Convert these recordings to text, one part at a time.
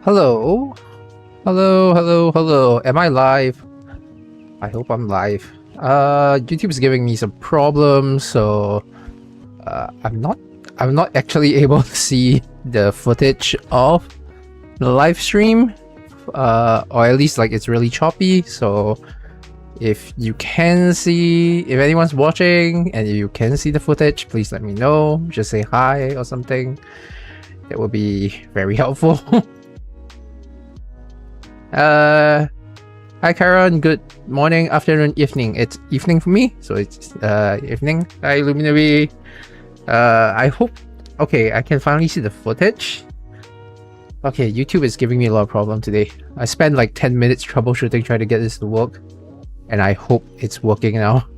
Hello? Hello. Am I live? I hope I'm live. YouTube's giving me some problems, so I'm not actually able to see the footage of the live stream. Or at least like it's really choppy, so if you can see, if anyone's watching and you can see the footage, please let me know. Just say hi or something. That would be very helpful. Hi Karen, good morning, afternoon, evening. It's evening for me, so it's evening. Hi Luminary. I hope, okay, I can finally see the footage. Okay, YouTube is giving me a lot of problem today. I spent like 10 minutes troubleshooting trying to get this to work, and I hope it's working now.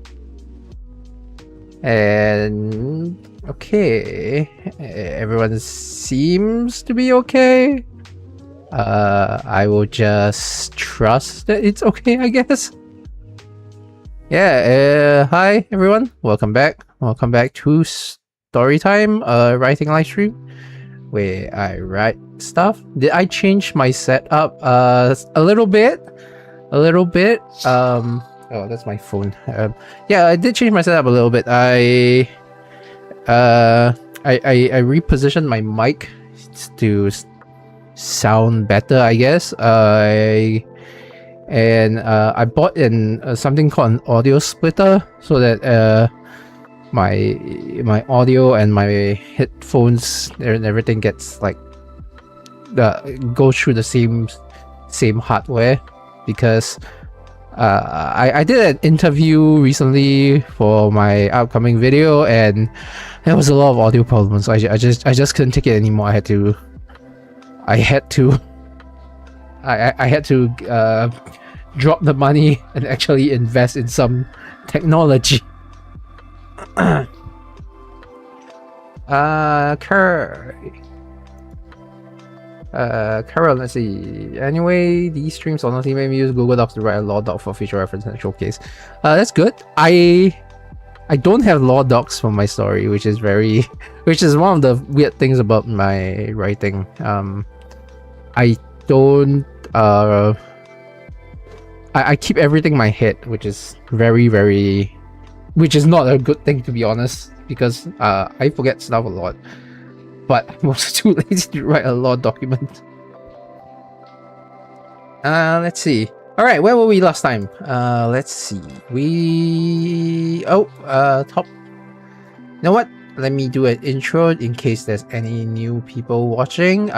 And okay, everyone seems to be okay. I will just trust that it's okay, I guess. Yeah, hi everyone. Welcome back. Welcome back to Storytime, writing live stream where I write stuff. Did I change my setup a little bit? Oh, that's my phone. Yeah, I did change my setup a little bit. I repositioned my mic to sound better, I guess. I bought in something called an audio splitter, so that my audio and my headphones and everything gets like goes through the same hardware. Because I did an interview recently for my upcoming video, and there was a lot of audio problems. I just couldn't take it anymore. I had to drop the money and actually invest in some technology. Carol, let's see. Anyway, these streams honestly made me use Google Docs to write a law doc for future reference and showcase. That's good. I don't have law docs for my story, which is one of the weird things about my writing. I don't I keep everything in my head, which is which is not a good thing, to be honest, because I forget stuff a lot. But I was too lazy to write a law document. Let's see. Alright, where were we last time? Let's see. Top. You know what? Let me do an intro in case there's any new people watching.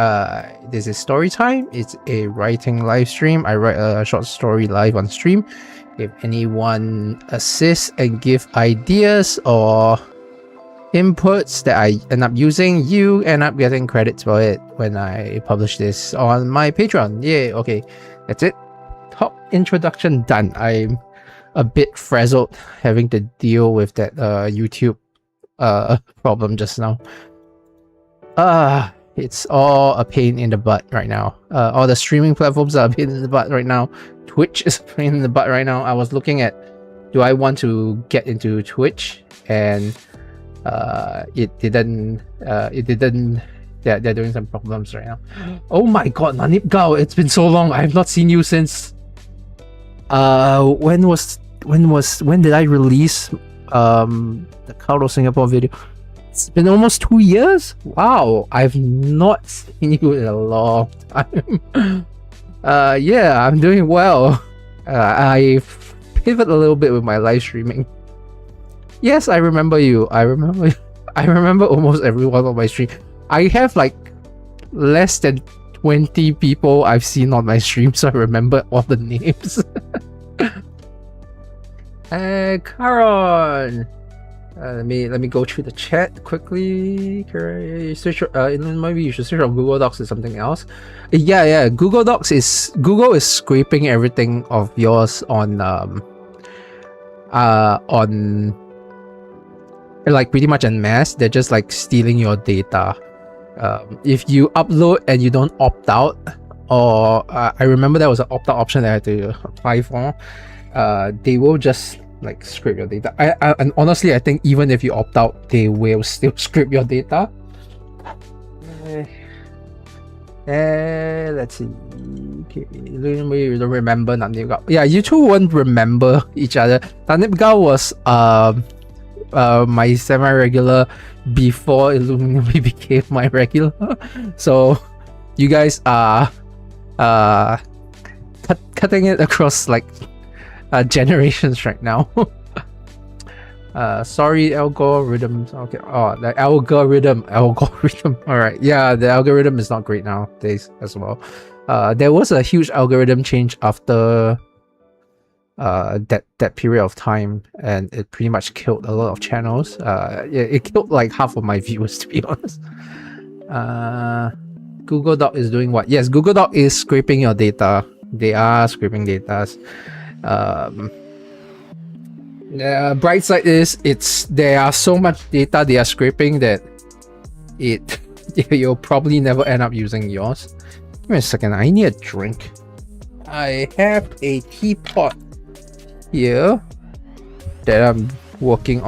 This is Storytime. It's a writing live stream. I write a short story live on stream. If anyone assists and give ideas or inputs that I end up using, you end up getting credits for it when I publish this on my Patreon. Yay, okay. That's it. Top introduction done. I'm a bit frazzled having to deal with that YouTube problem just now. It's all a pain in the butt right now. All the streaming platforms are a pain in the butt right now. Twitch is a pain in the butt right now. I was looking at, do I want to get into Twitch, and it didn't they're doing some problems right now. Oh my god, Nanip Gao, it's been so long. I have not seen you since when did I release the Cloud of Singapore video? It's been almost 2 years. Wow, I've not seen you in a long time. Yeah, I'm doing well. I pivot a little bit with my live streaming. Yes, I remember you. I remember almost everyone on my stream. I have like less than 20 people I've seen on my stream, so I remember all the names. Karon. Let me go through the chat quickly. Maybe you should search on Google Docs or something else. Yeah. Google is scraping everything of yours on like pretty much en masse. They're just like stealing your data. If you upload and you don't opt out, or I remember there was an opt out option that I had to apply for, they will just like scrape your data. And honestly, I think even if you opt out, they will still scrape your data. Let's see. Okay, you don't remember Nanipgao. Yeah, you two won't remember each other. Nanipgao was my semi-regular before Illuminati became my regular. So you guys are cutting it across like generations right now. Sorry, algorithm. Okay. Oh, the algorithm. All right. Yeah, the algorithm is not great nowadays as well. There was a huge algorithm change after that period of time, and it pretty much killed a lot of channels. It killed like half of my viewers, to be honest. Google Doc is doing what? Yes, Google Doc is scraping your data. They are scraping data. Bright side is there are so much data they are scraping that you'll probably never end up using yours. Give me a second, I need a drink. I have a teapot here that I'm working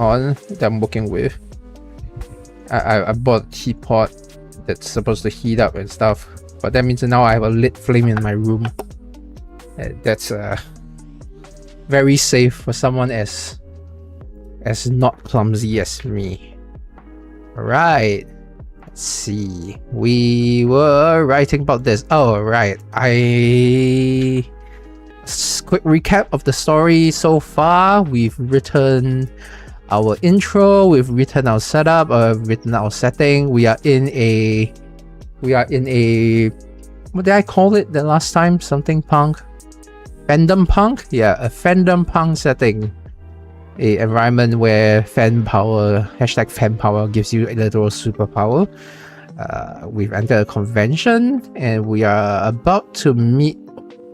with. I bought a teapot that's supposed to heat up and stuff, but that means now I have a lit flame in my room. That's very safe for someone as not clumsy as me. Alright, let's see. We were writing about this. Oh, right. Quick recap of the story so far. We've written our intro, we've written our setup, written our setting. We are in a what did I call it the last time? Something punk? Fandom punk? Yeah, a fandom punk setting. A environment where fan power gives you a little superpower. We've entered a convention and we are about to meet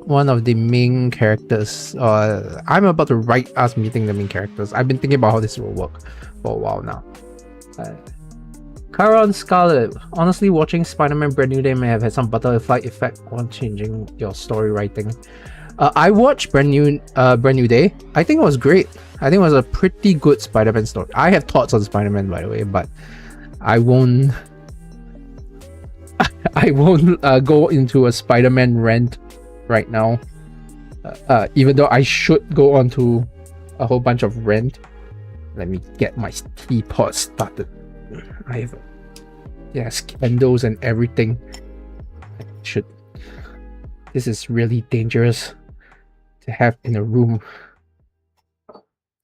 one of the main characters. I'm about to write us meeting the main characters. I've been thinking about how this will work for a while now. Caron Scarlet, honestly, watching Spider-Man Brand New Day may have had some butterfly effect on changing your story writing. I watched Brand New Day. I think it was great. I think it was a pretty good Spider-Man story. I have thoughts on Spider-Man, by the way, but I won't go into a Spider-Man rant right now. Even though I should go on to a whole bunch of rant. Let me get my teapot started. I have candles and everything. This is really dangerous to have in a room.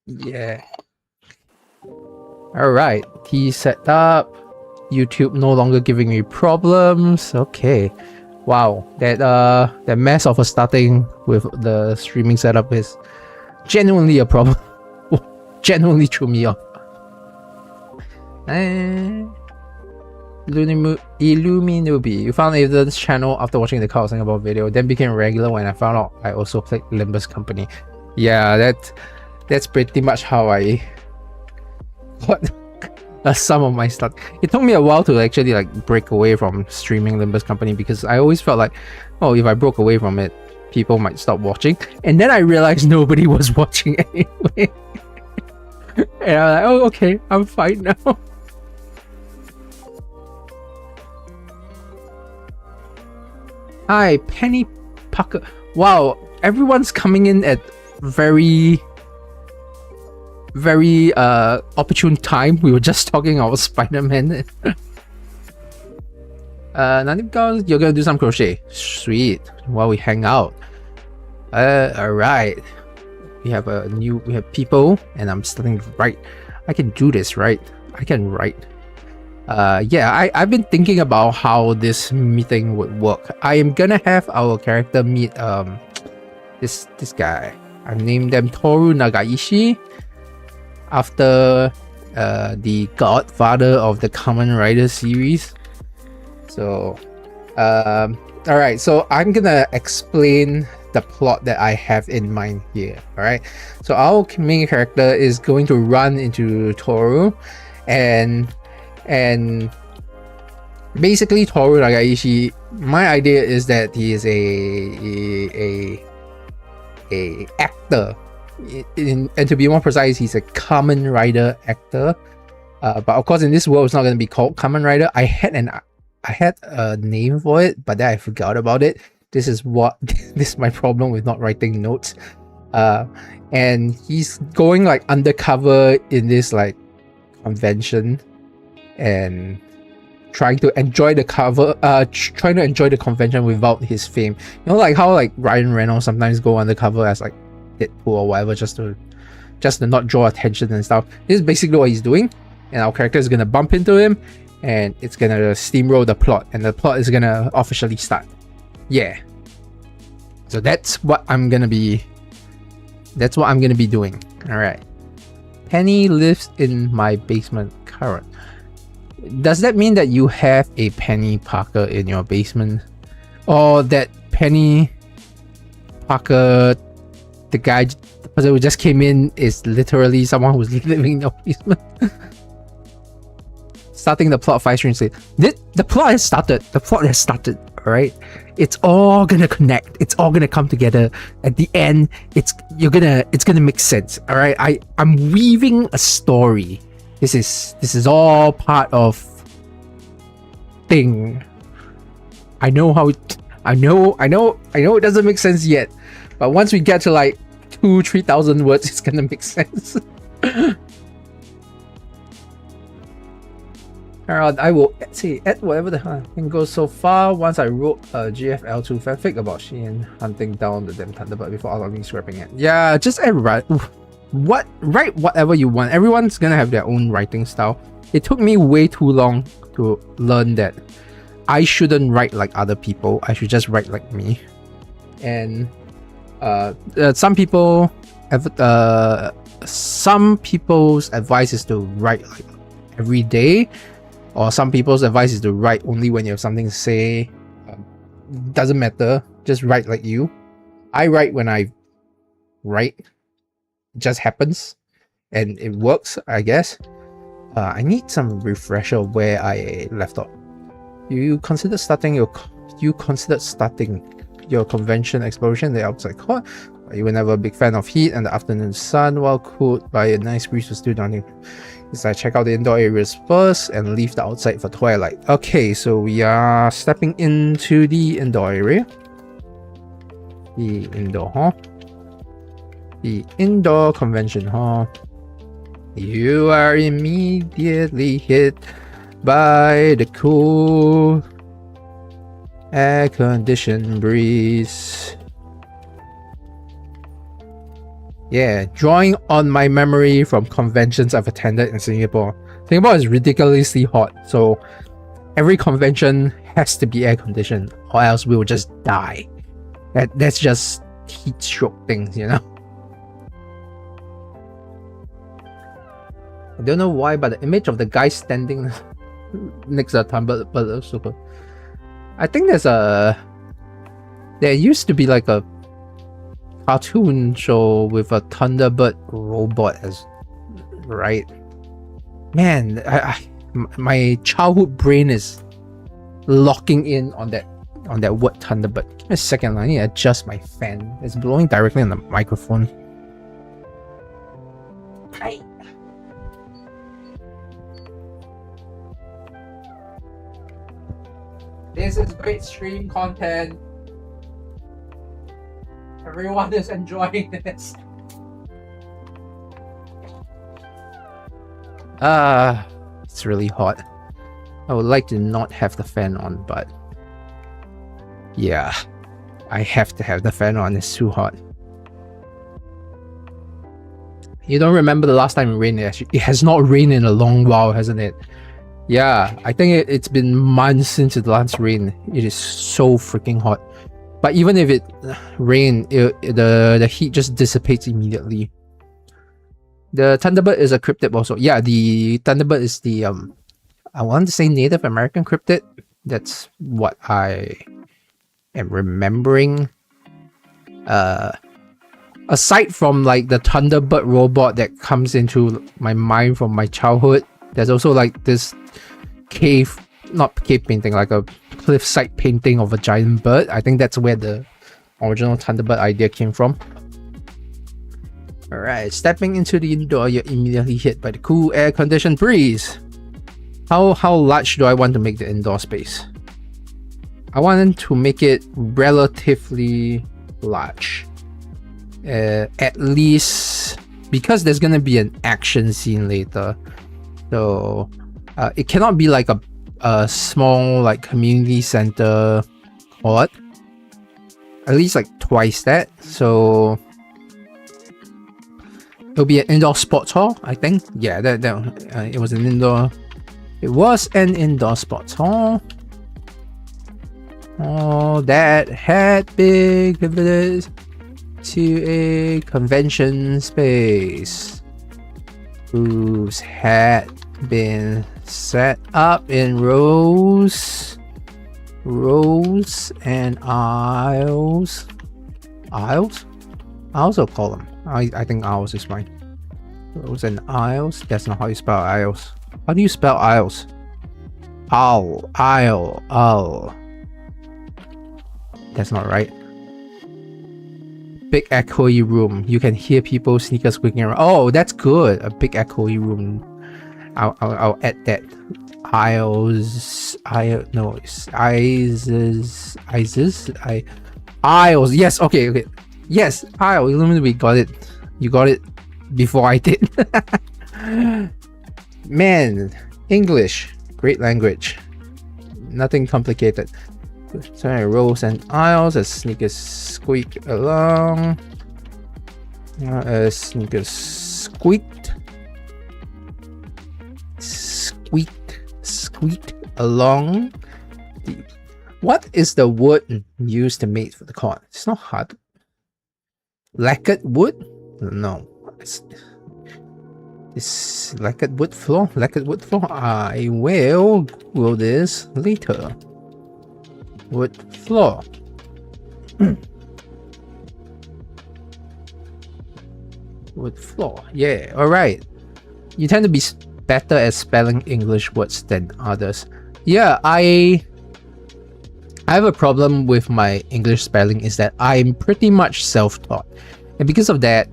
Yeah. Alright, tea set up. YouTube no longer giving me problems. Okay. Wow, that mess of a starting with the streaming setup is genuinely a problem. Genuinely threw me off. Illuminubi, you found Aiden's channel after watching the Carl Singapore video, then became regular when I found out I also played Limbus Company. Yeah, that's pretty much how I got some of my stuff. It took me a while to actually like break away from streaming Limbus Company because I always felt like, oh, if I broke away from it, people might stop watching. And then I realized nobody was watching anyway. And I'm like, oh, okay, I'm fine now. Hi, Penny Pucker. Wow, everyone's coming in at very opportune time. We were just talking about Spider-Man. Nanipgao, you're gonna do some crochet. Sweet. While we hang out. Alright. We have people, and I'm starting to write. I can do this, right? I can write. Yeah, I've been thinking about how this meeting would work. I am gonna have our character meet this guy. I've named them Toru Nagaishi after the godfather of the Kamen Rider series. So alright, so I'm gonna explain the plot that I have in mind here. Alright, so our main character is going to run into Toru, and basically Toru Nagaishi, my idea is that he is a actor, and to be more precise, he's a Kamen Rider actor. But of course, in this world, it's not going to be called Kamen Rider. I I had a name for it, but then I forgot about it. This is my problem with not writing notes. And he's going like undercover in this like convention and trying to enjoy the convention without his fame. You know, like how like Ryan Reynolds sometimes go undercover as like Deadpool or whatever just to not draw attention and stuff. This is basically what he's doing, and our character is gonna bump into him and it's gonna steamroll the plot, and the plot is gonna officially start. Yeah. So that's what I'm gonna be doing. Alright. Penny lives in my basement current. Does that mean that you have a Penny Parker in your basement? Or that Penny Parker, the person who just came in, is literally someone who's living in your basement? Starting the plot 5 streams later. The plot has started. The plot has started, alright? It's all gonna connect. It's all gonna come together. At the end, it's gonna make sense. Alright? I'm weaving a story. This is all part of thing. I know it doesn't make sense yet, but once we get to like 2,000-3,000 words, it's gonna make sense. Alright, I will say add whatever the hell can go so far. Once I wrote a GFL2 fanfic about Shein hunting down the damn Thunderbird before unlocking scrapping it. Yeah, just write whatever you want. Everyone's gonna have their own writing style. It took me way too long to learn that I shouldn't write like other people. I should just write like me. And some people's advice is to write like every day, or some people's advice is to write only when you have something to say. Doesn't matter, just write like you. I write when I write. It just happens and it works, I guess. I need some refresher where I left off. You considered starting your convention exploration the outside court. You were never a big fan of heat and the afternoon sun, while cooled by a nice breeze was still daunting. I check out the indoor areas first and leave the outside for twilight. Okay, so we are stepping into the indoor area. The indoor hall. The indoor convention hall. You are immediately hit by the cool air-conditioned breeze. Yeah, drawing on my memory from conventions I've attended in Singapore. Singapore is ridiculously hot, so every convention has to be air-conditioned, or else we will just die. That's just heat stroke things, you know? I don't know why, but the image of the guy standing next to a Thunderbird looks super. I think there used to be like a cartoon show with a Thunderbird robot as right. Man, my childhood brain is locking in on that word Thunderbird. Give me a second, I need to adjust my fan. It's blowing directly on the microphone. Hi. This is great stream content. Everyone is enjoying this. It's really hot. I would like to not have the fan on, but yeah, I have to have the fan on. It's too hot. You don't remember the last time it rained? It has not rained in a long while, hasn't it? Yeah, I think it's been months since the last rain. It is so freaking hot. But even if it rained, the heat just dissipates immediately. The Thunderbird is a cryptid also. Yeah, the Thunderbird is the I want to say Native American cryptid. That's what I am remembering. Aside from like the Thunderbird robot that comes into my mind from my childhood, there's also like this not cave painting, like a cliffside painting of a giant bird. I think that's where the original Thunderbird idea came from. Alright, stepping into the indoor, you're immediately hit by the cool air-conditioned breeze. How large do I want to make the indoor space? I wanted to make it relatively large. At least because there's gonna be an action scene later, so it cannot be like a small like community center court. At least like twice that. So it'll be an indoor sports hall, I think. Yeah, it was an indoor. It was an indoor sports hall. Oh, that had been converted to a convention space. Booths had been set up in rows and aisles. Aisles? I also call them. I think aisles is fine. Rows and aisles. That's not how you spell aisles. How do you spell aisles? Aisle. That's not right. Big echoey room. You can hear people sneakers squeaking around. Oh, that's good. A big echoey room. I'll add that. Aisles. Aisles. Yes. Okay. Yes. Aisle. We got it. You got it before I did. Man, English. Great language. Nothing complicated. Sorry, rows and aisles as sneakers squeak along. As sneakers squeaked along. What is the wood used to make for the court? It's not hard. Lacquered wood? No. It's lacquered wood floor. I will Google this later. Wood floor. Wood floor. Yeah, alright. You tend to be better at spelling English words than others. Yeah, I have a problem with my English spelling is that I'm pretty much self-taught. And because of that,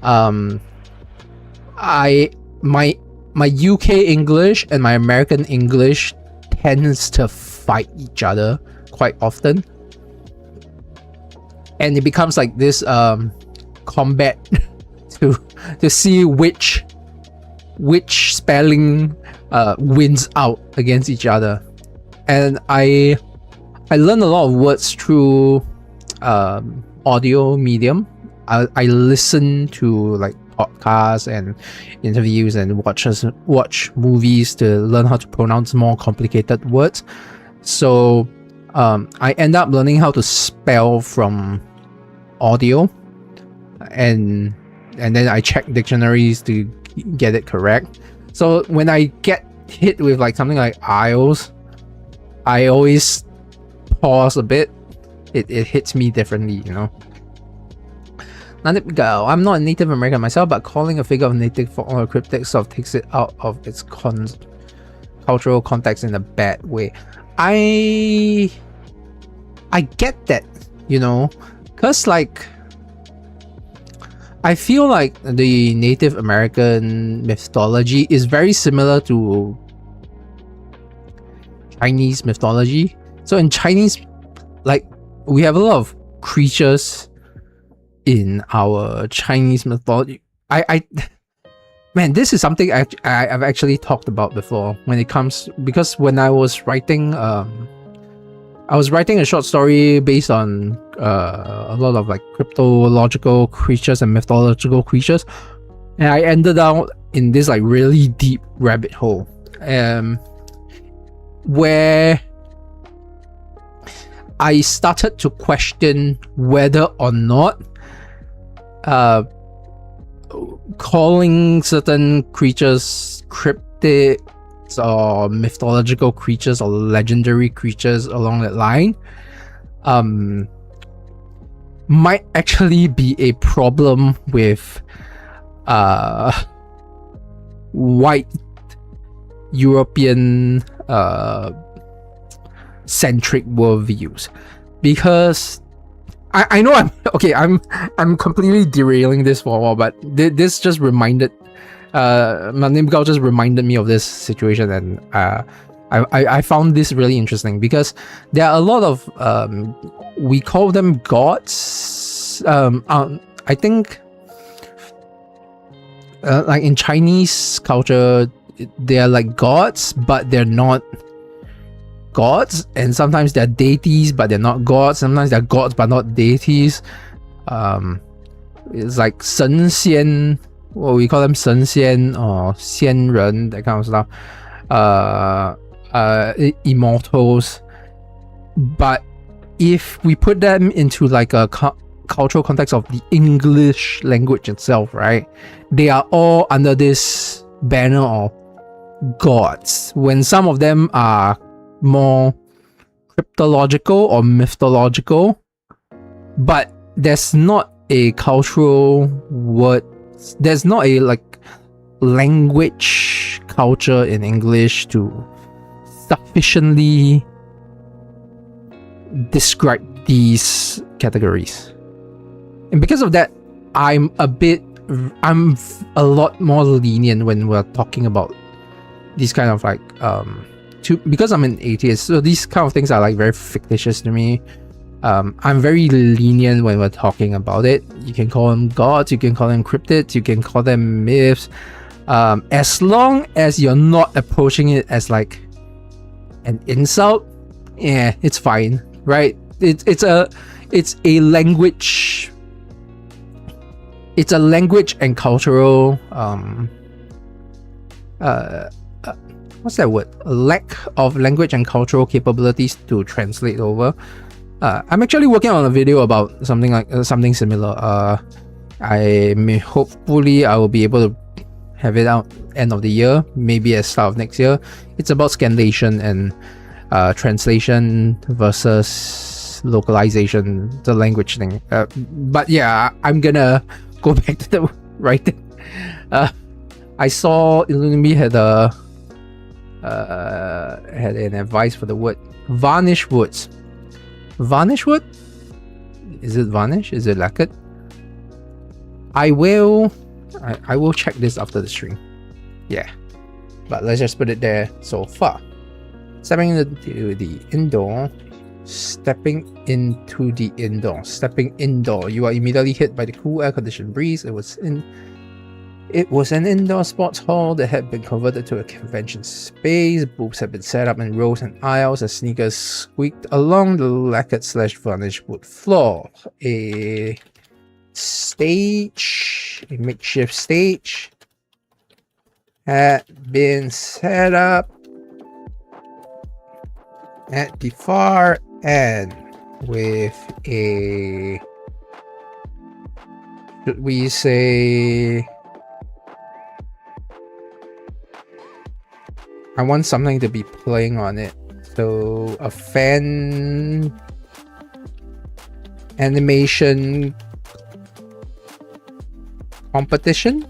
my UK English and my American English tends to fight each other quite often, and it becomes like this combat to see which spelling wins out against each other. And I learned a lot of words through audio medium. I listen to like podcasts and interviews and watch movies to learn how to pronounce more complicated words. So I end up learning how to spell from audio, and then I check dictionaries to get it correct. So when I get hit with like something like aisles, I always pause a bit. It hits me differently, you know. Let it go. I'm not a Native American myself, but calling a figure of native for all cryptic sort of takes it out of its cultural context in a bad way. I get that, you know, because like I feel like the Native American mythology is very similar to Chinese mythology. So in Chinese, like, we have a lot of creatures in our Chinese mythology. Man, this is something I've actually talked about before when it comes, because when I was writing a short story based on a lot of like cryptological creatures and mythological creatures, and I ended up in this like really deep rabbit hole, where I started to question whether or not calling certain creatures cryptids or mythological creatures or legendary creatures along that line might actually be a problem with white European centric worldviews, because I know I'm completely derailing this for a while, but this just reminded my name just reminded me of this situation, and I I found this really interesting because there are a lot of we call them gods. I think like in Chinese culture, they are like gods, but they're not gods, and sometimes they're deities, but they're not gods. Sometimes they're gods, but not deities. It's like 神仙, well, we call them 神仙 or 仙人, that kind of stuff. Immortals. But if we put them into like a cultural context of the English language itself, right, they are all under this banner of gods, when some of them are more cryptological or mythological, but there's not a cultural word, there's not a like language culture in English to sufficiently describe these categories. And because of that, I'm a lot more lenient when we're talking about these kind of like because I'm an atheist, so these kind of things are like very fictitious to me. I'm very lenient when we're talking about it. You can call them gods, you can call them cryptids, you can call them myths, as long as you're not approaching it as like an insult. Yeah, it's fine, right? It's a language. It's a language and cultural what's that word? A lack of language and cultural capabilities to translate over. I'm actually working on a video about something like something similar. Hopefully I will be able to have it out end of the year, maybe at start of next year. It's about scanlation and translation versus localization, the language thing. But yeah, I'm gonna go back to the writing. I saw Illumimi had an advice for the word varnish woods. Varnish wood? Is it varnish? Is it lacquered? I will check this after the stream. Yeah, but let's just put it there so far. Stepping into the indoor. Stepping indoor, you are immediately hit by the cool air-conditioned breeze. It was an indoor sports hall that had been converted to a convention space. Booths had been set up in rows and aisles as sneakers squeaked along the lacquered/varnished wood floor. A makeshift stage, had been set up at the far end with a, should we say, I want something to be playing on it. So a fan animation competition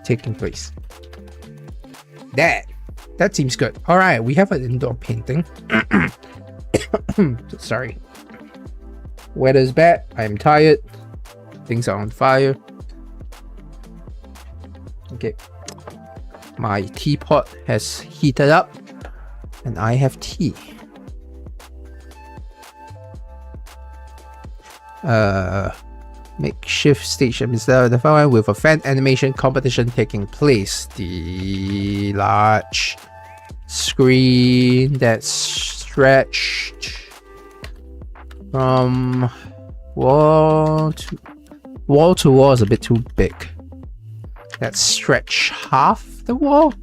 taking place. That seems good. All right, we have an indoor painting. Sorry. Weather's bad. I'm tired. Things are on fire. Okay. My teapot has heated up and I have tea. Makeshift station is there the following with a fan animation competition taking place. The large screen that's stretched from wall to wall is a bit too big. Let's stretch half the wall.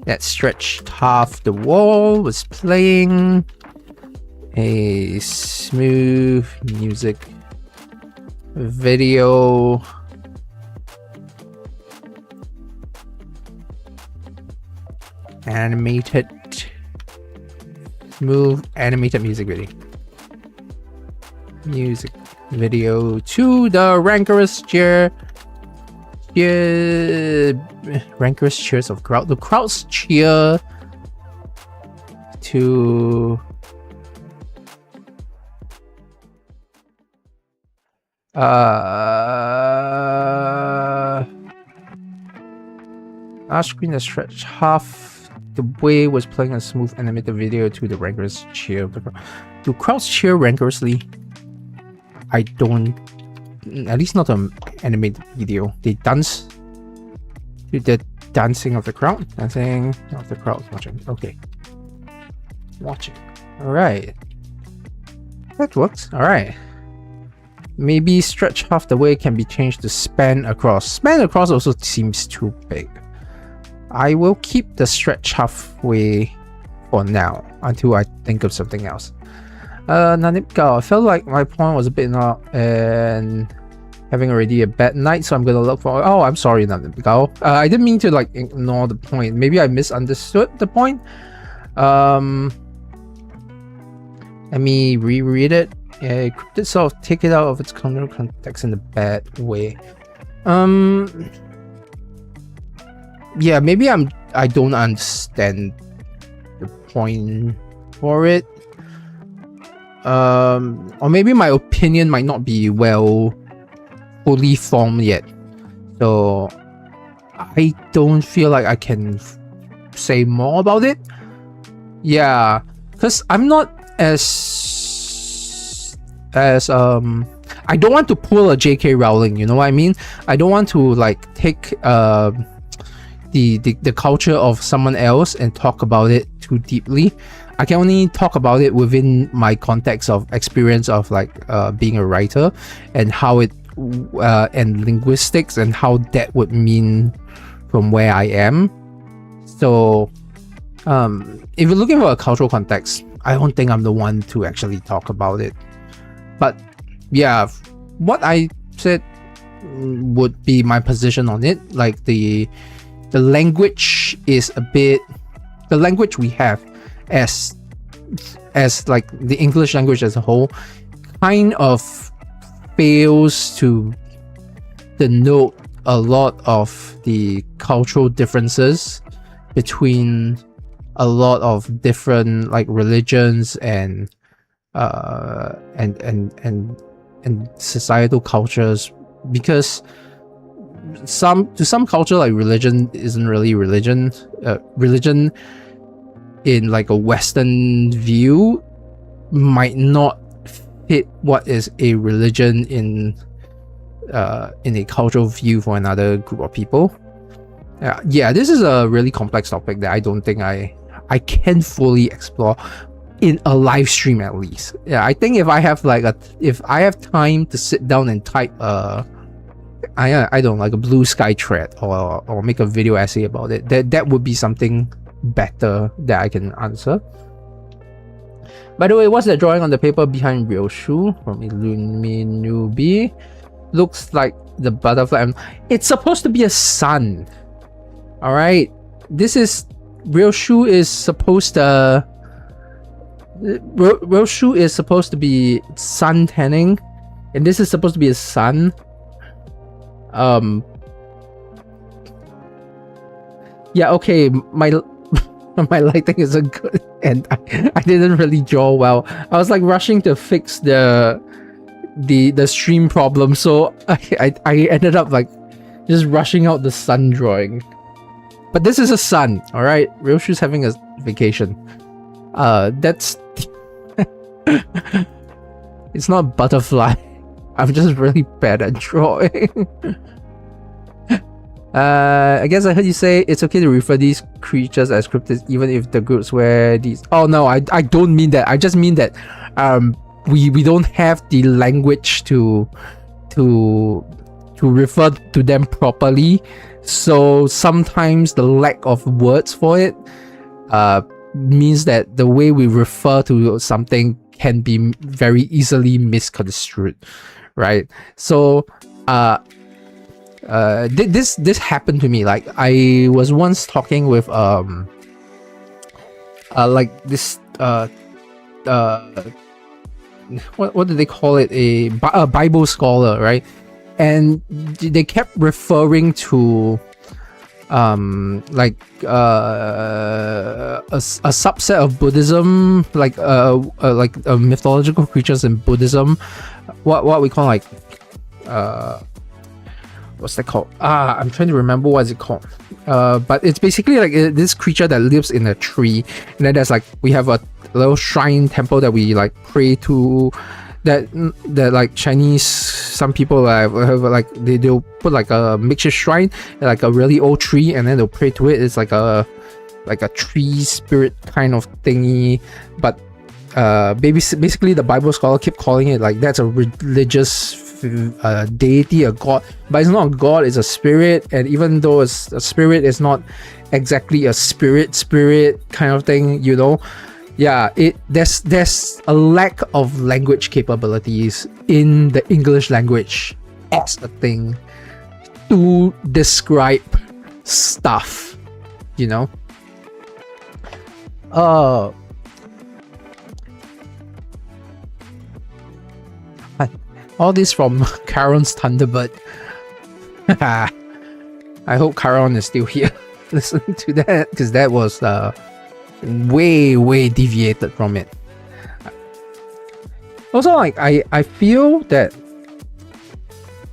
That stretched half the wall was playing a smooth music video. Smooth animated music video to the rancorous cheers of crowd. The crowds cheer to Large screen that stretched half the way was playing a smooth animated video to the rancorous cheer. Do crowds cheer rancorously? I don't, at least not an animated video. They dance to the dancing of the crowd. Dancing of the crowd. Watching. Okay. Watching. Alright. That works. Alright. Maybe stretch half the way can be changed to span across. Span across also seems too big. I will keep the stretch halfway for now until I think of something else. Nanipka, I felt like my point was a bit not and having already a bad night, so I'm gonna look for. Oh, I'm sorry, Nanipka. I didn't mean to like ignore the point. Maybe I misunderstood the point. Let me reread it. Cryptid sort of take it out of its context in a bad way. Yeah, maybe I don't understand the point for it. Or maybe my opinion might not be fully formed yet. So I don't feel like I can say more about it. Yeah, because I'm not as I don't want to pull a J.K. Rowling, you know what I mean? I don't want to like take the culture of someone else and talk about it too deeply. I can only talk about it within my context of experience of like being a writer and how it and linguistics and how that would mean from where I am. So if you're looking for a cultural context, I don't think I'm the one to actually talk about it. But yeah, what I said would be my position on it. Like the language is a bit, the language we have as like the English language as a whole kind of fails to denote a lot of the cultural differences between a lot of different like religions and societal cultures, because to some culture like religion isn't really religion. Religion in like a Western view might not fit what is a religion in a cultural view for another group of people. Yeah, this is a really complex topic that I don't think I can fully explore in a live stream at least. Yeah, I think if I have time to sit down and type I don't know, like a blue sky thread or make a video essay about it, that would be something better that I can answer. By the way, what's that drawing on the paper behind Real Shoe from Illuminubi? Looks like the butterfly. It's supposed to be a sun. Alright, this is Real Shoe is supposed to Real Shoe is supposed to be sun tanning, and this is supposed to be a sun. Yeah, okay, my lighting isn't good and I didn't really draw well. I was like rushing to fix the stream problem, so I ended up like just rushing out the sun drawing. But this is a sun, alright? Real Shoe's having a vacation. That's it's not butterfly. I'm just really bad at drawing. I guess I heard you say it's okay to refer these creatures as cryptids even if the groups where these. Oh no, I don't mean that. I just mean that we don't have the language to refer to them properly. So sometimes the lack of words for it means that the way we refer to something can be very easily misconstrued, right? So this happened to me. Like I was once talking with like this what do they call it, a Bible scholar, right? And they kept referring to like a subset of Buddhism, like mythological creatures in Buddhism, what we call like what's that called? I'm trying to remember what is it called. But it's basically like this creature that lives in a tree, and then there's like we have a little shrine temple that we like pray to. That like Chinese, some people have like they'll put like a makeshift shrine, like a really old tree, and then they'll pray to it. It's like a tree spirit kind of thingy, but basically the Bible scholar keep calling it like that's a religious deity, a god, but it's not a god, it's a spirit. And even though it's a spirit, it's not exactly a spirit kind of thing, you know. Yeah, there's a lack of language capabilities in the English language as a thing to describe stuff, you know. All this from Karon's Thunderbird. I hope Karon is still here listening to that, because that was way deviated from it. Also, like I feel that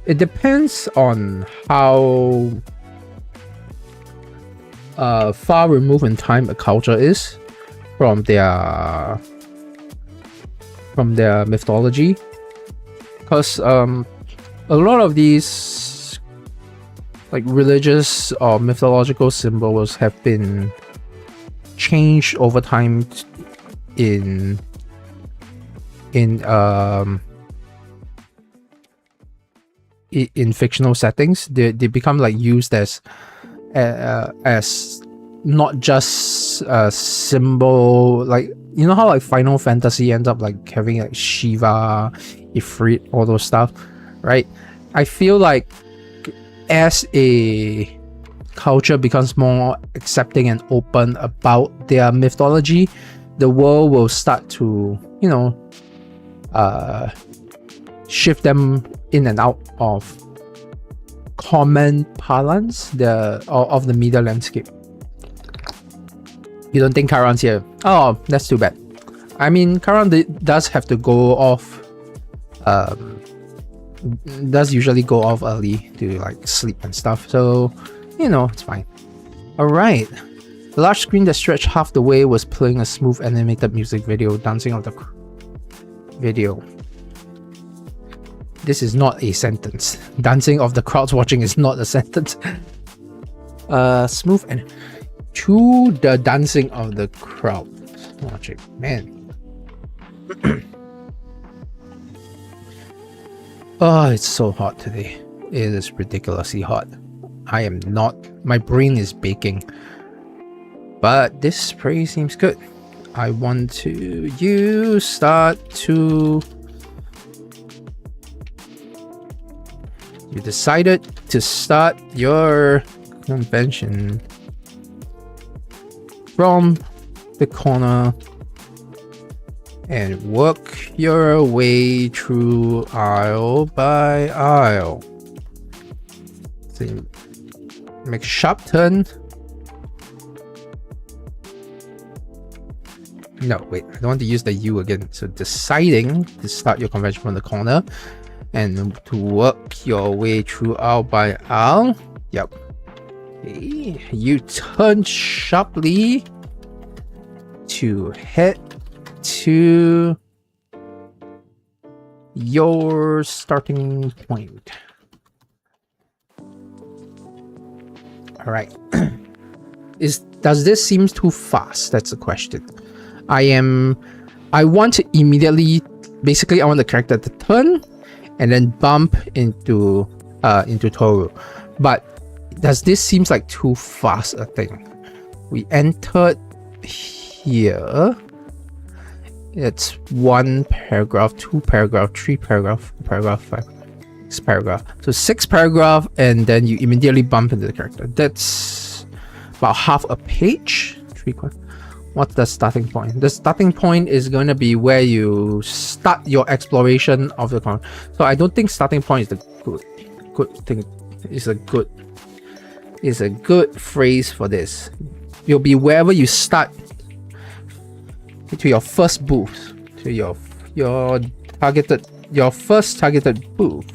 it depends on how far removed in time a culture is from their mythology, because a lot of these like religious or mythological symbols have been changed over time in fictional settings. They become like used as not just a symbol, like you know how like Final Fantasy ends up like having like Shiva, Ifrit, all those stuff, right? I feel like as a culture becomes more accepting and open about their mythology, the world will start to, you know, shift them in and out of common parlance of the media landscape. You don't think Karon's here? Oh, that's too bad. I mean, Karon does have to go off. Does usually go off early to like sleep and stuff, so you know, it's fine. Alright. The large screen that stretched half the way was playing a smooth animated music video, dancing of the video. This is not a sentence. Dancing of the crowds watching is not a sentence. Smooth and to the dancing of the crowd watching. Man. Oh, it's so hot today. It is ridiculously hot. I am not. My brain is baking. But this spray seems good. I want to start to... You decided to start your convention from the corner and work your way through aisle by aisle. So you make a sharp turn. No, wait, I don't want to use the U again. So deciding to start your convention from the corner and to work your way through aisle by aisle. Yep. Okay. You turn sharply to head to your starting point. All right. Does this seem too fast? That's the question. I want to immediately, basically I want the character to turn and then bump into Toru. But does this seems like too fast a thing? We entered here. It's 1 paragraph, 2 paragraph, 3 paragraph, 4 paragraph, 5, 6 paragraph. So 6 paragraph, and then you immediately bump into the character. That's about half a page. 3 quarters. What's the starting point? The starting point is going to be where you start your exploration of the con. So I don't think starting point is the good thing. Is a good phrase for this. You'll be wherever you start to your first booth, to your first targeted booth.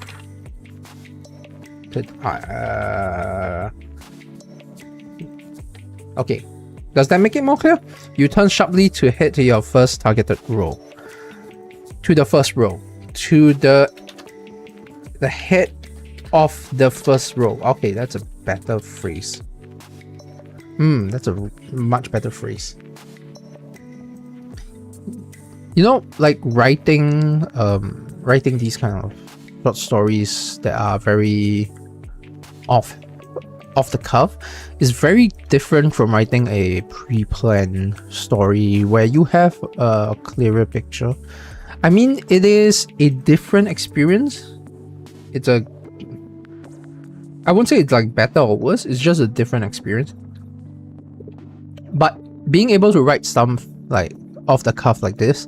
Okay, does that make it more clear? You turn sharply to head to your first targeted row. To the first row. To the head of the first row. Okay, that's a better phrase. That's a much better phrase. You know, like writing these kind of short stories that are very off the cuff is very different from writing a pre-planned story where you have a clearer picture. I mean, it is a different experience. I won't say it's like better or worse, it's just a different experience. But being able to write some like off the cuff like this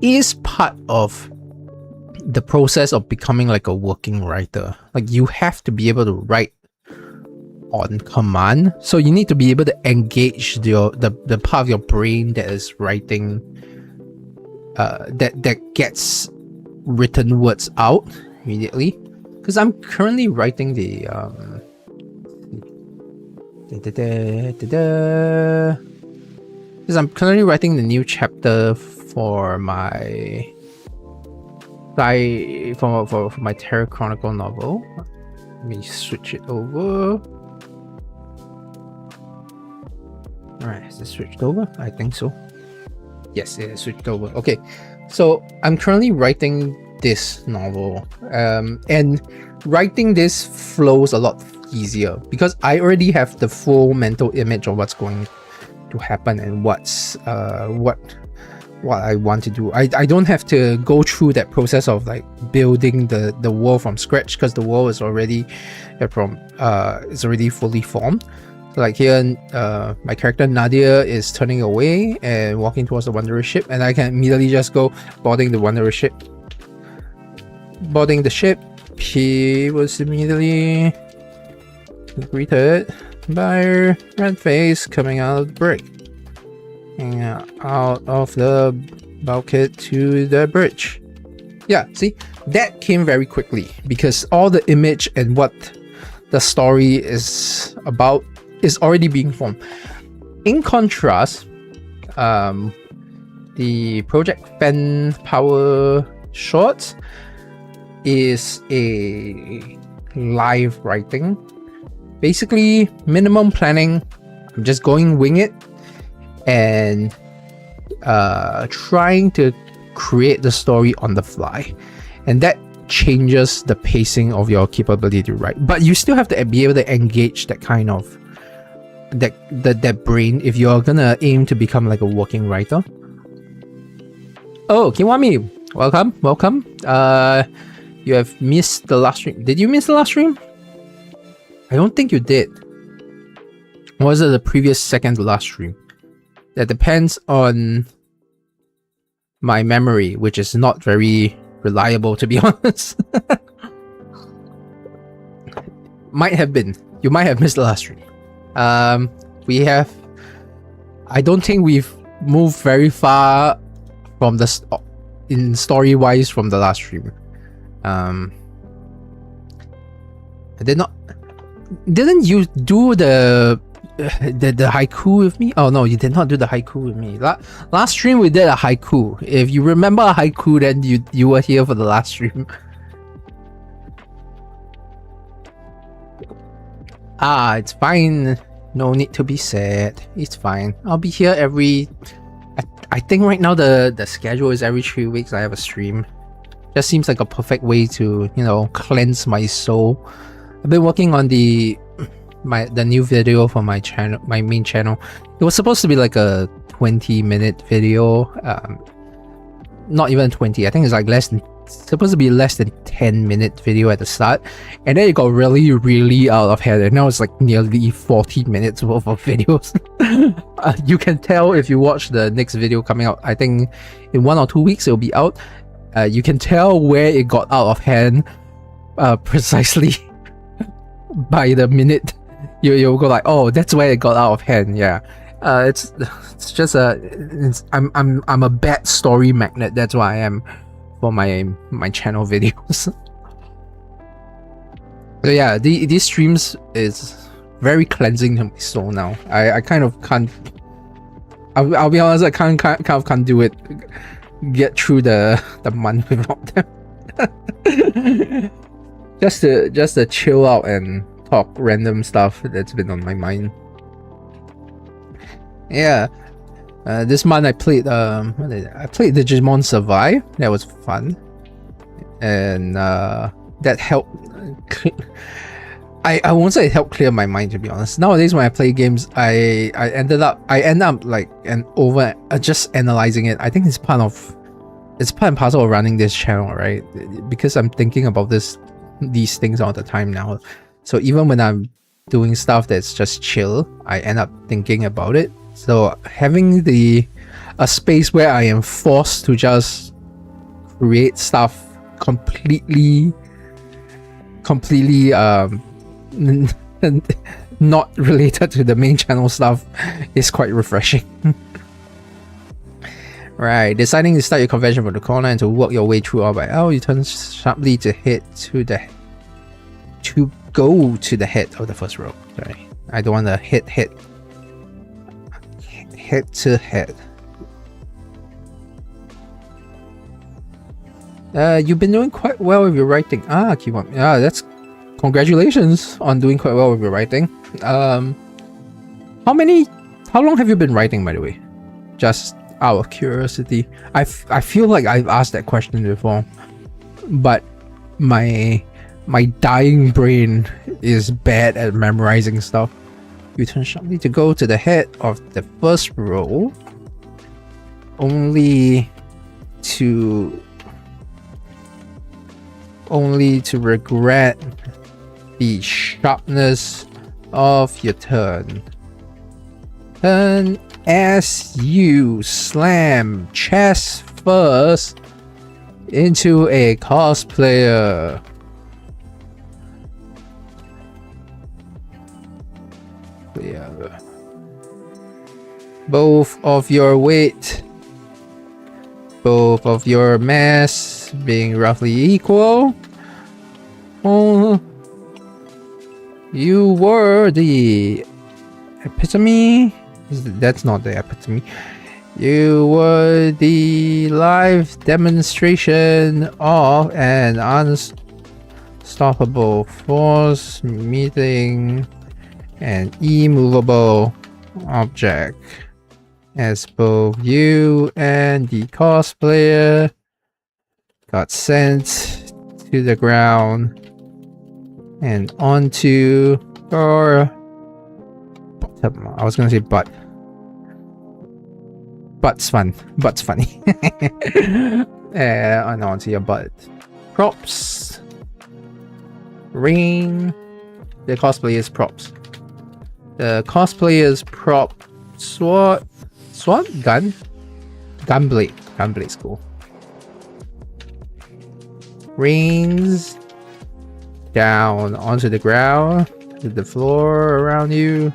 is part of the process of becoming like a working writer. Like you have to be able to write on command, so you need to be able to engage the part of your brain that is writing, that gets written words out immediately. Because I'm currently writing the because I'm currently writing the new chapter for my for my Terror Chronicle novel. Let me switch it over. Alright, is it switched over? I think so. Yes, it is switched over. Okay, so I'm currently writing this novel, and writing this flows a lot easier because I already have the full mental image of what's going to happen and what's what I want to do. I don't have to go through that process of like building the world from scratch because the world is already it's already fully formed. So like here, my character Nadia is turning away and walking towards the Wanderer ship, and I can immediately just go boarding the Wanderer ship. Boarding the ship, he was immediately greeted by red face coming out of the brig, and out of the bulkhead to the bridge. Yeah, see, that came very quickly because all the image and what the story is about is already being formed. In contrast, the Project Fan Power short is a live writing. Basically, minimum planning. I'm just going wing it and trying to create the story on the fly, and that changes the pacing of your capability to write. But you still have to be able to engage that kind of that brain if you're gonna aim to become like a working writer. Oh, Kiwami, welcome. You have missed the last stream. Did you miss the last stream? I don't think you did. Or was it the previous second to last stream? That depends on my memory, which is not very reliable, to be honest. Might have been. You might have missed the last stream. We have... I don't think we've moved very far from the... in story-wise from the last stream. I did not... Didn't you do the haiku with me? Oh no, you did not do the haiku with me. Last stream we did a haiku. If you remember a haiku, then you were here for the last stream. Ah, it's fine. No need to be sad. It's fine. I'll be here every... I think right now the schedule is every 3 weeks I have a stream. Just seems like a perfect way to, you know, cleanse my soul. I've been working on the new video for my channel, my main channel. It was supposed to be like a 20-minute video. Not even 20. I think it's like supposed to be less than 10-minute video at the start, and then it got really out of hand, and now it's like nearly 40 minutes worth of videos. You can tell if you watch the next video coming out. I think in 1 or 2 weeks it'll be out. You can tell where it got out of hand precisely by the minute. You'll go like, oh, that's where it got out of hand. Yeah, it's just I'm a bad story magnet. That's why I am for my channel videos. So yeah, these streams is very cleansing to my soul now. I kind of can't. I'll be honest. I can't do it. Get through the month without them. just to chill out and talk random stuff that's been on my mind. Yeah. This month I played Digimon Survive. That was fun, and that helped. I won't say it helped clear my mind, to be honest. Nowadays when I play games, I end up like just analyzing it. I think it's part and parcel of running this channel, right? Because I'm thinking about these things all the time now. So even when I'm doing stuff that's just chill, I end up thinking about it. So having a space where I am forced to just create stuff completely not related to the main channel stuff is quite refreshing. Right, deciding to start your convention from the corner and to work your way through all by L, you turn sharply to go to the head of the first row. Sorry, I don't want to head to head. You've been doing quite well with your writing. Keep on. That's congratulations on doing quite well with your writing. How long have you been writing, by the way? Just out of curiosity. I feel like I've asked that question before, but my dying brain is bad at memorizing stuff. You turn sharply to go to the head of the first row, only to regret the sharpness of your turn. Turn as you slam chest first into a cosplayer. Both of your weight, both of your mass being roughly equal. Oh, you were the epitome. That's not the epitome. You were the live demonstration of an unstoppable force meeting an immovable object. As both you and the cosplayer got sent to the ground and onto your bottom. I was gonna say butt. Butt's fun. Butt's funny. And onto your butt. Props. Ring. The cosplayer's props. The cosplayer's prop. Sword? Gun? Gunblade. Gunblade's cool. Rings down onto the ground, to the floor around you.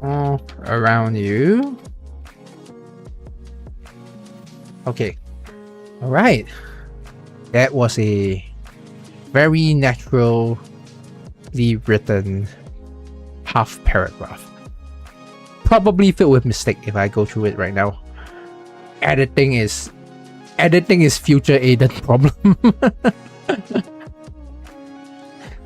Around you. Okay. Alright. That was a very naturally written half paragraph. Probably filled with mistake if I go through it right now. Editing is future Aiden problem.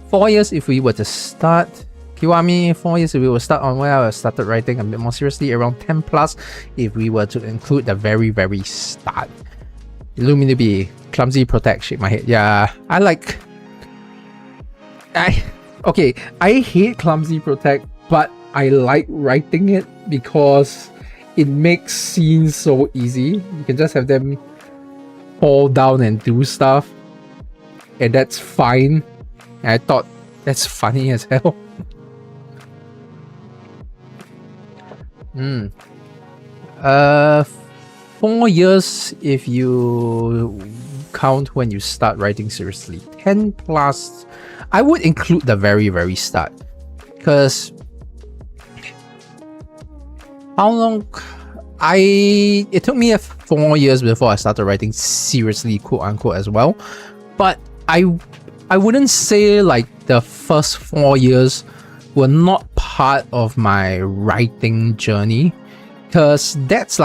4 years if we were to start. Kiwami, 4 years if we were to start on where I started writing a bit more seriously, around 10 plus if we were to include the very start. Illuminati, clumsy protect, shake my head. Yeah, I hate clumsy protect, but I like writing it because it makes scenes so easy. You can just have them fall down and do stuff, and that's fine. And I thought that's funny as hell. 4 years if you count when you start writing seriously. 10 plus, I would include the very start, because how long it took me 4 years before I started writing seriously, quote unquote, as well. But I wouldn't say like the first 4 years were not part of my writing journey, because that's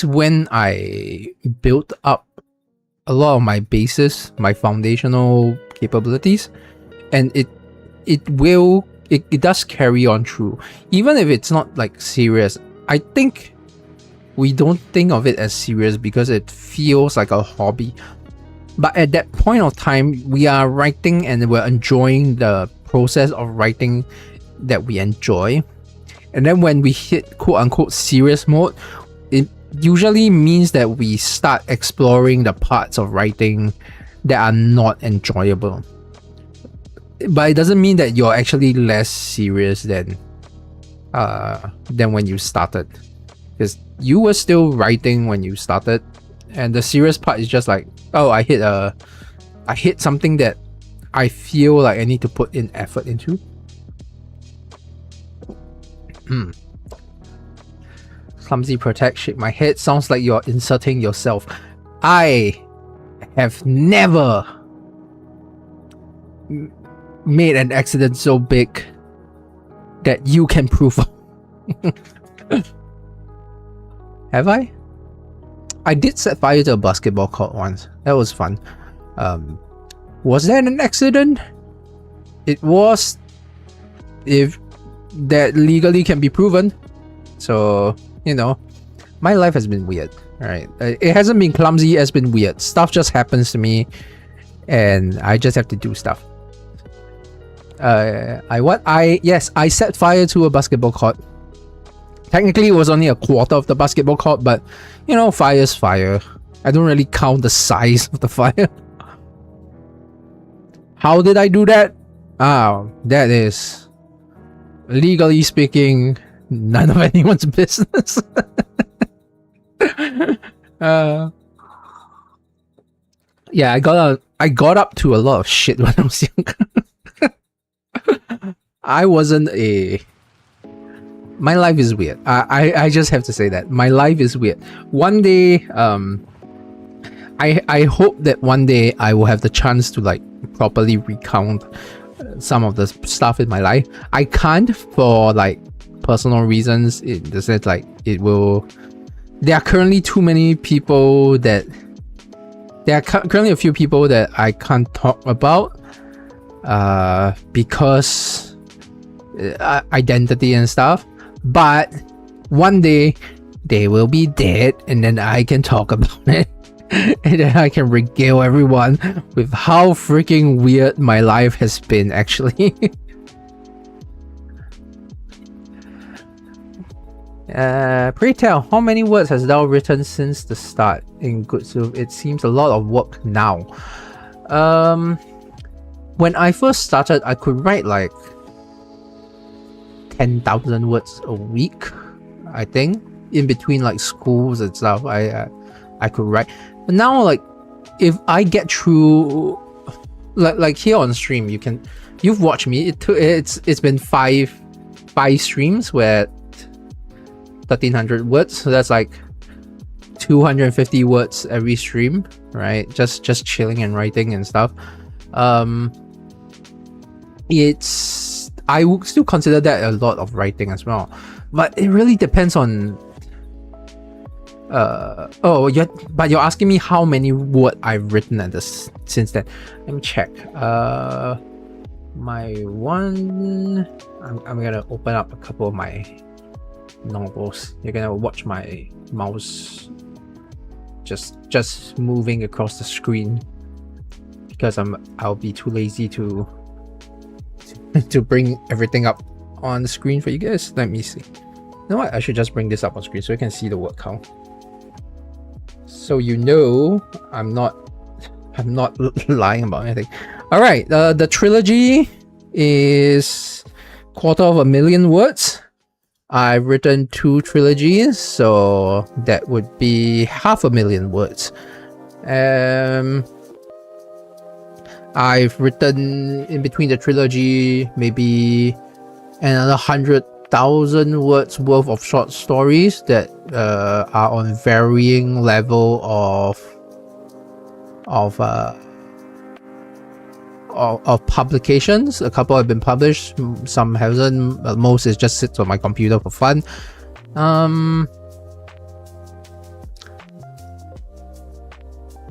when I built up a lot of my bases, my foundational capabilities, and it does carry on through, even if it's not like serious. I think we don't think of it as serious because it feels like a hobby, but at that point of time, we are writing and we're enjoying the process of writing that we enjoy. And then when we hit quote-unquote serious mode, it usually means that we start exploring the parts of writing that are not enjoyable. But it doesn't mean that you're actually less serious than when you started, because you were still writing when you started, and the serious part is just like, oh, I hit something that I feel like I need to put in effort into. Clumsy protect, shake my head. Sounds like you're inserting yourself. I have never made an accident so big that you can prove. Have I? I did set fire to a basketball court once. That was fun. Was that an accident? It was, if that legally can be proven. So, you know, my life has been weird, right? It hasn't been clumsy, it's been weird. Stuff just happens to me and I just have to do stuff. Yes, I set fire to a basketball court. Technically, it was only a quarter of the basketball court, but you know, fire's fire. I don't really count the size of the fire. How did I do that? That is, legally speaking, none of anyone's business. Yeah, I got up to a lot of shit when I was younger. My life is weird. I just have to say that. My life is weird. One day, I hope that one day I will have the chance to like properly recount some of the stuff in my life. I can't for like personal reasons. In the sense like there are currently too many people that currently a few people that I can't talk about because identity and stuff. But one day they will be dead and then I can talk about it. And then I can regale everyone with how freaking weird my life has been, actually. Pray tell, how many words has thou written since the start in Gutsu? It seems a lot of work now. When I first started, I could write like 10,000 words a week, I think. In between like schools and stuff, I could write. But now, like, if I get through, like here on stream, you've watched me. It's been five streams where 1,300 words. So that's like 250 words every stream, right? Just chilling and writing and stuff. I would still consider that a lot of writing as well, but it really depends on. But you're asking me how many words I've written at this since then. Let me check. My one. I'm gonna open up a couple of my novels. You're gonna watch my mouse just moving across the screen because I'll be too lazy to bring everything up on the screen for you guys. Let me see. You know what? I should just bring this up on screen so you can see the word count. So you know I'm not lying about anything. All right, the trilogy is 250,000 words. I've written 2 trilogies, so that would be 500,000 words. I've written in between the trilogy maybe another 100,000 words worth of short stories that are on varying level of of publications. A couple have been published, some hasn't. Most is just sits on my computer for fun.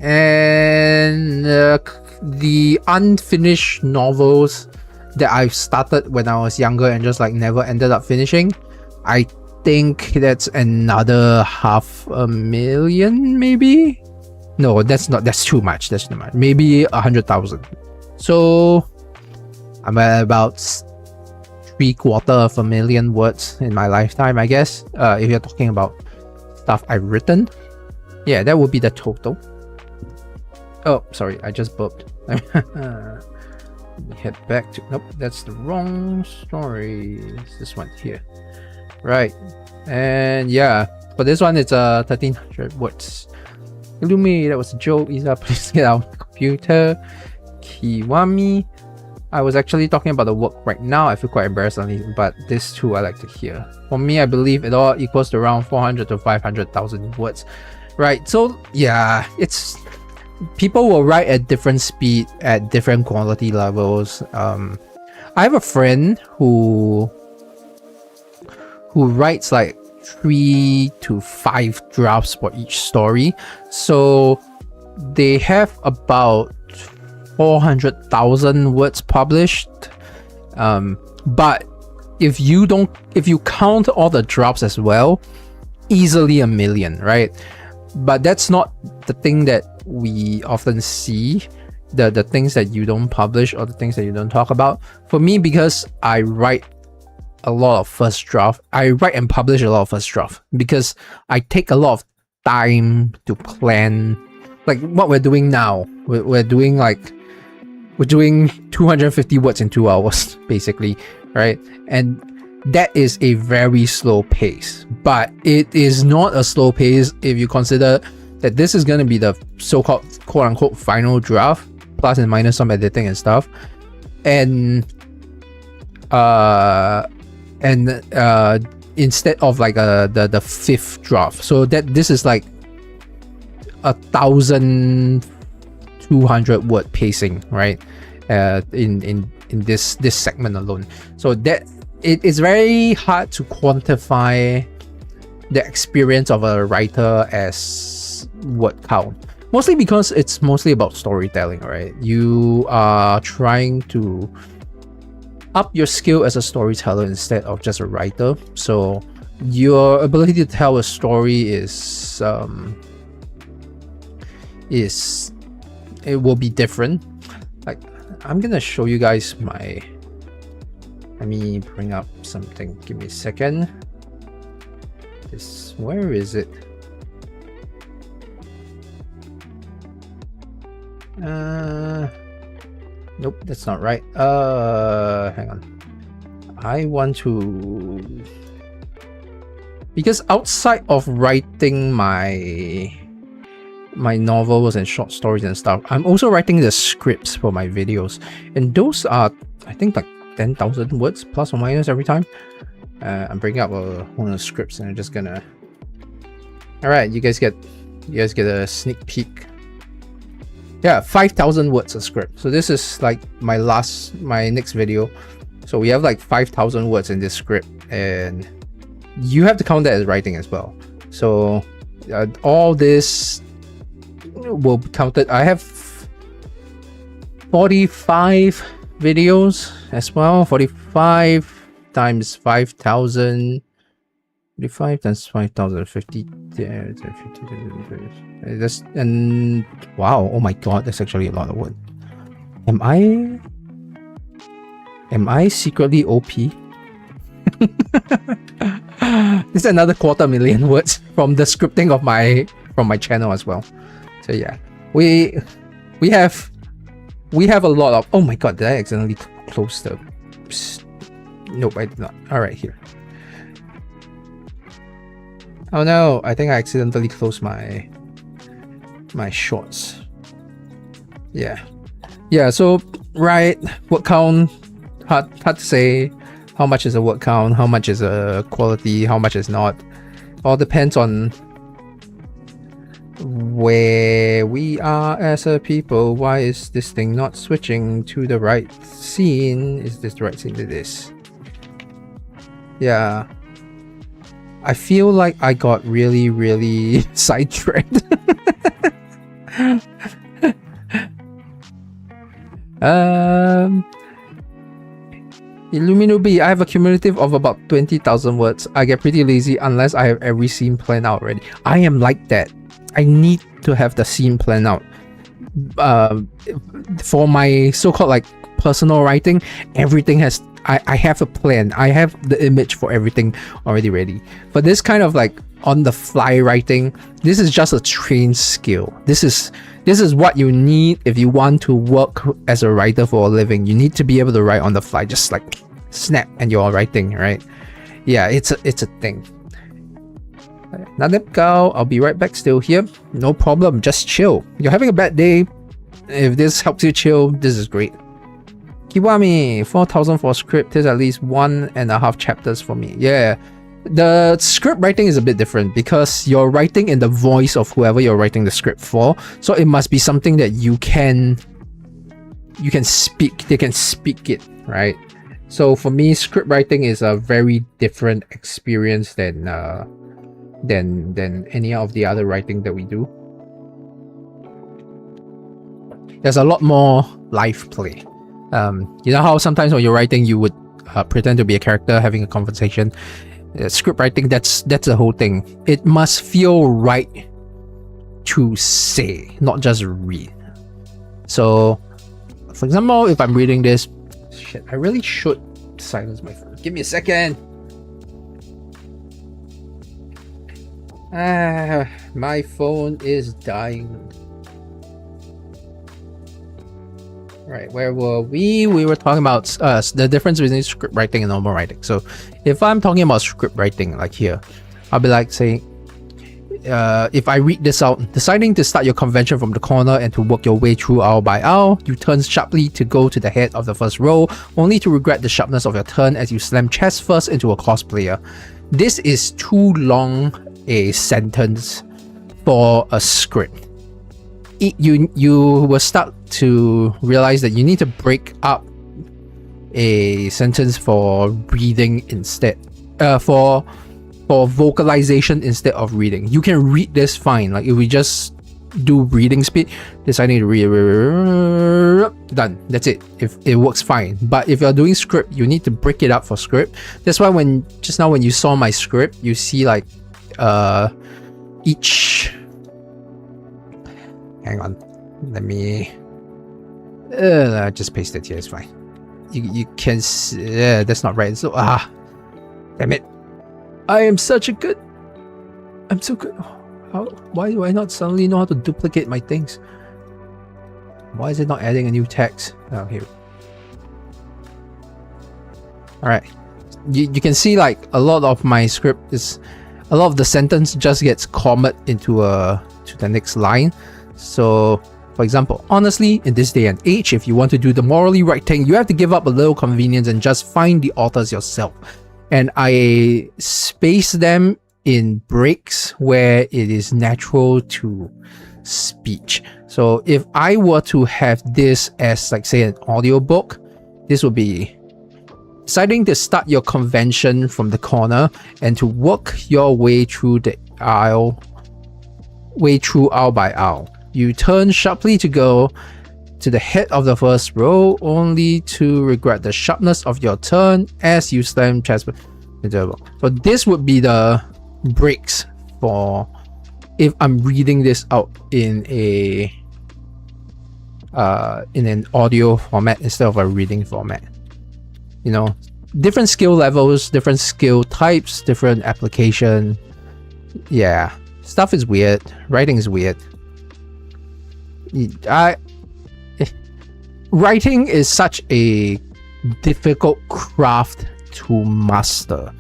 And the unfinished novels that I've started when I was younger and just like never ended up finishing, I think that's another 500,000 maybe. No, that's too much. That's too much. Maybe 100,000. So I'm at about 750,000 words in my lifetime, I guess. If you're talking about stuff I've written, yeah, that would be the total. Oh, sorry, I just burped. Let me head back to... Nope, that's the wrong story. It's this one here. Right. And yeah, for this one, it's 1,300 words. Illumi, that was a joke. Isa, please get out of the computer. Kiwami. I was actually talking about the work right now. I feel quite embarrassed on it, but this too I like to hear. For me, I believe it all equals to around 400 to 500,000 words. Right, so yeah, it's... people will write at different speed, at different quality levels. I have a friend who writes like 3 to 5 drafts for each story, so they have about 400,000 words published. But if you count all the drafts as well, easily 1 million, right? But that's not the thing that we often see, the things that you don't publish or the things that you don't talk about. For me, because I write a lot of first draft, I write and publish a lot of first draft because I take a lot of time to plan. Like what we're doing now, we're doing 250 words in 2 hours basically, right? And that is a very slow pace, but it is not a slow pace if you consider that this is going to be the so-called quote-unquote final draft, plus and minus some editing and stuff, and instead of like the 5th draft, so that this is like 1,200 word pacing, right? In this segment alone, so that it is very hard to quantify the experience of a writer as word count, mostly because it's mostly about storytelling, right? You are trying to up your skill as a storyteller instead of just a writer, so your ability to tell a story is it will be different. Like I'm gonna show you guys my... Let me bring up something. Give me a second. Where is it? Nope, that's not right. Hang on. I want to... Because outside of writing my novels and short stories and stuff, I'm also writing the scripts for my videos, and those are, I think, like 10,000 words plus or minus every time. I'm bringing up one of the scripts and I'm just gonna... Alright, you guys get a sneak peek. Yeah, 5,000 words a script. So this is like my next video. So we have like 5,000 words in this script, and you have to count that as writing as well. So all this will be counted. I have 45 videos as well. 45 times 5,000. 45 times 5,000, 50. That's, and wow, oh my god, that's actually a lot of words. Am I secretly OP? This is another 250,000 words from the scripting of my channel as well. So yeah, we have a lot of... Oh my god, did I accidentally close the... Psst. Nope, I did not. All right, here. Oh no, I think I accidentally closed my shorts. Yeah, so right, word count, hard to say how much is a word count, how much is a quality, how much is not. All depends on where we are as a people. Why is this thing not switching to the right scene? Is this the right scene? It is. Yeah. I feel like I got really sidetracked. Illuminubi, I have a cumulative of about 20,000 words. I get pretty lazy unless I have every scene planned out already. I am like that. I need to have the scene planned out. For my so-called like personal writing, everything has... I have a plan. I have the image for everything already ready. For this kind of like on-the-fly writing, this is just a trained skill. This is what you need if you want to work as a writer for a living. You need to be able to write on the fly, just like snap and you're writing, right? Yeah, it's a thing. Now let go. I'll be right back. Still here. No problem. Just chill. You're having a bad day. If this helps you chill, this is great. Kiwami, 4,000 for script is at least 1.5 chapters for me. Yeah, the script writing is a bit different because you're writing in the voice of whoever you're writing the script for. So it must be something that you can speak. They can speak it, right? So for me, script writing is a very different experience than any of the other writing that we do. There's a lot more live play. You know how sometimes when you're writing you would pretend to be a character having a conversation. Script writing, that's the whole thing. It must feel right to say, not just read. So for example, if I'm reading this, shit, I really should silence my phone. Give me a second. My phone is dying. Right, where were we? We were talking about the difference between script writing and normal writing. So if I'm talking about script writing, like here, I'll be like saying, if I read this out, deciding to start your convention from the corner and to work your way through hour by hour, you turn sharply to go to the head of the first row, only to regret the sharpness of your turn as you slam chest first into a cosplayer. This is too long a sentence for a script. You will start to realize that you need to break up a sentence for reading instead, for vocalization instead of reading. You can read this fine, like if we just do reading speed, deciding to read, done, that's it. If it works fine. But if you're doing script, you need to break it up for script. That's why when just now when you saw my script, you see like each... Hang on, let me just paste it here. It's fine. You can see, that's not right. So damn it, I'm so good. Why do I not suddenly know how to duplicate my things? Why is it not adding a new text? Oh, here. All right, you can see like a lot of my script is, a lot of the sentence just gets commaed into to the next line. So for example, honestly, in this day and age, if you want to do the morally right thing, you have to give up a little convenience and just find the authors yourself. And I space them in breaks where it is natural to speech. So if I were to have this as like say an audiobook, this would be deciding to start your convention from the corner and to work your way through the aisle by aisle. You turn sharply to go to the head of the first row, only to regret the sharpness of your turn as you slam chest. So this would be the breaks for if I'm reading this out in an audio format instead of a reading format. You know, different skill levels, different skill types, different application. Yeah, stuff is weird. Writing is weird. Writing is such a difficult craft to master,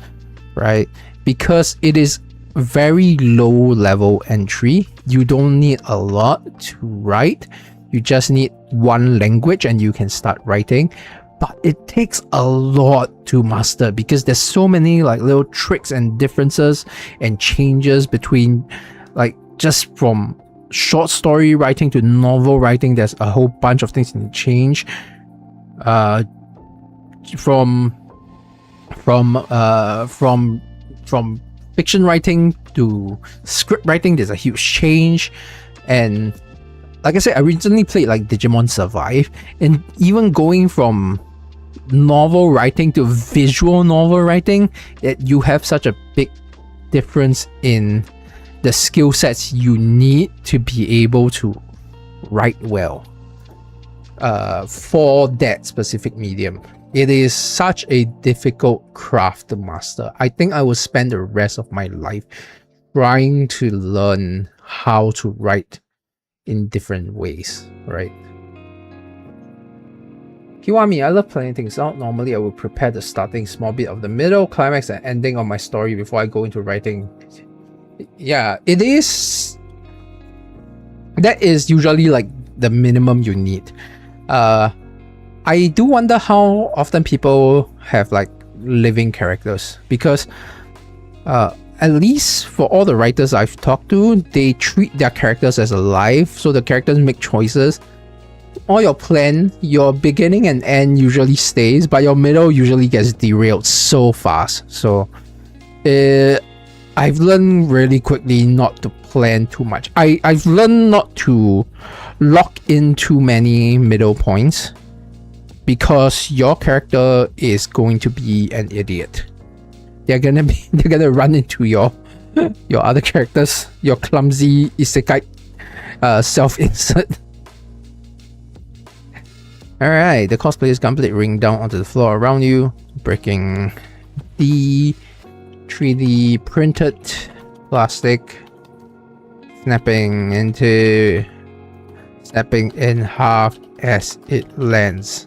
right? Because it is very low level entry. You don't need a lot to write. You just need one language and you can start writing. But it takes a lot to master because there's so many like little tricks and differences and changes between like just from short story writing to novel writing, there's a whole bunch of things that change. From fiction writing to script writing, there's a huge change. And like I said, I recently played like Digimon Survive, and even going from novel writing to visual novel writing, you have such a big difference in the skill sets you need to be able to write well for that specific medium. It is such a difficult craft to master. I think I will spend the rest of my life trying to learn how to write in different ways, right? Kiwami, I love planning things out. Normally, I will prepare the starting small bit of the middle, climax, and ending of my story before I go into writing. Yeah, it is. That is usually like the minimum you need. I do wonder how often people have like living characters, because at least for all the writers I've talked to, they treat their characters as alive, so the characters make choices. All your plan, your beginning and end usually stays, but your middle usually gets derailed so fast. So I've learned really quickly not to plan too much. I've learned not to lock in too many middle points, because your character is going to be an idiot. They're gonna run into your other characters, your clumsy isekai self-insert. Alright, the cosplayer's gunblade ring down onto the floor around you, breaking the 3D printed plastic, snapping in half as it lands.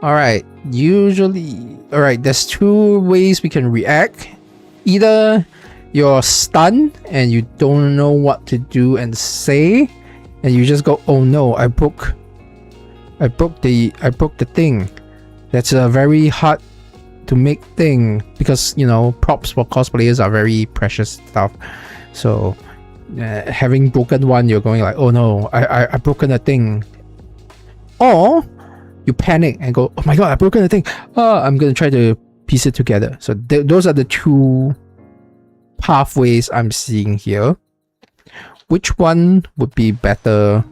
Alright, there's two ways we can react. Either you're stunned and you don't know what to do and say, and you just go, oh no, I broke the thing. That's a very hard to make thing, because you know, props for cosplayers are very precious stuff. So having broken one, you're going like, oh no, I broken a thing. Or you panic and go, oh my god, I broken a thing. I'm gonna try to piece it together. So those are the two pathways I'm seeing here. Which one would be better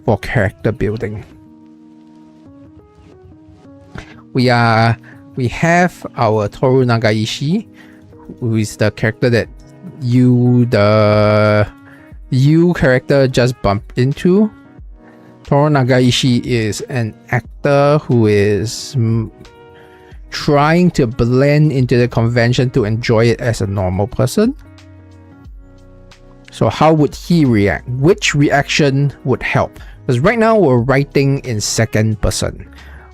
for character building? We have our Toru Nagaishi, who is the character that you character just bumped into. Toru Nagaishi is an actor who is trying to blend into the convention to enjoy it as a normal person. So how would he react? Which reaction would help? Because right now we're writing in second person,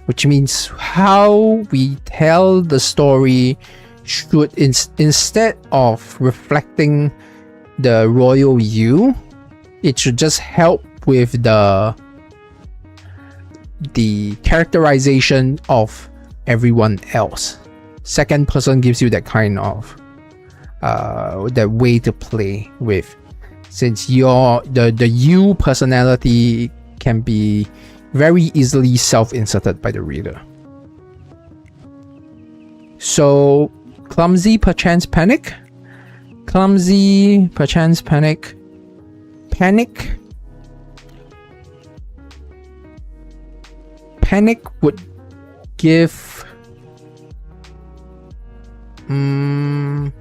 which means how we tell the story should, instead of reflecting the royal you, it should just help with the characterization of everyone else. Second person gives you that kind of that way to play with, since the you personality can be very easily self-inserted by the reader. So clumsy perchance panic, clumsy perchance panic, panic would give I'm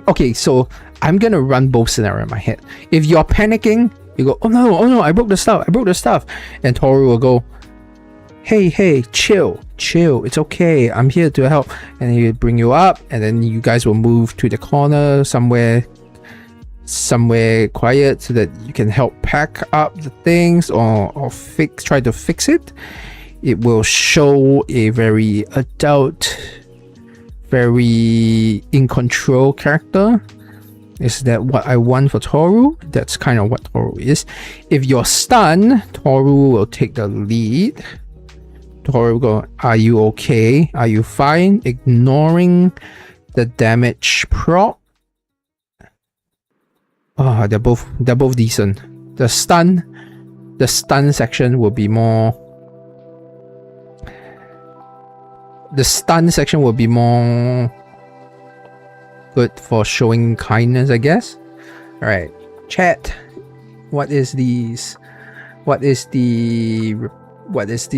okay, so I'm gonna run both scenarios in my head. If you're panicking, you go, oh no, I broke the stuff, and Toru will go, hey, chill, it's okay, I'm here to help, and he'll bring you up, and then you guys will move to the corner somewhere quiet so that you can help pack up the things or try to fix it. It will show a very adult, very in control character. Is that what I want for Toru? That's kind of what Toru is. If you're stunned, Toru will take the lead Torgo, are you okay? Are you fine? Ignoring the damage prop. Oh, they're both decent. The stun section will be more. The stun section will be more good for showing kindness, I guess. All right, chat. What is these? What is the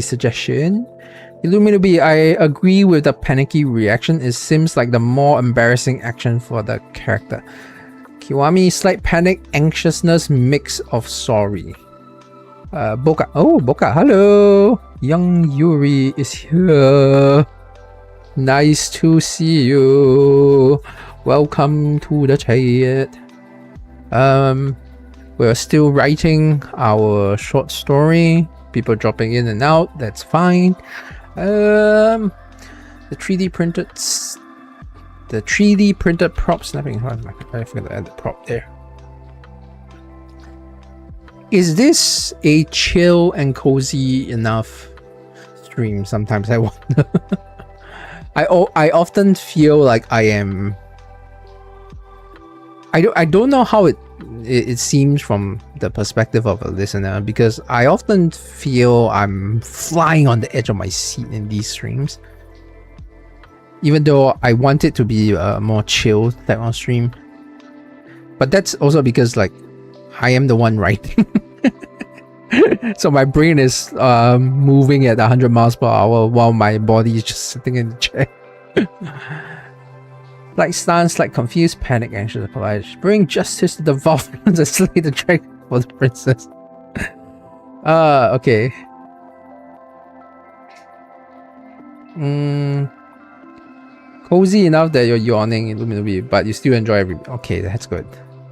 suggestion? Illuminati, I agree with the panicky reaction. It seems like the more embarrassing action for the character. Kiwami, slight panic, anxiousness, mix of sorry. Boka. Oh, Boka, hello. Young Yuri is here. Nice to see you. Welcome to the chat. We're still writing our short story. People dropping in and out. That's fine. The 3D printed prop snapping. I forgot to add the prop there. Is this a chill and cozy enough stream? Sometimes I wonder. I often feel like I am. I don't know how it seems from the perspective of a listener, because I often feel I'm flying on the edge of my seat in these streams, even though I want it to be a more chill type of stream. But that's also because like I am the one writing. So my brain is moving at 100 miles per hour while my body is just sitting in the chair. Like stance, like confused, panic, anxious, polite. Bring justice to the Vulcans and slay the dragon for the princess. Okay. Cozy enough that you're yawning, Illuminati, but you still enjoy every. Okay, that's good.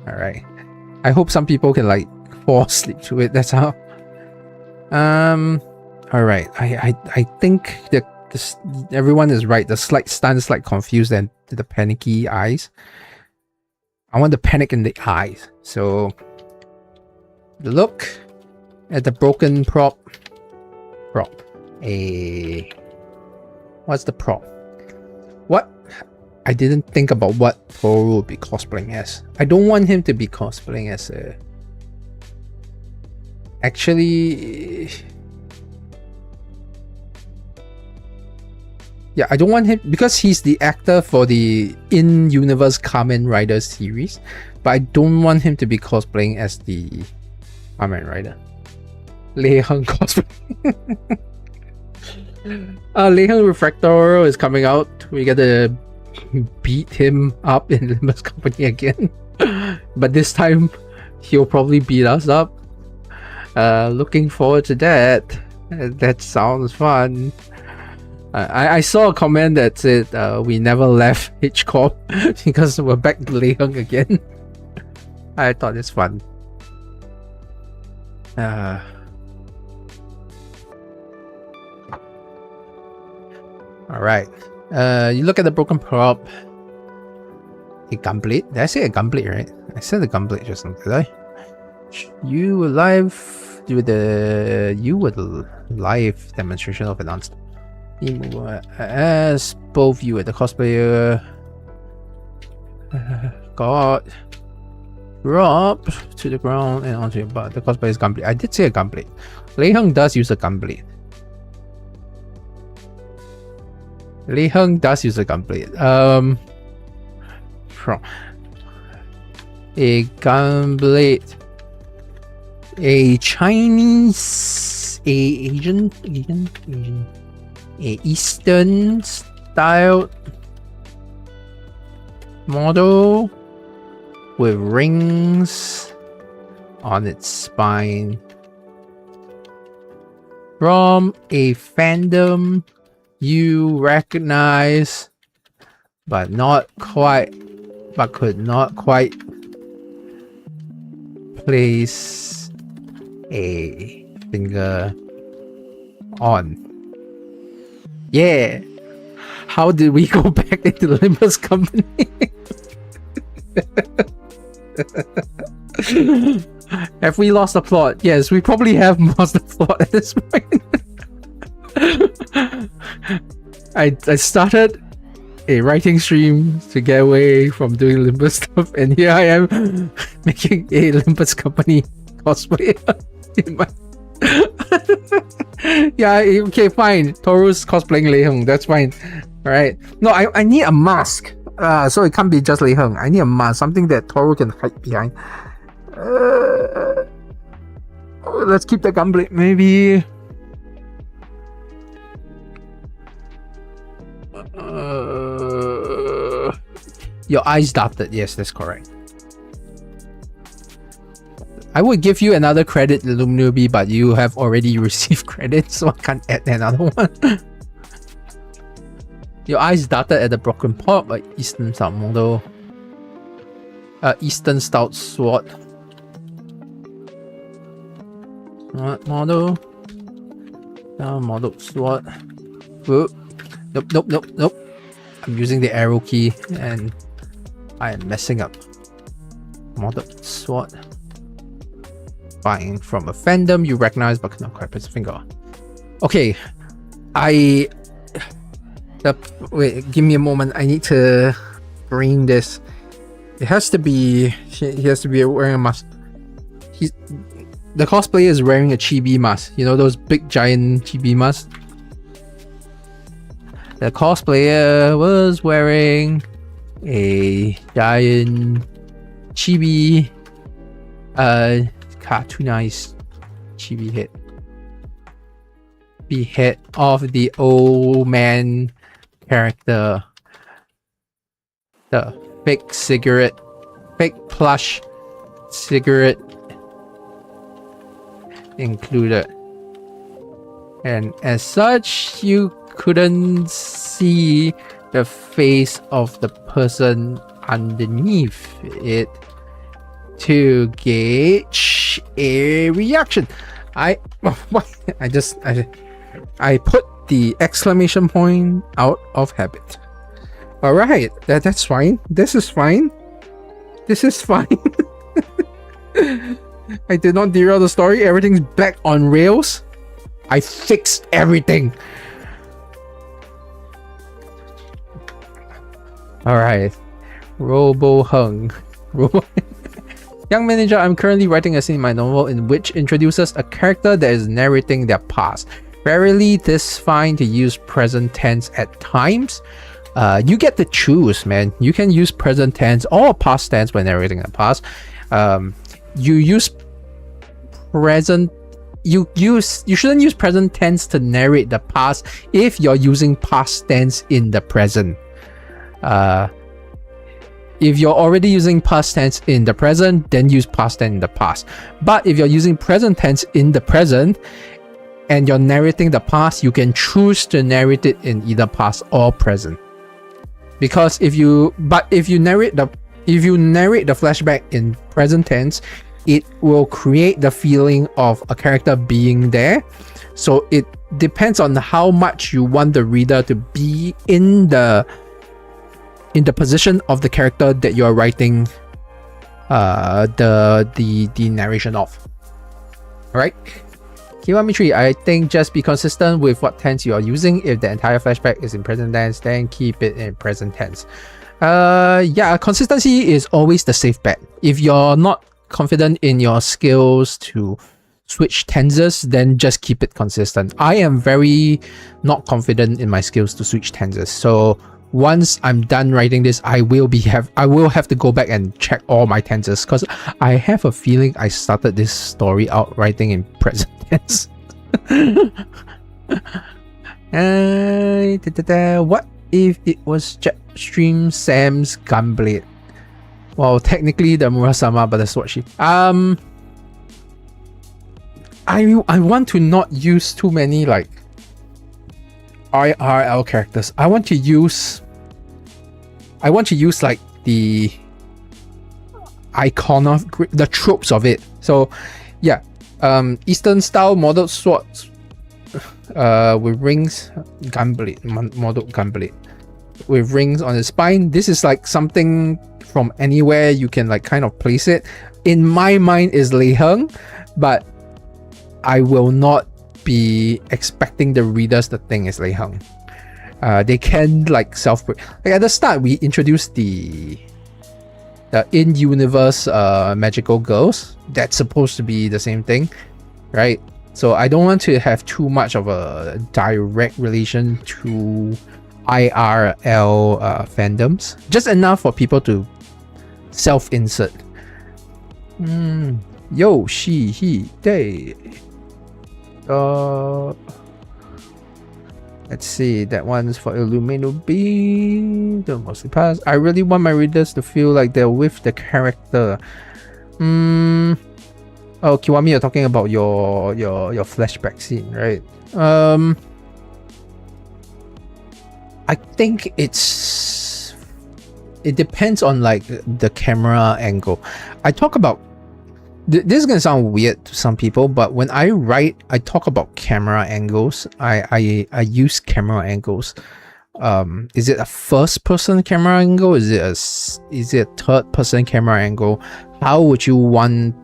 All right. I hope some people can like fall asleep to it. That's how. All right. I think that everyone is right. The slight stance, like confused, and the panicky eyes. I want the panic in the eyes. So look at the broken prop. What's the prop? What? I didn't think about what Toru would be cosplaying as. I don't want him to be cosplaying as a. Actually. Yeah, I don't want him because he's the actor for the in-universe Kamen Rider series, but I don't want him to be cosplaying as the Kamen Rider. Lei Heng cosplay. Lei Heng Refractor is coming out. We gotta beat him up in Limbus Company again. But this time, he'll probably beat us up. Looking forward to that. That sounds fun. I saw a comment that said we never left H-Corp because we're back to Lei Heng again. I thought it's fun. Alright. You look at the broken prop. A gunblade? Did I say a gunblade, right? I said a gunblade just now, did I? You were live with the live demonstration of announced. As both you and the cosplayer got dropped to the ground and onto your butt. The cosplayer is gunblade. I did say a gunblade. Lei Heng does use a gunblade. Lei Heng does use a gunblade. A gunblade. A Chinese, Asian, a Eastern style model with rings on its spine from a fandom you recognize but could not quite place a finger on. Yeah. How did we go back into the Limbus Company? Have we lost the plot? Yes, we probably have lost the plot at this point. I started a writing stream to get away from doing Olympus stuff, and here I am making a Olympus company cosplay. Yeah, okay, fine. Toru's cosplaying Lei Heng, that's fine. Alright. No, I need a mask. So it can't be just Lei Heng. I need a mask, something that Toru can hide behind. Let's keep the gunblade, maybe. Your eyes darted. Yes, that's correct. I would give you another credit, Luminubi, but you have already received credit, so I can't add another one. Your eyes darted at the broken pot, but Eastern style model. Eastern stout sword. What model? Model sword. Whoop. Nope. I'm using the arrow key and I am messing up. Model sword. Buying from a fandom you recognize but cannot quite place a finger on. Okay. Wait, give me a moment. I need to bring this. It has to be. He has to be wearing a mask. The cosplayer is wearing a chibi mask. You know those big giant chibi masks? The cosplayer was wearing a giant chibi cartoonized chibi head. The head of the old man character. The fake cigarette, fake plush cigarette included. And as such, you couldn't see the face of the person underneath it to gauge a reaction. I put the exclamation point out of habit. All right, that's fine. This is fine. I did not derail the story. Everything's back on rails. I fixed everything. All right, Robo Hung. Young manager, I'm currently writing a scene in my novel in which introduces a character that is narrating their past. Rarely this fine to use present tense at times. You get to choose, man. You can use present tense or past tense when narrating the past. You use present. You shouldn't use present tense to narrate the past if you're using past tense in the present. If you're already using past tense in the present, then use past tense in the past. But if you're using present tense in the present and you're narrating the past, you can choose to narrate it in either past or present. Because if you narrate the flashback in present tense, it will create the feeling of a character being there. So it depends on how much you want the reader to be in the position of the character that you're writing the narration of. Alright? Kiwami3, I think just be consistent with what tense you are using. If the entire flashback is in present tense, then keep it in present tense. Yeah, consistency is always the safe bet. If you're not confident in your skills to switch tenses, then just keep it consistent. I am very not confident in my skills to switch tenses. So once I'm done writing this, I will have to go back and check all my tenses, because I have a feeling I started this story out writing in present tense. What if it was Jetstream Sam's Gunblade? Well, technically the Murasama, but that's what she... I want to not use too many like IRL characters. I want to use like the icon of the tropes of it. So yeah, Eastern style modeled swords with rings, gunblade, modeled gunblade with rings on the spine. This is like something from anywhere you can like kind of place it. In my mind is Lei Heng, but I will not be expecting the readers to think it's Lei Heng. They can like like at the start we introduced the in-universe magical girls. That's supposed to be the same thing, right? So I don't want to have too much of a direct relation to IRL fandoms. Just enough for people to self-insert. Yo, she, he, they. Let's see, that one's for Illumino B. Don't mostly pass. I really want my readers to feel like they're with the character. Oh, Kiwami, you're talking about your flashback scene, right? I think it depends on like the camera angle. I talk about this is gonna sound weird to some people, but when I write, I talk about camera angles. I use camera angles. Is it a first person camera angle? Is it a third person camera angle? How would you want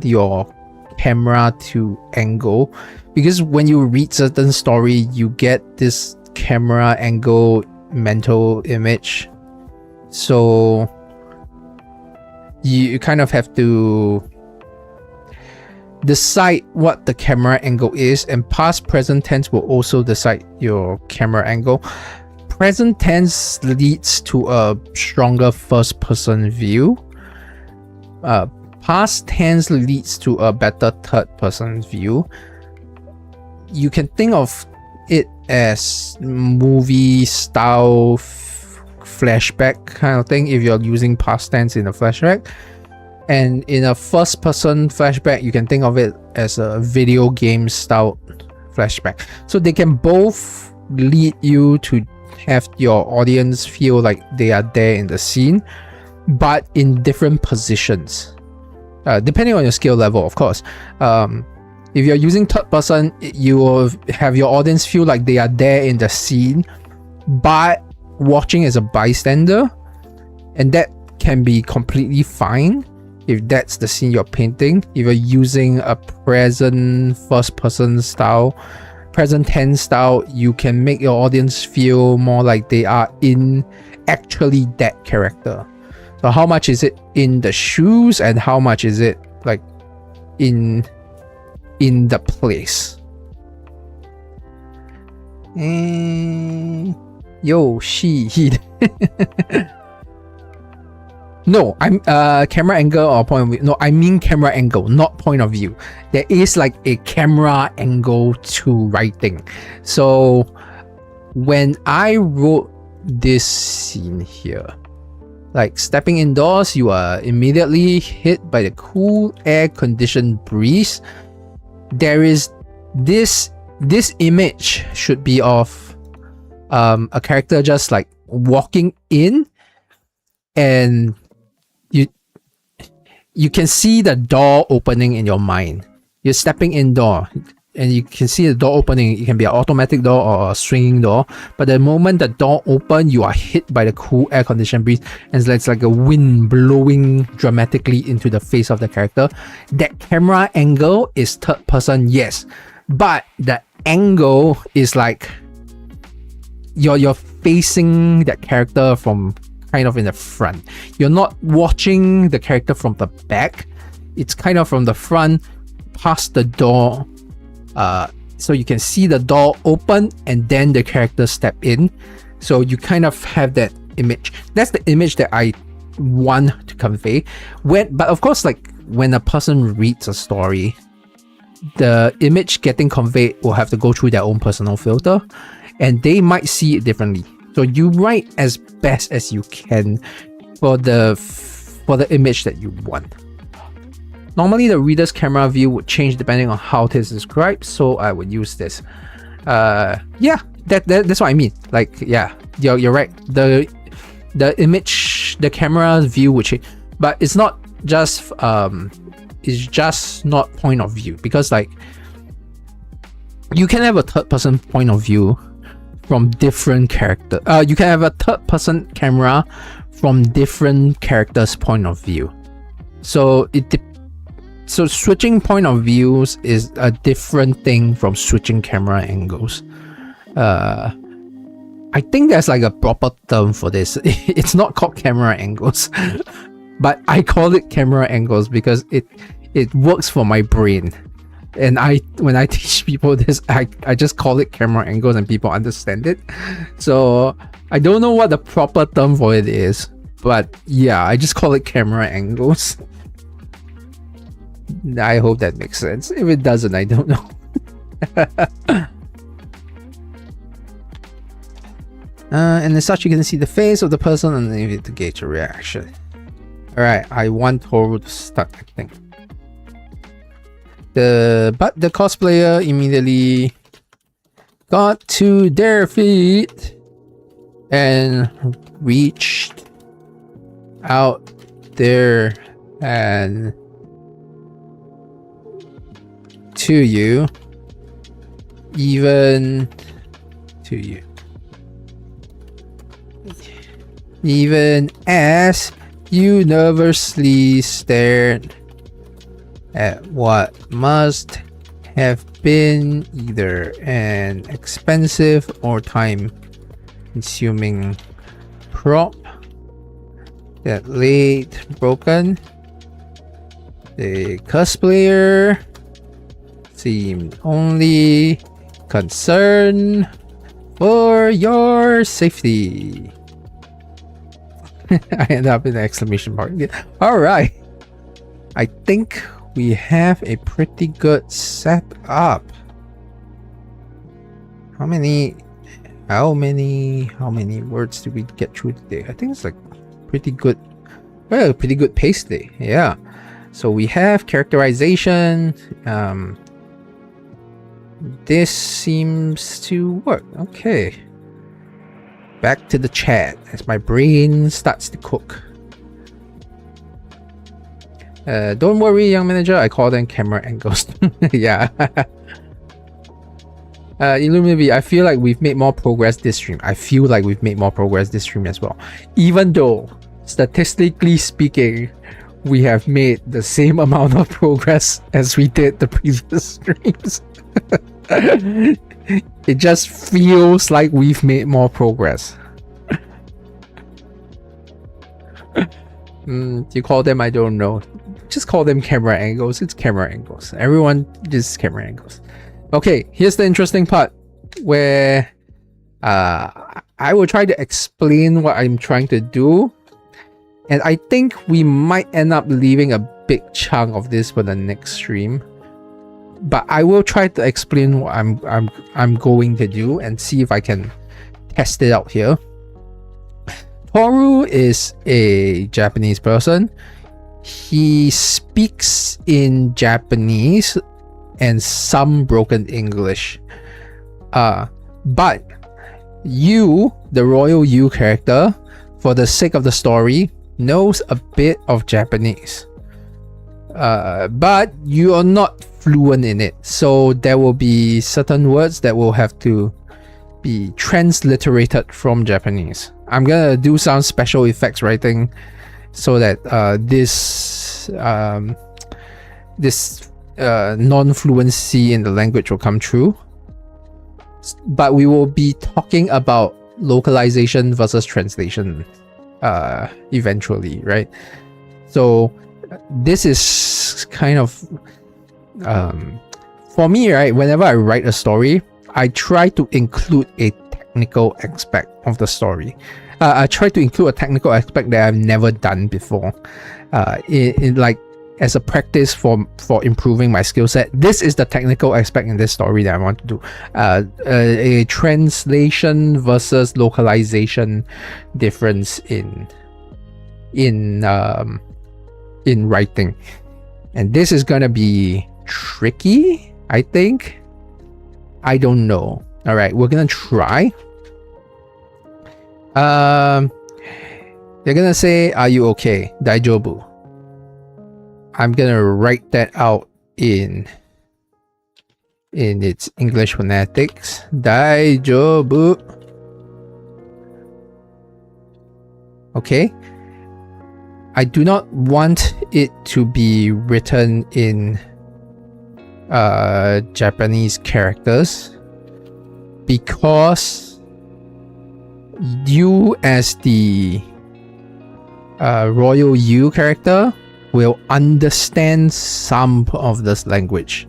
your camera to angle? Because when you read certain story, you get this camera angle mental image, so you kind of have to decide what the camera angle is, and past present tense will also decide your camera angle. Present tense leads to a stronger first person view. Past tense leads to a better third person view. You can think of it as movie style flashback kind of thing if you're using past tense in a flashback. And in a first person flashback, you can think of it as a video game style flashback. So they can both lead you to have your audience feel like they are there in the scene, but in different positions, depending on your skill level, of course. If you're using third person, you will have your audience feel like they are there in the scene, but watching as a bystander, and that can be completely fine if that's the scene you're painting. If you're using a present first person style, present tense style, you can make your audience feel more like they are in actually that character. So how much is it in the shoes, and how much is it like in the place? Yo, she, he. No, I'm camera angle or point of view. No, I mean camera angle, not point of view. There is like a camera angle to writing. So when I wrote this scene here, like stepping indoors, you are immediately hit by the cool air conditioned breeze. There is this image should be of a character just like walking in, and you can see the door opening in your mind. You're stepping indoor and you can see the door opening. It can be an automatic door or a swinging door, but the moment the door opens, you are hit by the cool air conditioned breeze, and it's like a wind blowing dramatically into the face of the character. That camera angle is third person, yes, but the angle is like you're facing that character from kind of in the front. You're not watching the character from the back. It's kind of from the front, past the door, so you can see the door open and then the character step in. So you kind of have that image. That's the image that I want to convey. But of course, like when a person reads a story, the image getting conveyed will have to go through their own personal filter, and they might see it differently. So you write as best as you can for the image that you want. Normally the reader's camera view would change depending on how it is described, so I would use this. Yeah, that's what I mean. Like, yeah, you're right. The image, the camera view would change, but it's not just it's just not point of view, because like you can have a third person point of view from different character. You can have a third person camera from different characters' point of view. So So switching point of views is a different thing from switching camera angles. I think there's like a proper term for this. It's not called camera angles, but I call it camera angles because it works for my brain. And when I teach people this, I just call it camera angles and people understand it. So I don't know what the proper term for it is, but yeah, I just call it camera angles. I hope that makes sense. If it doesn't, I don't know. And as such, you can see the face of the person and then you need to gauge a reaction. Alright, I want Toru to start acting. But the cosplayer immediately got to their feet and reached out there and to you, even to you. Even as you nervously stared at what must have been either an expensive or time-consuming prop that lay broken, the cosplayer seemed only concerned for your safety. I end up in the exclamation mark. Alright. I think we have a pretty good setup. How many words did we get through today? I think it's like pretty good. Well, pretty good pace today. Yeah. So we have characterization. This seems to work. Okay. Back to the chat as my brain starts to cook. Don't worry, young manager. I call them camera angles. Yeah. Illuminavi, I feel like we've made more progress this stream. I feel like we've made more progress this stream as well. Even though, statistically speaking, we have made the same amount of progress as we did the previous streams. It just feels like we've made more progress. You call them, I don't know. Just call them camera angles. It's camera angles. Everyone just camera angles. Okay, here's the interesting part where I will try to explain what I'm trying to do. And I think we might end up leaving a big chunk of this for the next stream. But I will try to explain what I'm going to do and see if I can test it out here. Toru is a Japanese person. He speaks in Japanese and some broken English. But you, the Royal You character, for the sake of the story, knows a bit of Japanese. But you are not fluent in it, so there will be certain words that will have to be transliterated from Japanese. I'm gonna do some special effects writing so that this non-fluency in the language will come true. But we will be talking about localization versus translation eventually, right? So this is kind of for me, right? Whenever I write a story, I try to include a technical aspect of the story. I try to include a technical aspect that I've never done before, in like as a practice for improving my skill set. This is the technical aspect in this story that I want to do. A translation versus localization difference in writing, and this is gonna be tricky, I think. I don't know. All right, we're gonna try. They're gonna say, "Are you okay?" Daijobu. I'm gonna write that out in its English phonetics. Daijobu. Okay. I do not want it to be written in Japanese characters, because you as the Royal You character will understand some of this language.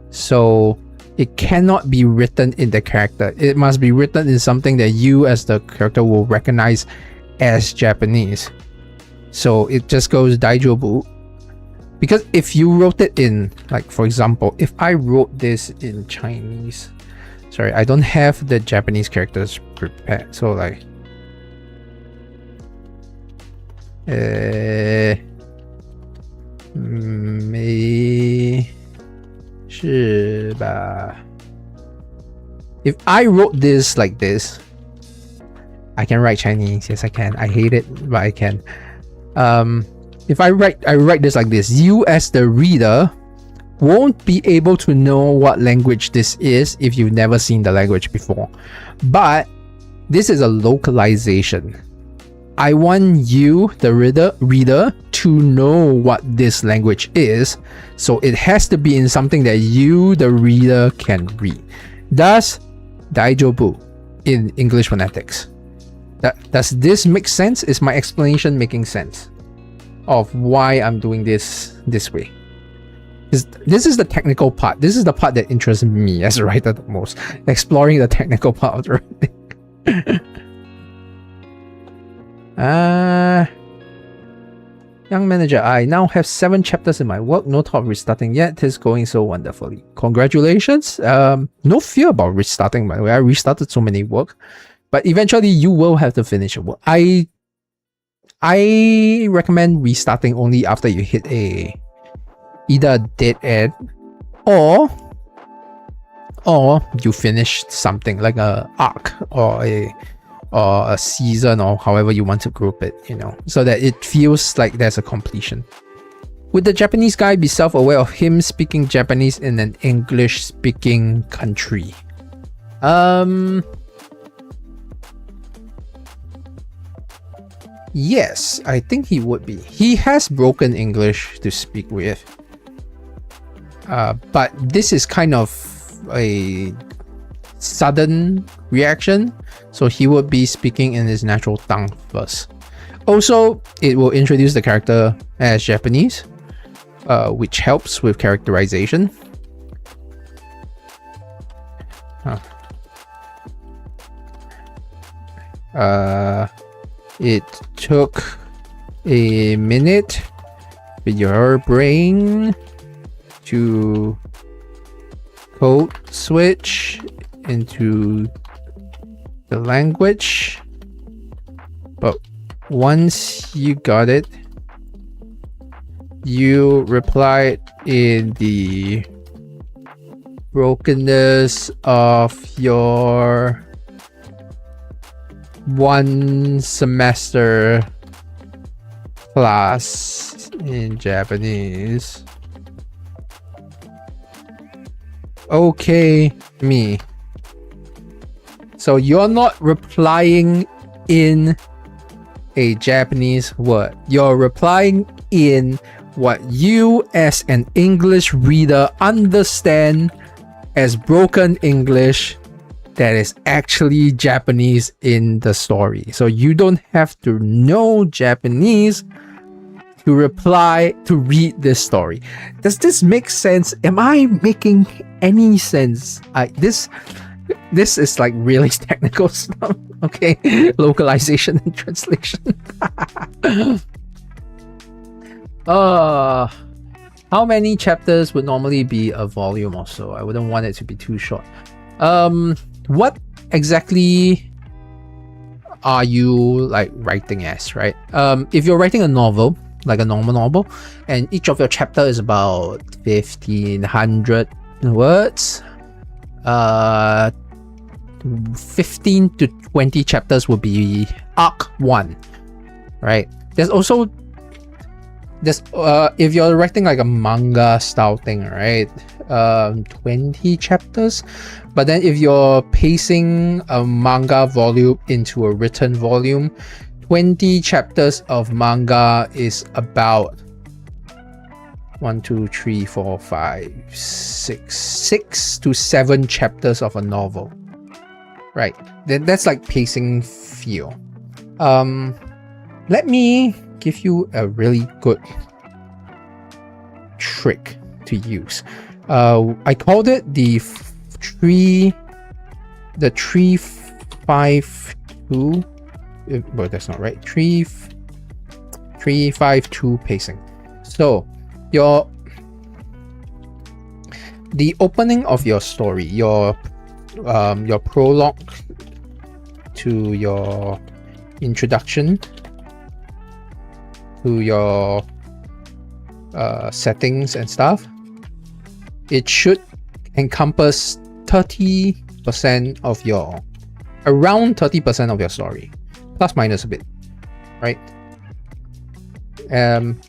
So it cannot be written in the character. It must be written in something that you as the character will recognize as Japanese. So it just goes Daijobu. Because if you wrote it in, like for example, if I wrote this in Chinese, sorry, I don't have the Japanese characters prepared. So like, 没事吧? If I wrote this like this, I can write Chinese. Yes, I can. I hate it, but I can. If I write this like this, you as the reader won't be able to know what language this is if you've never seen the language before. But this is a localization. I want you, the reader, to know what this language is. So it has to be in something that you, the reader, can read. Thus, Daijobu in English phonetics. Does this make sense? Is my explanation making sense of why I'm doing this way? This is the technical part. This is the part that interests me as a writer the most. Exploring the technical part of the writing. Young manager, I now have 7 chapters in my work. No thought of restarting yet. It is going so wonderfully. Congratulations. No fear about restarting, by the way. I restarted so many work. But eventually you will have to finish your work. I recommend restarting only after you hit either a dead end or you finish something like a arc or a season, or however you want to group it, you know, so that it feels like there's a completion. Would the Japanese guy be self-aware of him speaking Japanese in an English-speaking country? Yes, I think he would be. He has broken English to speak with. But this is kind of a sudden reaction, so he would be speaking in his natural tongue first. Also, it will introduce the character as Japanese, which helps with characterization. It took a minute with your brain to code switch into the language, but once you got it, you replied in the brokenness of your 1 semester class in Japanese. Okay, me. So you're not replying in a Japanese word. You're replying in what you as an English reader understand as broken English that is actually Japanese in the story. So you don't have to know Japanese to reply to read this story. Does this make sense? Am I making any sense? This is like really technical stuff. Okay, localization and translation. How many chapters would normally be a volume or so? I wouldn't want it to be too short. What exactly are you like writing as, right? If you're writing a novel, like a normal novel, and each of your chapter is about 1500 words, 15 to 20 chapters will be arc 1, right? There's also if you're writing like a manga style thing, right, 20 chapters. But then if you're pacing a manga volume into a written volume, 20 chapters of manga is about 1, 2, 3, 4, 5, 6 to 7 chapters of a novel. Right. Then that's like pacing feel. Let me give you a really good trick to use. I called it the 3-5-2. Well, that's not right. 3-5-2 pacing. So the opening of your story, your prologue to your introduction to your settings and stuff, it should encompass 30% of around 30% of your story, plus minus a bit, right? And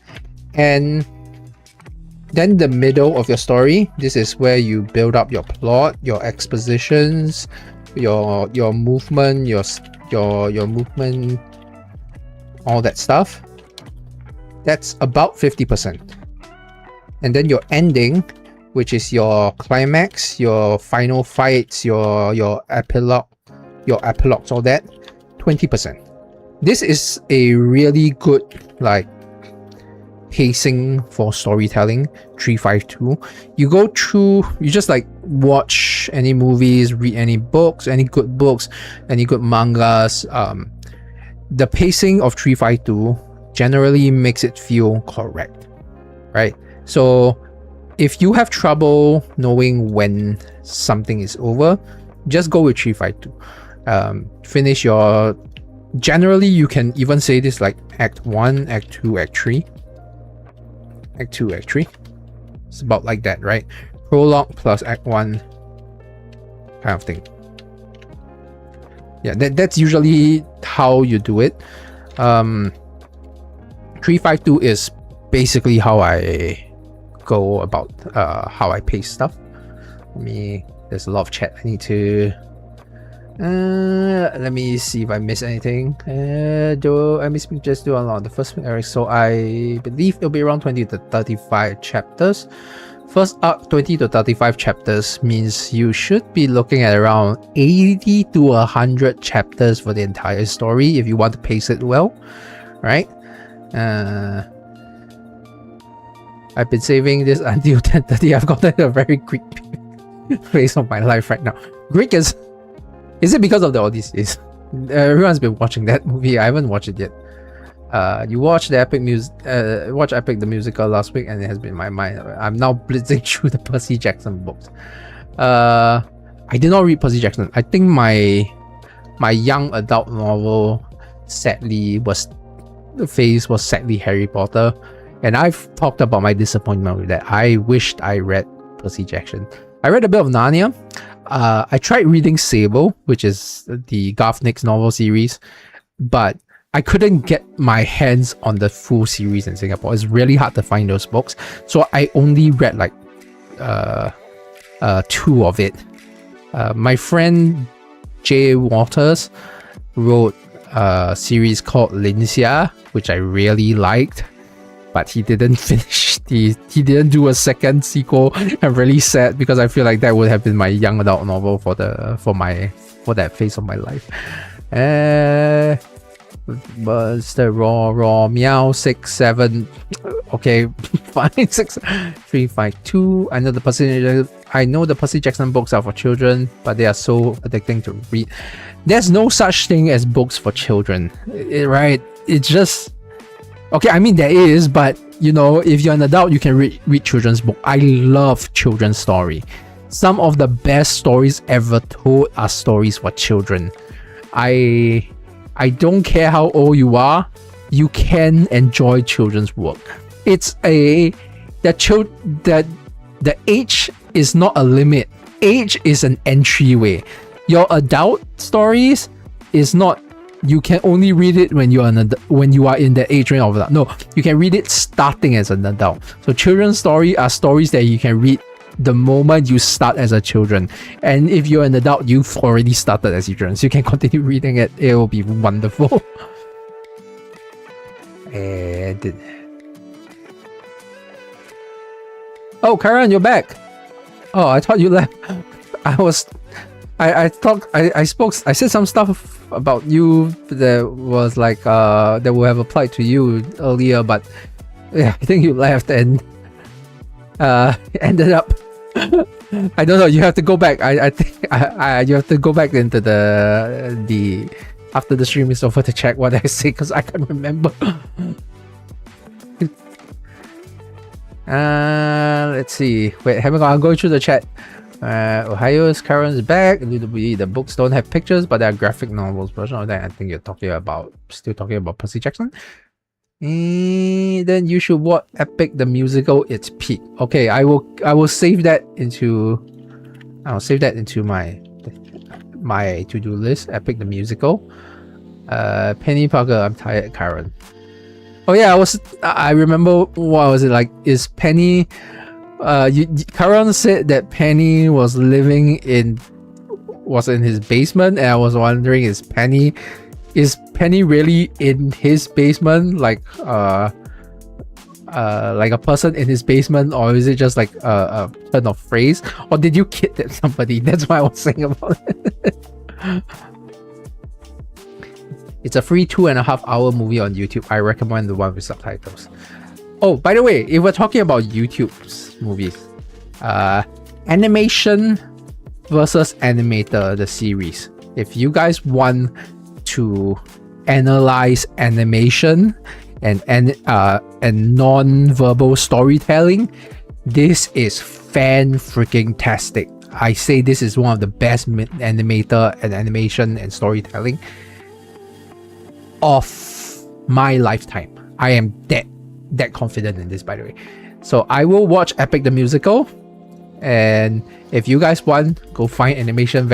then the middle of your story, this is where you build up your plot, your expositions, your movement, your movement, all that stuff. That's about 50%. And then your ending, which is your climax, your final fights, your epilogues, all that, 20%. This is a really good like pacing for storytelling. 3-5-2. You go through, you just like watch any movies, read any books, any good books, any good mangas. The pacing of 3-5-2 generally makes it feel correct, right? So if you have trouble knowing when something is over, just go with 3-5-2. Finish your, generally you can even say this like act 1, act 2, act 3. Act 2, act 3. It's about like that, right? Prologue plus act 1 kind of thing. Yeah, that's usually how you do it. 3-5-2 is basically how I go about how I pace stuff. There's a lot of chat I need to let me see if I miss anything. Let me just do a lot. The first Eric, so I believe it'll be around 20 to 35 chapters. First arc 20 to 35 chapters means you should be looking at around 80 to 100 chapters for the entire story if you want to pace it well, right? I've been saving this until 10:30. I've gotten a very Greek phase of my life right now. Greek is it because of the Odysseus? Everyone's been watching that movie. I haven't watched it yet. You watched the Epic watch Epic the musical last week, and it has been in my mind. I'm now blitzing through the Percy Jackson books. I did not read Percy Jackson. I think my young adult novel sadly was Harry Potter, and I've talked about my disappointment with that. I wished I read Percy Jackson. I read a bit of Narnia. I tried reading Sable, which is the Garth Nix novel series, but I couldn't get my hands on the full series in Singapore. It's really hard to find those books, so I only read like 2 of it. My friend Jay Waters wrote a series called Lincia, which I really liked, but he didn't finish. He didn't do a second sequel. I'm really sad because I feel like that would have been my young adult novel for that phase of my life. Was the raw meow 6 7? Okay, fine. 6 3 5 2. I know the Percy Jackson books are for children, but they are so addicting to read. There's no such thing as books for children, right? It's just okay. I mean there is, but you know, if you're an adult, you can read children's book. I love children's story. Some of the best stories ever told are stories for children. I don't care how old you are, you can enjoy children's work. It's the age is not a limit. Age is an entryway. Your adult stories is not. You can only read it when you are in the age range of that. No, you can read it starting as an adult. So children's stories are stories that you can read the moment you start as a children, and if you're an adult, you've already started as children, so you can continue reading it. It will be wonderful. And oh, Karen, you're back. Oh, I thought you left. I said some stuff about you that was like that would have applied to you earlier, but yeah, I think you left and ended up I don't know, you have to go back. I think you have to go back into the after the stream is over to check what I say, because I can't remember. Let's see. Wait, I'm going through the chat. Ohio's Karen's back. The books don't have pictures, but they are graphic novels version of that. I think you're still talking about Percy Jackson. And then you should watch Epic the Musical. It's peak. Okay, I will save that into my to-do list. Epic the Musical. Penny Parker, I'm tired, Karen. Oh yeah, I remember, what was it like? Is Penny Karen said that Penny was in his basement, and I was wondering, is Penny really in his basement, like a person in his basement, or is it just like a turn of phrase, or did you kidnap somebody? That's what I was saying about it. It's a free 2.5-hour movie on YouTube. I recommend the one with subtitles. Oh, by the way, if we're talking about YouTube's movies, Animation versus Animator, the series. If you guys want to analyze animation and non-verbal storytelling, this is fan-freaking-tastic. I say this is one of the best animator and animation and storytelling of my lifetime. I am that confident in this, by the way. So I will watch Epic the Musical, and if you guys want, go find animator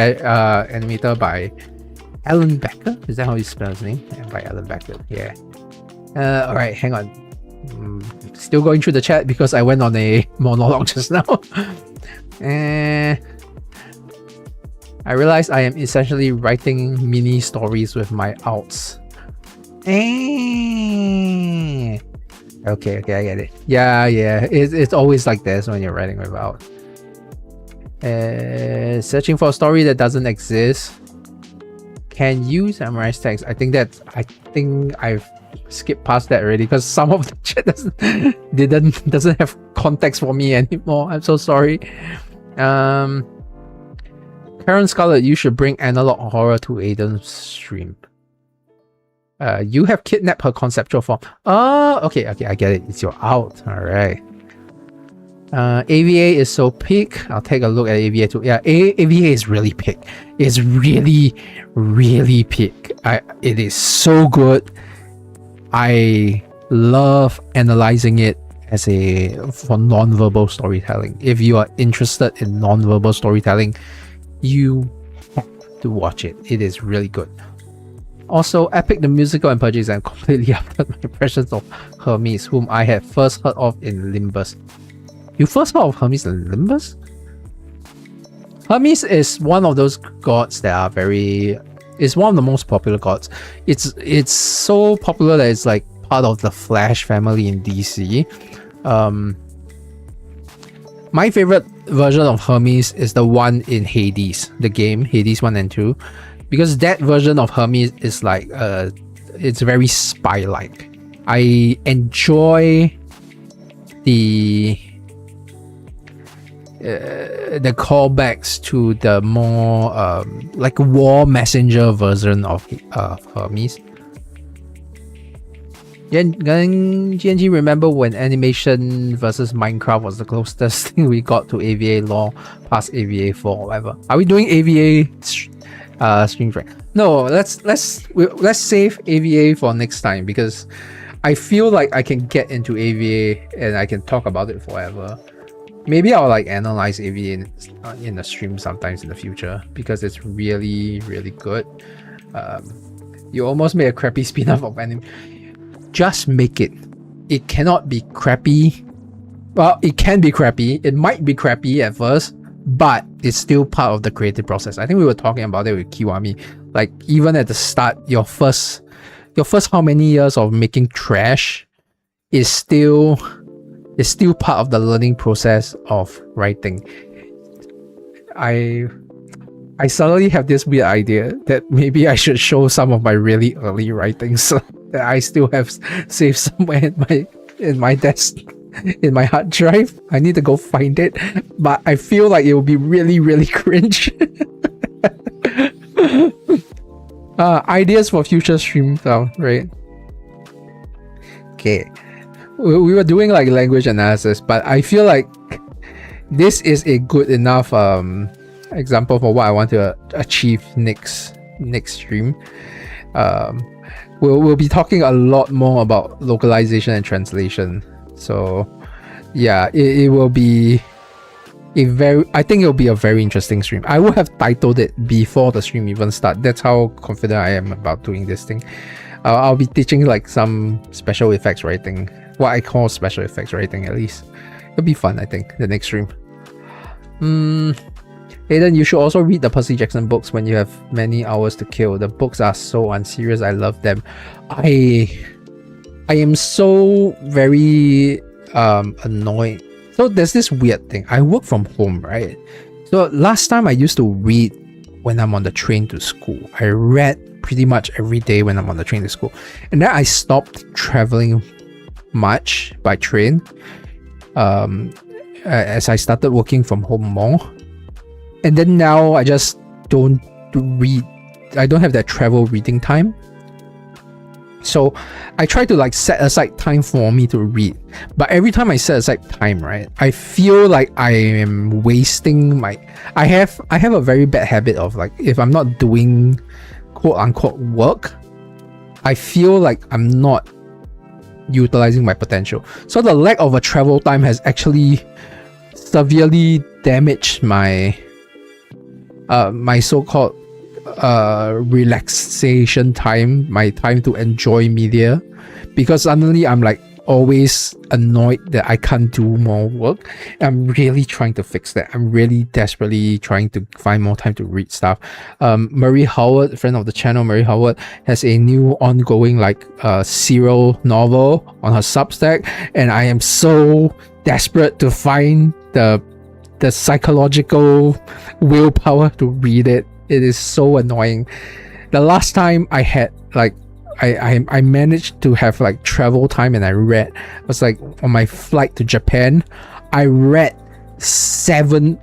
by Alan Becker. Is that how you spell his name? Yeah, by Alan Becker. Yeah. All right, hang on. Still going through the chat because I went on a monologue just now. I realized I am essentially writing mini stories with my outs. Okay, I get it. Yeah, it's always like this when you're writing without. Searching for a story that doesn't exist. Can you summarize text? I think I've skipped past that already, because some of the chat doesn't have context for me anymore. I'm so sorry. Karen Scarlett, you should bring analog horror to Aiden's stream. You have kidnapped her conceptual form. Oh, okay, I get it. It's your out. All right. AVA is so peak. I'll take a look at AVA too. Yeah, AVA is really peak. It's really, really peak. It is so good. I love analyzing it for non-verbal storytelling. If you are interested in non-verbal storytelling, you have to watch it. It is really good. Also, Epic the Musical and Purges, I'm completely after my impressions of Hermes, whom I had first heard of in Limbus. You first heard of Hermes in Limbus? Hermes is one of those gods that are it's one of the most popular gods. It's so popular that it's like part of the Flash family in DC. My favorite version of Hermes is the one in Hades, the game, Hades 1 and 2. Because that version of Hermes is like, it's very spy-like. I enjoy the callbacks to the more like war messenger version of Hermes. GNG, remember when animation versus Minecraft was the closest thing we got to AVA lore past AVA 4 or whatever? Are we doing AVA stream track? No, let's save AVA for next time, because I feel like I can get into AVA and I can talk about it forever. Maybe I'll like analyze AVA in a stream sometimes in the future, because it's really, really good. You almost made a crappy spin-off of anime. Just make it. It cannot be crappy. Well, it can be crappy. It might be crappy at first, but it's still part of the creative process. I think we were talking about it with Kiwami. Like, even at the start, your first your first how many years of making trash is still part of the learning process of writing. I suddenly have this weird idea that maybe I should show some of my really early writings that I still have saved somewhere in my desk, in my hard drive. I need to go find it, but I feel like it will be really, really cringe. Ideas for future stream though, right? Okay, we were doing like language analysis, but I feel like this is a good enough example for what I want to achieve next stream. We'll be talking a lot more about localization and translation. So yeah, it will be I think it'll be a very interesting stream. I would have titled it before the stream even start. That's how confident I am about doing this thing. I'll be teaching like some special effects writing, what I call special effects writing at least. It'll be fun, I think, the next stream. Aiden, you should also read the Percy Jackson books when you have many hours to kill. The books are so unserious. I love them. I am so very annoyed. So there's this weird thing. I work from home, right? So last time I used to read when I'm on the train to school. I read pretty much every day when I'm on the train to school. And then I stopped traveling much by train as I started working from home more. And then now I just don't read. I don't have that travel reading time. So I try to like set aside time for me to read. But every time I set aside time, right, I feel like I am wasting my... I have a very bad habit of like, if I'm not doing quote unquote work, I feel like I'm not utilizing my potential. So the lack of a travel time has actually severely damaged my my so-called relaxation time, my time to enjoy media, because suddenly I'm like always annoyed that I can't do more work. I'm really trying to fix that. I'm really desperately trying to find more time to read stuff. Marie Howard, friend of the channel, Marie Howard, has a new ongoing like serial novel on her Substack, and I am so desperate to find the psychological willpower to read it. It is so annoying. The last time I had like I managed to have like travel time and I read, it was like on my flight to Japan, I read 13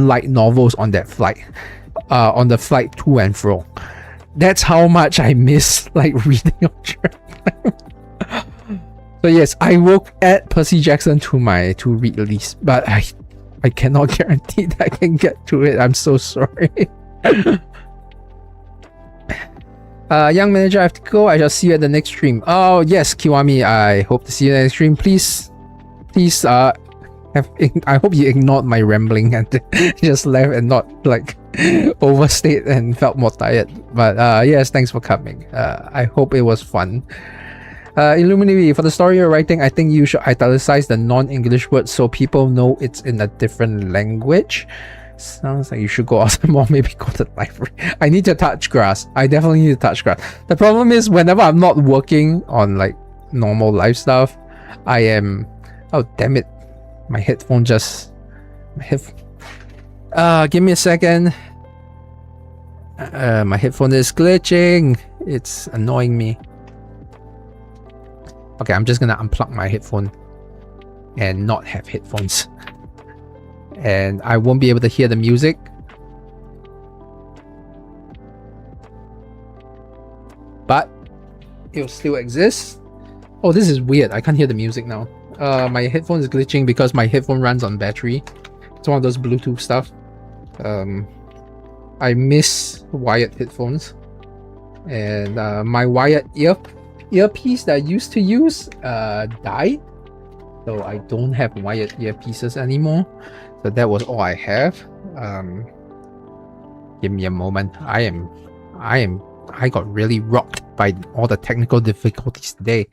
light novels on that flight, on the flight to and fro. That's how much I miss like reading on travel. So yes, I will add Percy Jackson to my to read list, but I cannot guarantee that I can get to it. I'm so sorry. Young manager, I have to go. I shall see you at the next stream. Oh yes, Kiwami, I hope to see you at the next stream. Please, I hope you ignored my rambling and just left and not like overstayed and felt more tired. But yes, thanks for coming. I hope it was fun. Illuminati, for the story you're writing, I think you should italicize the non-English words so people know it's in a different language. Sounds like you should go outside more, maybe go to the library. I need to touch grass. I definitely need to touch grass. The problem is whenever I'm not working on like normal life stuff, I am... Oh, damn it. My headphone just... give me a second. My headphone is glitching. It's annoying me. Okay, I'm just gonna unplug my headphone and not have headphones. And I won't be able to hear the music. But it'll still exist. Oh, this is weird. I can't hear the music now. My headphone is glitching because my headphone runs on battery. It's one of those Bluetooth stuff. I miss wired headphones. And my wired earpiece that I used to use died, so I don't have wired earpieces anymore. So that was all I have. Give me a moment. I got really rocked by all the technical difficulties today.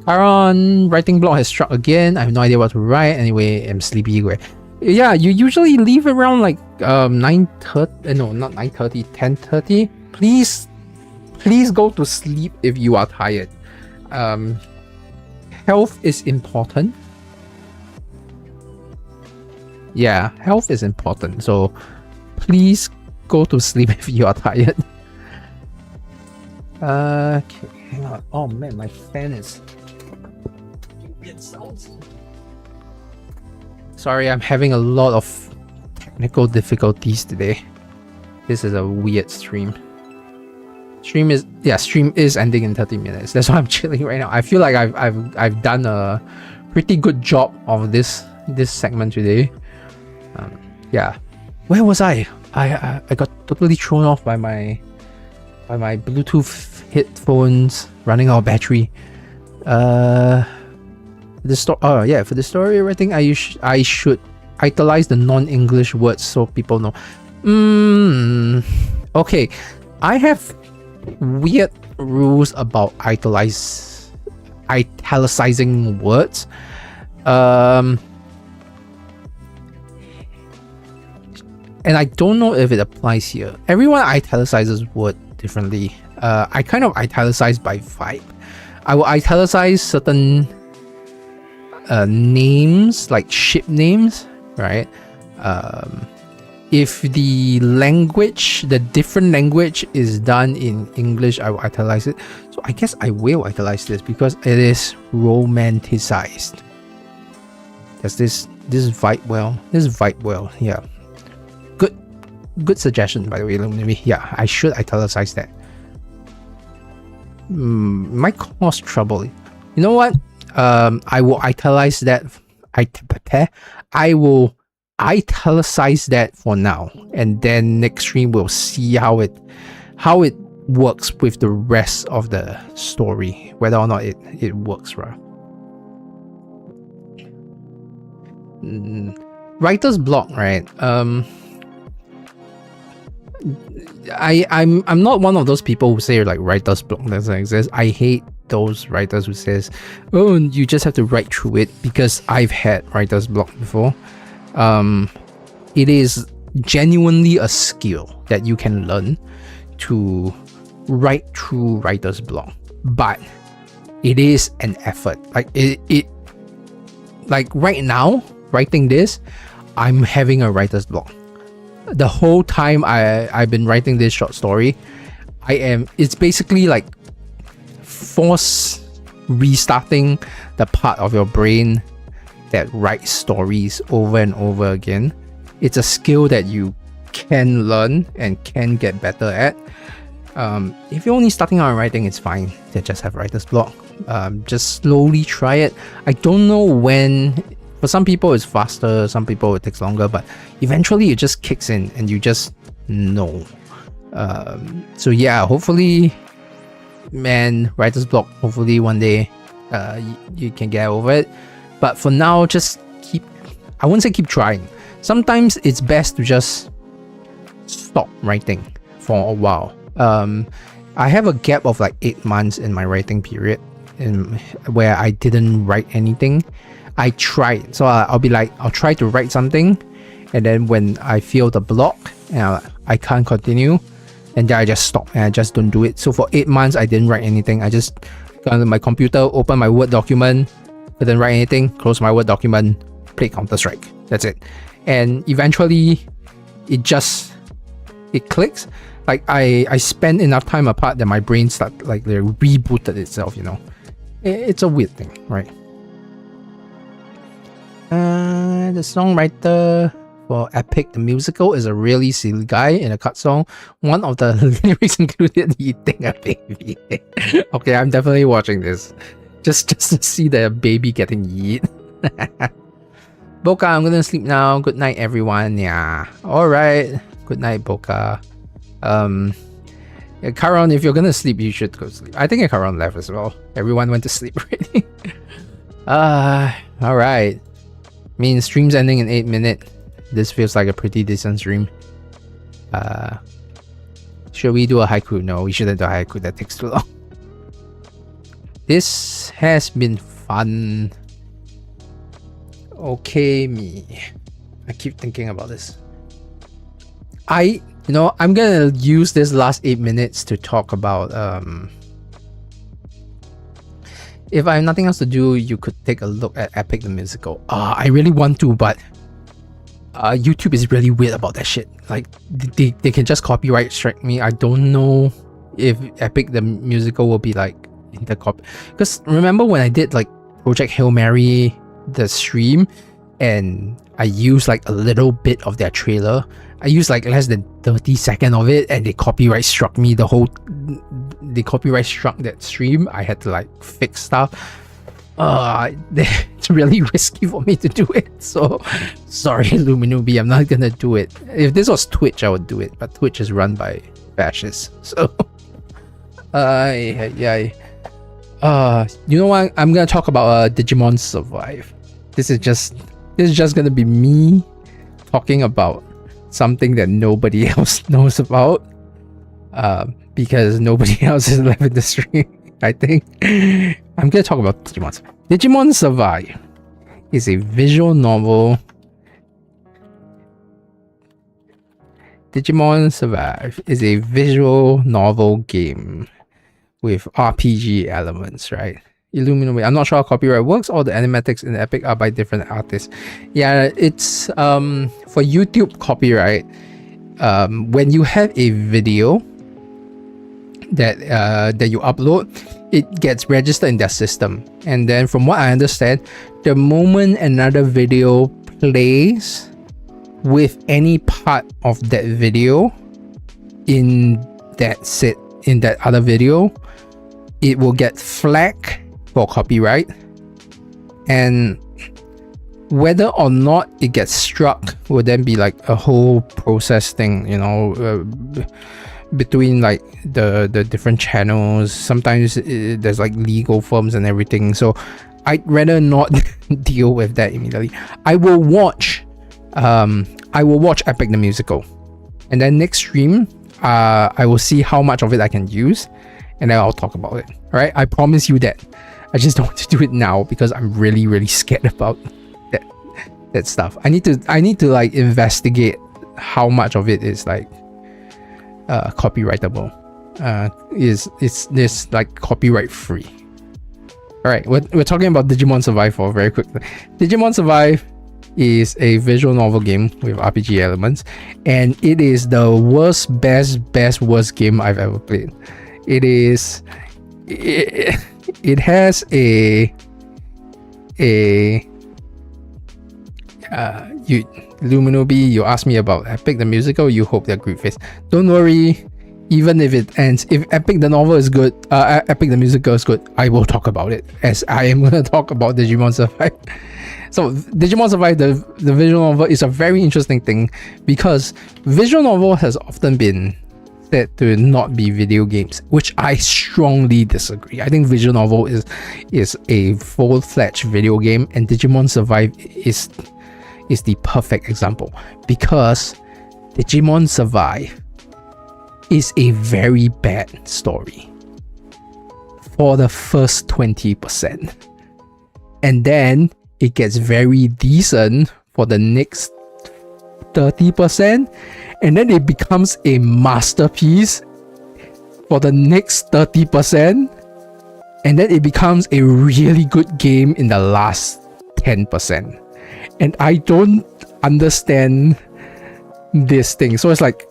Aaron, writing block has struck again. I have no idea what to write. Anyway, I'm sleepy. Yeah, you usually leave around like 9:30. No, not 9:30, 10:30. Please go to sleep if you are tired. Health is important. Yeah, health is important. So please go to sleep if you are tired. Okay, hang on. Oh man, my fan is weird sounds. Sorry, I'm having a lot of technical difficulties today. This is a weird stream. Stream is ending in 30 minutes. That's why I'm chilling right now. I feel like I've done a pretty good job of this segment today. Yeah. Where was I? I got totally thrown off by my Bluetooth headphones running out of battery. For the story writing, I should italize the non-English words so people know. Okay, I have weird rules about italicizing words. And I don't know if it applies here. Everyone italicizes word differently. I kind of italicize by vibe. I will italicize certain names, like ship names, right? If the different language is done in English, I will italize it. So I guess I will italize this because it is romanticized. Does this vibe well? This vibe well, yeah. Good suggestion, by the way. Yeah, I should italicize that. Might cause trouble. You know what? I will italize that. I will italicize that for now, and then next stream we'll see how it works with the rest of the story, whether or not it works, right? Writer's block, right? I'm not one of those people who say like writer's block doesn't exist. I hate those writers who says, oh, you just have to write through it, because I've had writer's block before. It is genuinely a skill that you can learn to write through writer's block, but it is an effort. Like like right now writing this, I'm having a writer's block. The whole time I've been writing this short story, it's basically like force restarting the part of your brain that writes stories over and over again. It's a skill that you can learn and can get better at. If you're only starting out writing, it's fine to just have writer's block. Just slowly try it. I don't know when. For some people it's faster, some people it takes longer, but eventually it just kicks in and you just know. So yeah, hopefully, man, writer's block, hopefully one day you can get over it. But for now, just I wouldn't say keep trying. Sometimes it's best to just stop writing for a while. I have a gap of like 8 months in my writing period where I didn't write anything. I tried, so I'll be like, I'll try to write something, and then when I feel the block and I can't continue, and then I just stop and I just don't do it. So for 8 months I didn't write anything. I just got on my computer, open my Word document, didn't write anything, close my Word document, play Counter-Strike. That's it. And eventually it clicks. Like I spent enough time apart that my brain rebooted itself, you know. It's a weird thing, right? The songwriter for Epic the Musical is a really silly guy in a cut song. One of the lyrics included eating a baby. Okay, I'm definitely watching this. Just to see the baby getting eaten. Boca, I'm gonna sleep now. Good night, everyone. Yeah. Alright. Good night, Boca. Karon, if you're gonna sleep, you should go sleep. I think Karon left as well. Everyone went to sleep already. Alright. I mean, stream's ending in 8 minutes. This feels like a pretty decent stream. Should we do a haiku? No, we shouldn't do a haiku. That takes too long. This has been fun. Okay, me. I keep thinking about this. I'm gonna use this last 8 minutes to talk about if I have nothing else to do, you could take a look at Epic the Musical. I really want to, but YouTube is really weird about that shit. Like they can just copyright strike me. I don't know if Epic the Musical will be like in the copy, because remember when I did like Project Hail Mary the stream and I used like a little bit of their trailer. I used like less than 30 seconds of it and they copyright struck me they copyright struck that stream. I had to like fix stuff. It's really risky for me to do it, so sorry Luminubi, I'm not gonna do it. If this was Twitch I would do it, but Twitch is run by fascists, so you know what, I'm gonna talk about Digimon Survive. This is just gonna be me talking about something that nobody else knows about, because nobody else is left in the stream. I think I'm gonna talk about Digimon Survive. Digimon Survive is a visual novel. Digimon Survive is a visual novel game with RPG elements, right? Illuminate. I'm not sure how copyright works. All the animatics in Epic are by different artists. Yeah, it's for YouTube copyright. When you have a video that you upload, it gets registered in their system, and then from what I understand, the moment another video plays with any part of that video in that other video, it will get flagged for copyright, and whether or not it gets struck will then be like a whole process thing, between like the different channels. Sometimes there's like legal firms and everything, so I'd rather not deal with that immediately. I will watch Epic the Musical, and then next stream I will see how much of it I can use, and then I'll talk about it. All right, I promise you that. I just don't want to do it now because I'm really scared about that stuff. I need to like investigate how much of it is like copyrightable, is this like copyright free. All right, we're talking about Digimon Survive for very quickly. Digimon Survive is a visual novel game with RPG elements, and it is the worst game I've ever played. It has Luminobi, you asked me about Epic the Musical, you hope they're great face. Don't worry, even if it ends, if Epic the novel is good, Epic the Musical is good, I will talk about it, as I am going to talk about Digimon Survive. So Digimon Survive, the visual novel, is a very interesting thing, because visual novel has often been said to not be video games, which I strongly disagree. I think visual novel is a full-fledged video game, and Digimon Survive is the perfect example, because Digimon Survive is a very bad story for the first 20%, and then it gets very decent for the next 30%, and then it becomes a masterpiece for the next 30%, and then it becomes a really good game in the last 10%. And I don't understand this thing. So it's like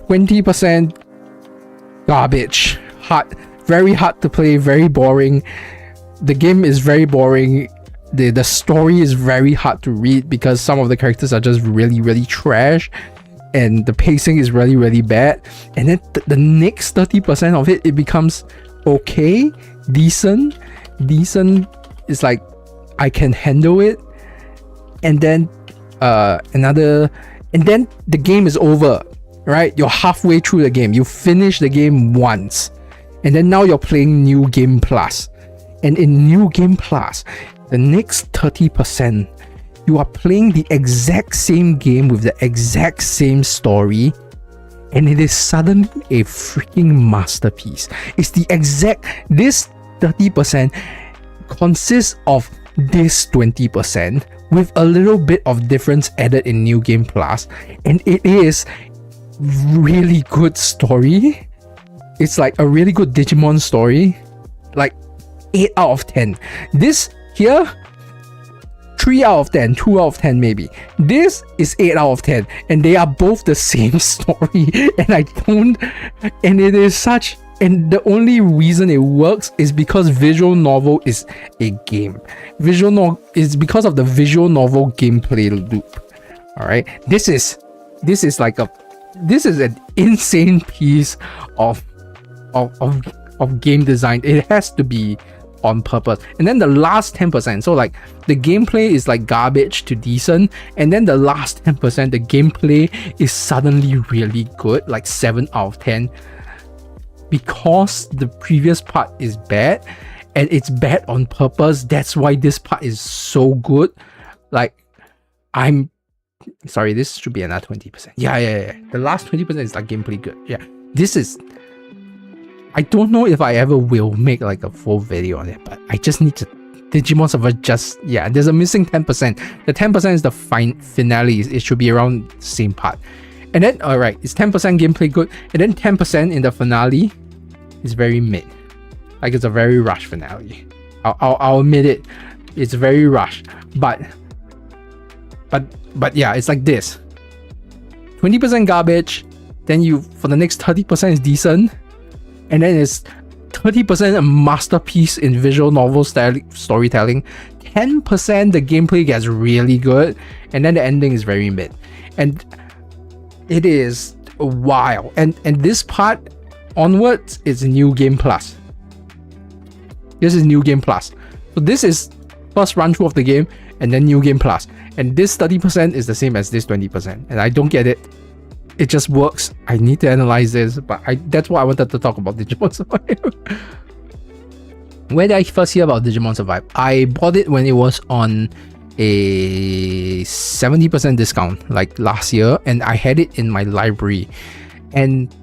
20% garbage, very hard to play, very boring. The game is very boring. The story is very hard to read because some of the characters are just really trash, and the pacing is really bad. And then the next 30% of it becomes okay, decent is like I can handle it, and then and then the game is over, right? You're halfway through the game, you finish the game once, and then now you're playing New Game Plus, and in New Game Plus, the next 30%, you are playing the exact same game with the exact same story, and it is suddenly a freaking masterpiece. It's the exact, this 30% consists of this 20% with a little bit of difference added in New Game Plus, and it is really good story. It's like a really good Digimon story, like 8 out of 10. This here, 3 out of 10, 2 out of 10 maybe. This is 8 out of 10, and they are both the same story. And it is such, and the only reason it works is because visual novel is a game. Is because of the visual novel gameplay loop. All right, this is an insane piece of game design. It has to be on purpose. And then the last 10%, so like the gameplay is like garbage to decent, and then the last 10%, the gameplay is suddenly really good, like 7 out of 10, because the previous part is bad, and it's bad on purpose. That's why this part is so good. Like, I'm sorry, this should be another 20%. Yeah. The last 20% is like gameplay good. Yeah, this is, I don't know if I ever will make like a full video on it, but I just need to, Digimon Survive just, yeah, there's a missing 10%. The 10% is the finale. It should be around the same part. And then, alright, it's 10% gameplay good, and then 10% in the finale is very mid. Like, it's a very rushed finale. I'll admit it. It's very rushed. But yeah, it's like this. 20% garbage, then you, for the next 30% is decent, and then it's 30% a masterpiece in visual novel storytelling. 10% the gameplay gets really good, and then the ending is very mid. And it is wild. And this part onwards is New Game Plus. This is New Game Plus. So this is first run through of the game, and then New Game Plus. And this 30% is the same as this 20%. And I don't get it. It just works. I need to analyze this, but that's why I wanted to talk about Digimon Survive. Where did I first hear about Digimon Survive? I bought it when it was on a 70% discount, like last year, and I had it in my library. And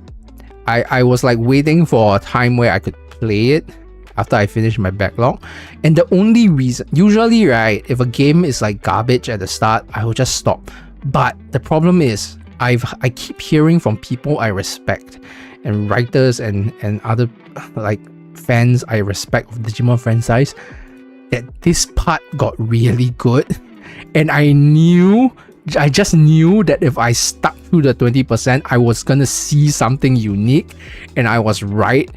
I was like waiting for a time where I could play it after I finished my backlog. And the only reason, usually, right, if a game is like garbage at the start, I will just stop. But the problem is, I keep hearing from people I respect, and writers and other like fans I respect of Digimon franchise, that this part got really good. And I just knew that if I stuck through the 20%, I was gonna see something unique, and I was right.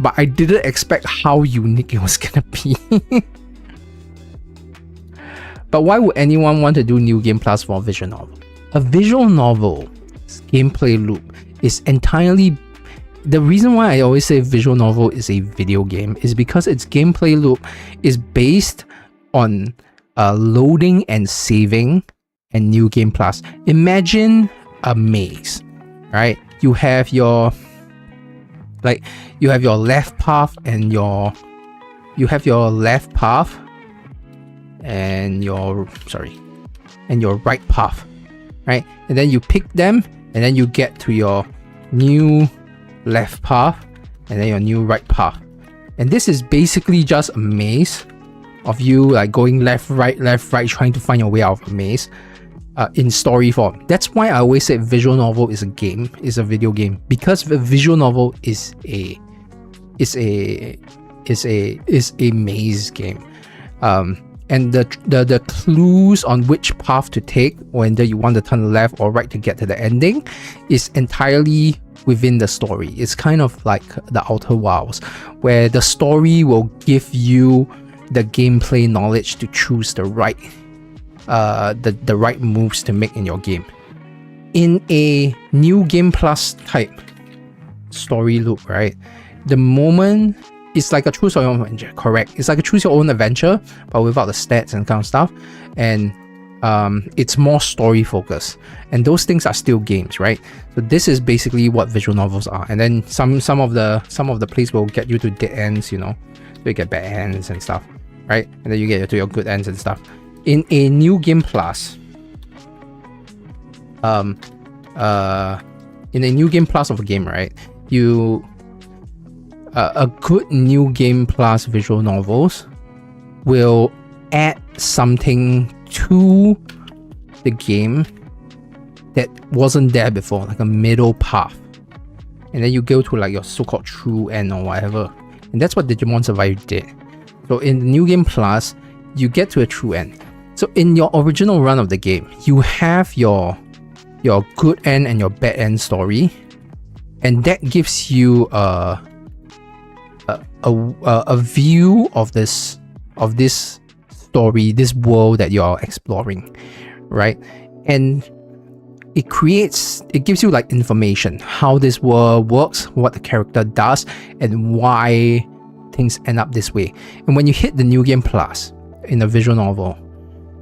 But I didn't expect how unique it was gonna be. But why would anyone want to do New Game Plus for a visual novel? A visual novel's gameplay loop is entirely... The reason why I always say visual novel is a video game is because its gameplay loop is based on loading and saving and New Game Plus. Imagine a maze, right? You have your left path and your right path, right? And then you pick them, and then you get to your new left path and then your new right path. And this is basically just a maze of you like going left, right, trying to find your way out of a maze in story form. That's why I always say visual novel is a game, is a video game, because the visual novel is a maze game. And the clues on which path to take, whether you want to turn left or right to get to the ending, is entirely within the story. It's kind of like the Outer Wilds, where the story will give you the gameplay knowledge to choose the right moves to make in your game. In a New Game Plus type story loop, right? The moment it's like a choose your own adventure, correct? It's like a choose your own adventure, but without the stats and kind of stuff. And it's more story focused, and those things are still games, right? So this is basically what visual novels are. And then some of the plays will get you to dead ends, you know, so you get bad ends and stuff, right? And then you get to your good ends and stuff. In a New Game Plus, in a New Game Plus of a game, right? A good New Game Plus visual novels will add something to the game that wasn't there before, like a middle path. And then you go to like your so-called true end or whatever. And that's what Digimon Survive did. So in the New Game Plus, you get to a true end. So in your original run of the game, you have your good end and your bad end story. And that gives you a view of this story, this world that you're exploring, right? And it gives you like information, how this world works, what the character does, and why things end up this way. And when you hit the New Game Plus in a visual novel,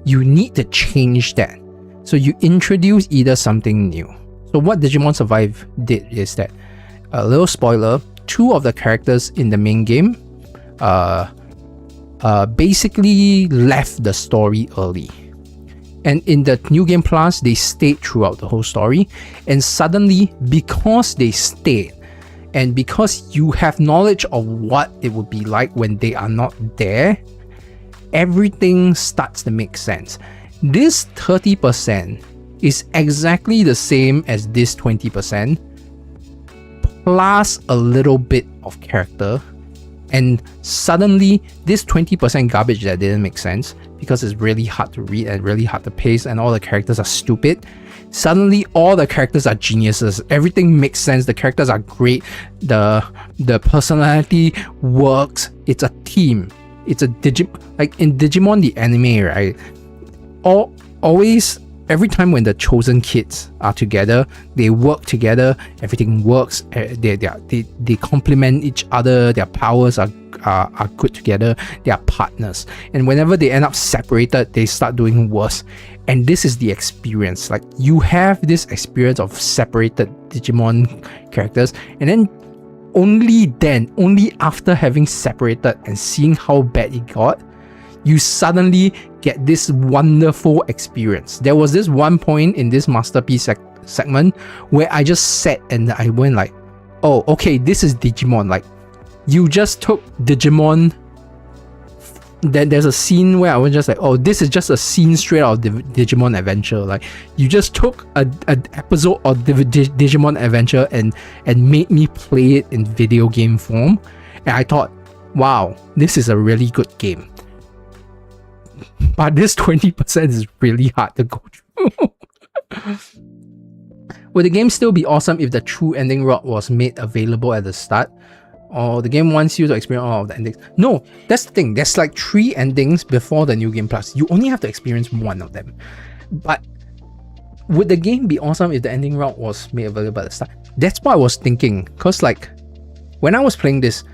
you need to change that. So you introduce either something new. So what Digimon Survive did is that, a little spoiler, 2 of the characters in the main game basically left the story early. And in the New Game Plus, they stayed throughout the whole story. And suddenly, because they stayed, and because you have knowledge of what it would be like when they are not there, everything starts to make sense. This 30% is exactly the same as this 20%, plus a little bit of character. And suddenly, this 20% garbage that didn't make sense, because it's really hard to read and really hard to pace and all the characters are stupid, suddenly all the characters are geniuses. Everything makes sense. The characters are great. The personality works. It's a team. It's a like in Digimon the anime, right? Always, every time when the chosen kids are together, they work together, everything works, they complement each other, their powers are good together, they are partners. And whenever they end up separated, they start doing worse. And this is the experience. Like, you have this experience of separated Digimon characters, and then only after having separated and seeing how bad it got, you suddenly get this wonderful experience. There was this one point in this masterpiece segment where I just sat and I went like, oh, okay, this is Digimon. Like, you just took Digimon. Then there's a scene where I was just like, oh, this is just a scene straight out of the Digimon Adventure. Like, you just took an episode of the Digimon Adventure and made me play it in video game form. And I thought, wow, this is a really good game. But this 20% is really hard to go through. Would the game still be awesome if the true ending route was made available at the start? Or the game wants you to experience all of the endings? No, that's the thing. There's like 3 endings before the New Game Plus. You only have to experience one of them. But would the game be awesome if the ending route was made available at the start? That's what I was thinking. Because like, when I was playing this,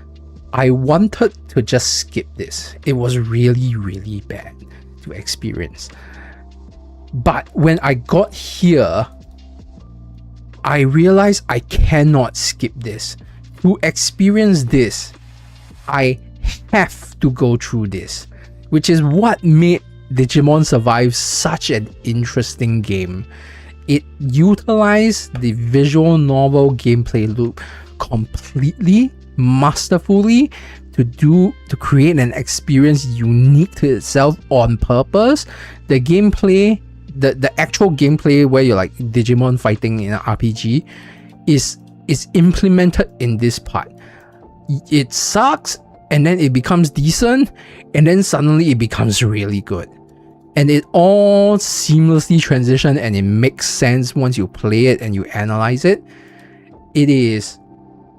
I wanted to just skip this. It was really, really bad to experience. But when I got here, I realized I cannot skip this. To experience this, I have to go through this, which is what made Digimon Survive such an interesting game. It utilized the visual novel gameplay loop completely, masterfully, to create an experience unique to itself on purpose. The gameplay, the actual gameplay where you're like Digimon fighting in an RPG is implemented in this part. It sucks, and then it becomes decent, and then suddenly it becomes really good. And it all seamlessly transitions, and it makes sense once you play it and you analyze it. It is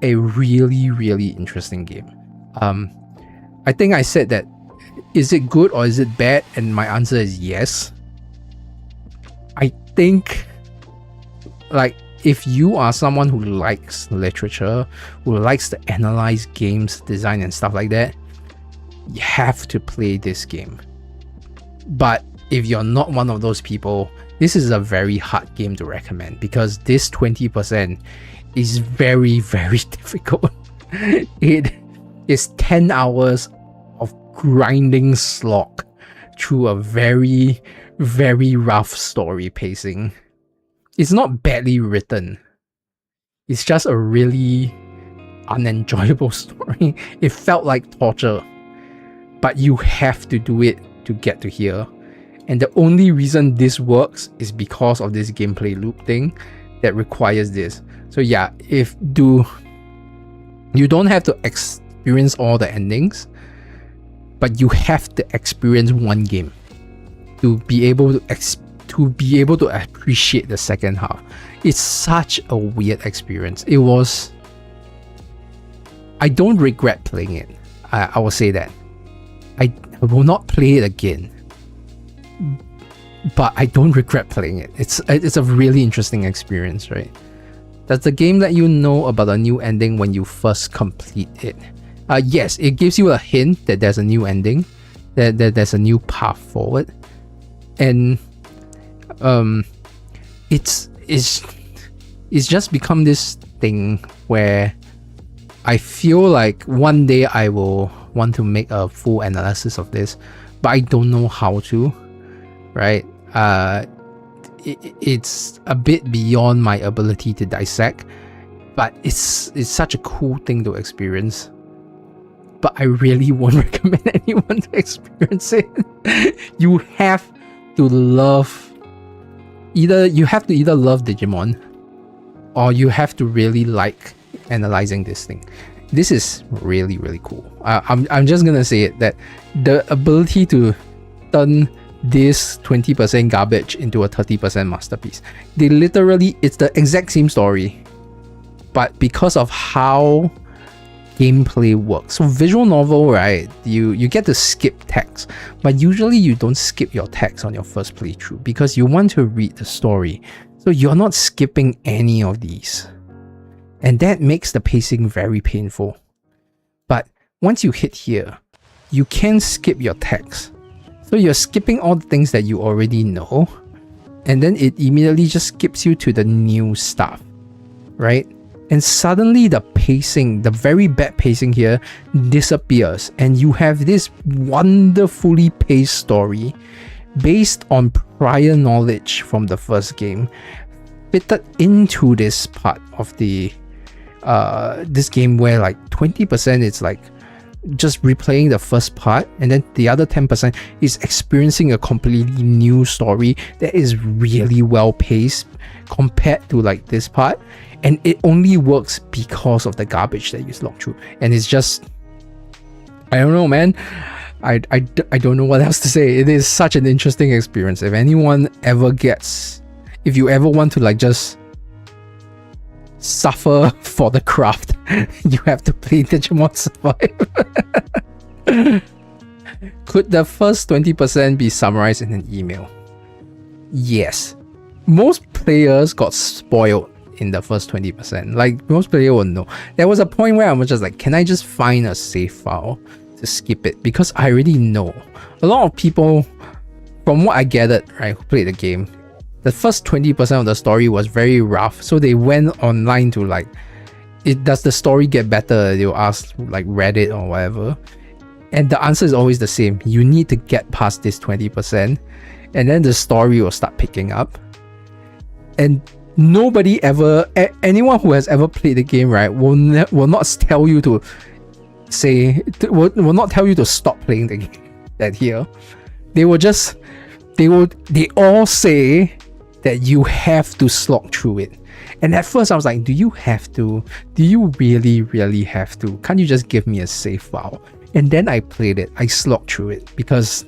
a really, really interesting game. I think I said that, is it good or is it bad? And my answer is yes. I think, like, if you are someone who likes literature, who likes to analyze games, design and stuff like that, you have to play this game. But if you're not one of those people, this is a very hard game to recommend, because this 20% is very, very difficult. It is 10 hours of grinding slog through a very, very rough story pacing. It's not badly written. It's just a really unenjoyable story. It felt like torture. But you have to do it to get to here. And the only reason this works is because of this gameplay loop thing that requires this. So yeah, you don't have to experience all the endings, but you have to experience one game to be able to appreciate the second half. It's such a weird experience. I don't regret playing it. I will say that. I will not play it again. But I don't regret playing it. It's a really interesting experience, right? Does the game let you know about a new ending when you first complete it? Yes, it gives you a hint that there's a new ending, that there's a new path forward, and it's just become this thing where I feel like one day I will want to make a full analysis of this, but I don't know how to, right? It's a bit beyond my ability to dissect, but it's such a cool thing to experience. But I really won't recommend anyone to experience it. You have to either love Digimon, or you have to really like analyzing this thing. This is really, really cool. I'm just gonna say it, that the ability to turn this 20% garbage into a 30% masterpiece. It's the exact same story, but because of how gameplay works. So visual novel, right? You get to skip text, but usually you don't skip your text on your first playthrough because you want to read the story. So you're not skipping any of these. And that makes the pacing very painful. But once you hit here, you can skip your text. So you're skipping all the things that you already know, and then it immediately just skips you to the new stuff, right? And suddenly the pacing, the very bad pacing here, disappears, and you have this wonderfully paced story based on prior knowledge from the first game fitted into this part of the this game, where like 20% it's like just replaying the first part, and then the other 10% is experiencing a completely new story that is really well paced compared to like this part, and it only works because of the garbage that you slog through. And it's just, I don't know, man. I don't know what else to say. It is such an interesting experience. If you ever want to like just suffer for the craft, you have to play Digimon Survive. Could the first 20% be summarized in an email? Yes. Most players got spoiled in the first 20%. Like, most players will know. There was a point where I was just like, can I just find a save file to skip it? Because I already know. A lot of people, from what I gathered, right, who played the game, the first 20% of the story was very rough, so they went online to like, does the story get better? They'll ask like Reddit or whatever, and the answer is always the same. You need to get past this 20%, and then the story will start picking up. And nobody ever, anyone who has ever played the game, right, will not tell you to will not tell you to stop playing the game. That here, they all say that you have to slog through it. And at first I was like, do you really have to? Can't you just give me a save file? And then I played it. I slogged through it because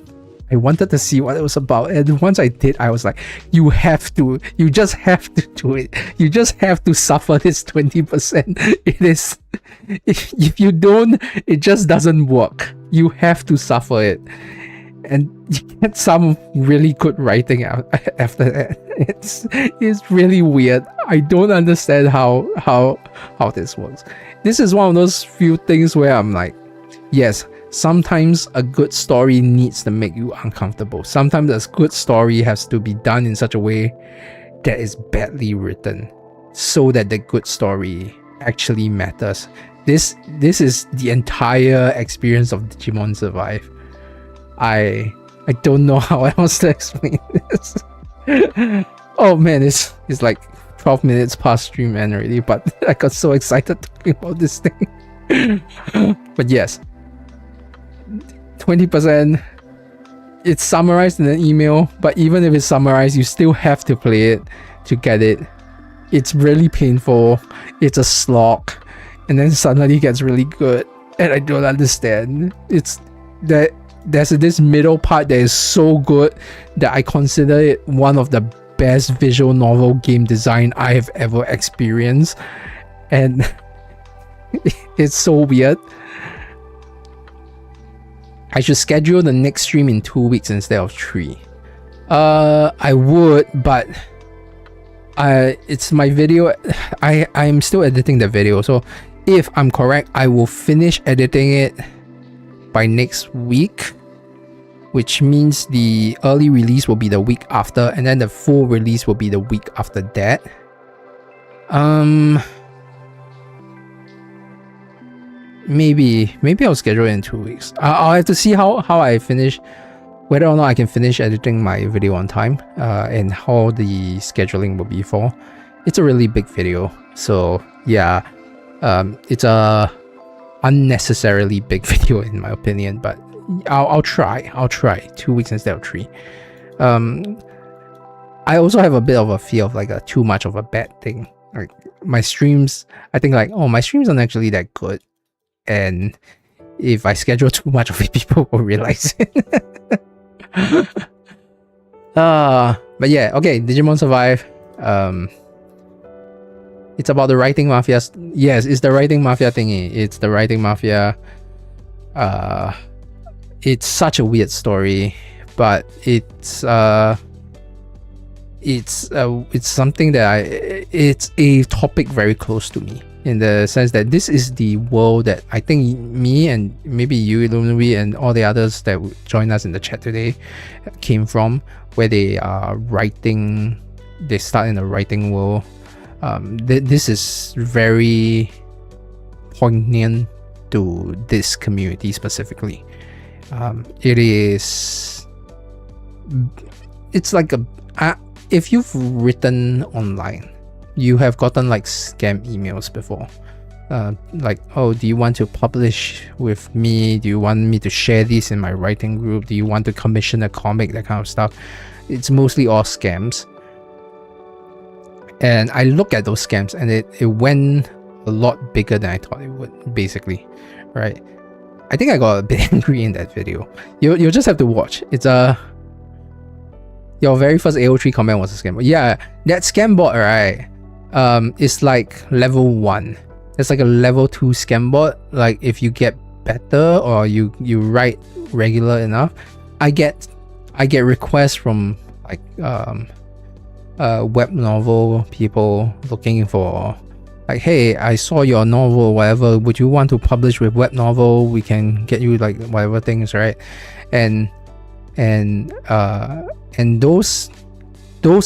I wanted to see what it was about. And once I did, I was like, you just have to do it. You just have to suffer this 20%. It is, if you don't, it just doesn't work. You have to suffer it. And you get some really good writing after that. It's really weird. I don't understand how this works. This is one of those few things where I'm like, yes, sometimes a good story needs to make you uncomfortable. Sometimes a good story has to be done in such a way that is badly written, so that the good story actually matters. This is the entire experience of Digimon Survive. I don't know how else to explain this. Oh man, it's like 12 minutes past stream end already, but I got so excited talking about this thing. But yes, 20% it's summarized in an email, but even if it's summarized, you still have to play it to get it. It's really painful. It's a slog, and then suddenly it gets really good, and I don't understand. It's that there's this middle part that is so good that I consider it one of the best visual novel game design I have ever experienced, and it's so weird. I should schedule the next stream in 2 weeks instead of 3. I would, but it's my video. I'm still editing the video, so if I'm correct, I will finish editing it by next week, which means the early release will be the week after, and then the full release will be the week after that. Maybe I'll schedule it in 2 weeks. I'll have to see how I finish, whether or not I can finish editing my video on time, and how the scheduling will be for. It's a really big video, so yeah, it's a unnecessarily big video in my opinion, but I'll try 2 weeks instead of 3. I also have a bit of a fear of like a too much of a bad thing. Like my streams, I think like, oh, my streams aren't actually that good, and if I schedule too much of it, people will realize it. But yeah, okay, Digimon Survive. It's about the writing mafia. Yes, it's the writing mafia thingy. It's the writing mafia. It's such a weird story, but it's something that it's a topic very close to me, in the sense that this is the world that I think me and maybe you, Illuminati, and all the others that join us in the chat today came from, where they are writing, they start in the writing world. This is very poignant to this community specifically. It's like if you've written online, you have gotten like scam emails before, like, oh, do you want to publish with me? Do you want me to share this in my writing group? Do you want to commission a comic? That kind of stuff. It's mostly all scams, and I look at those scams, and it went a lot bigger than I thought it would, basically, right? I think I got a bit angry in that video. You'll just have to watch. It's your very first AO3 comment was a scam. Yeah, that scam bot, right? It's like level 1. It's like a level 2 scam bot. Like if you get better or you write regular enough, I get requests from like web novel people looking for like, hey, I saw your novel or whatever, would you want to publish with web novel? We can get you like whatever things, right? And those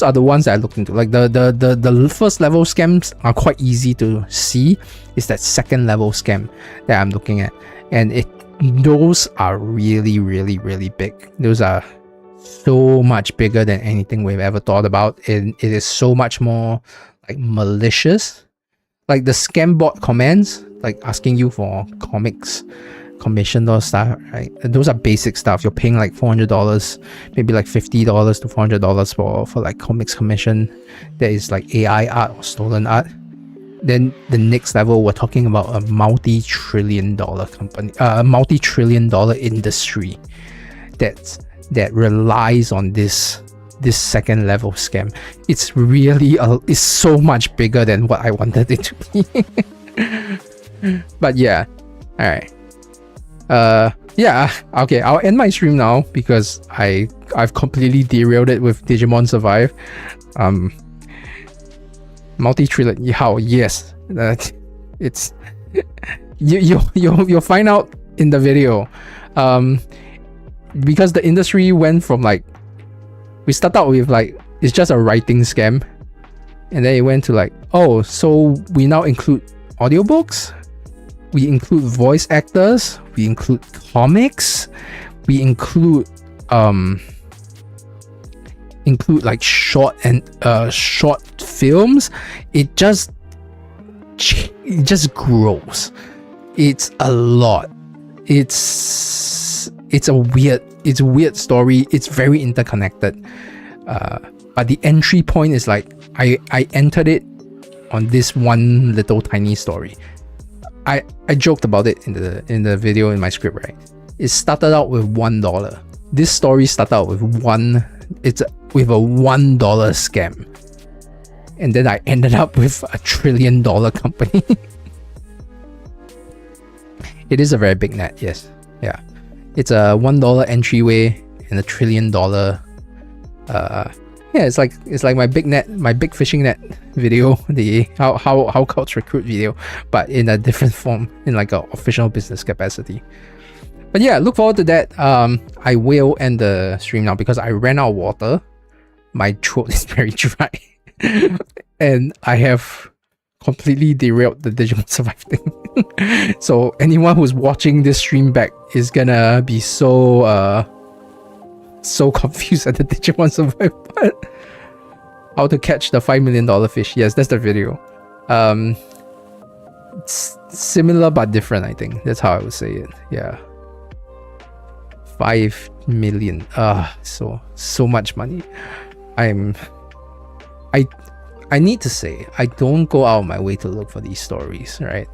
are the ones that I looked into. Like the first level scams are quite easy to see. It's that second level scam that I'm looking at, and those are really, really, really big. Those are so much bigger than anything we've ever thought about, and it is so much more like malicious. Like the scam bot comments, like asking you for comics commission or stuff, right? Those are basic stuff. You're paying like $400, maybe like $50 to $400 for like comics commission. That is like AI art or stolen art. Then the next level, we're talking about a multi-trillion-dollar company, multi-trillion-dollar industry that relies on this second level scam. It's really it's so much bigger than what I wanted it to be. But yeah, all right. Yeah, okay, I'll end my stream now because I've completely derailed it with Digimon Survive. Multi-trillion, yes, it's you'll find out in the video. Because the industry went from like, we start out with like, it's just a writing scam, and then it went to like, oh, so we now include audiobooks, we include voice actors, we include comics, we include like short films. It just grows. It's a lot. It's it's a weird story. It's very interconnected. But the entry point is like I entered it on this one little tiny story. I joked about it in the video in my script, right? It started out with $1. This story started out with with a $1 scam. And then I ended up with $1 trillion company. It is a very big net, yes. Yeah. It's a $1 entryway and $1 trillion it's like my big fishing net video, the how cults recruit video, but in a different form, in like an official business capacity. But yeah, look forward to that. I will end the stream now because I ran out of water. My throat is very dry. And I have completely derailed the Digimon Survive thing. So anyone who's watching this stream back is gonna be so confused at the Digimon Survive part. How to catch the $5 million fish. Yes, that's the video. It's similar but different, I think. That's how I would say it. Yeah. 5 million. So much money. I need to say, I don't go out of my way to look for these stories, right?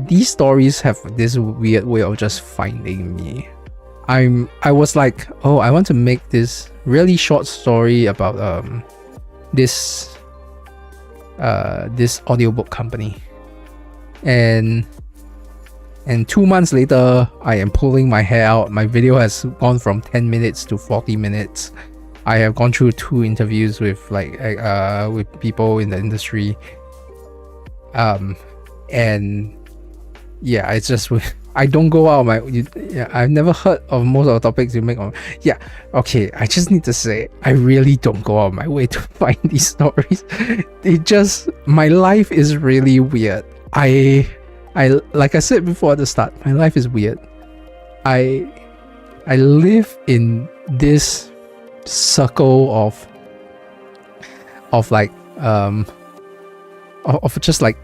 These stories have this weird way of just finding me. I was like, oh, I want to make this really short story about this audiobook company. And 2 months later, I am pulling my hair out. My video has gone from 10 minutes to 40 minutes. I have gone through 2 interviews with with people in the industry. And yeah, it's just I don't go out of my I've never heard of most of the topics you make on. Yeah, okay, I just need to say I really don't go out of my way to find these stories. My life is really weird. I like I said before at the start, my life is weird. I live in this circle of like of just like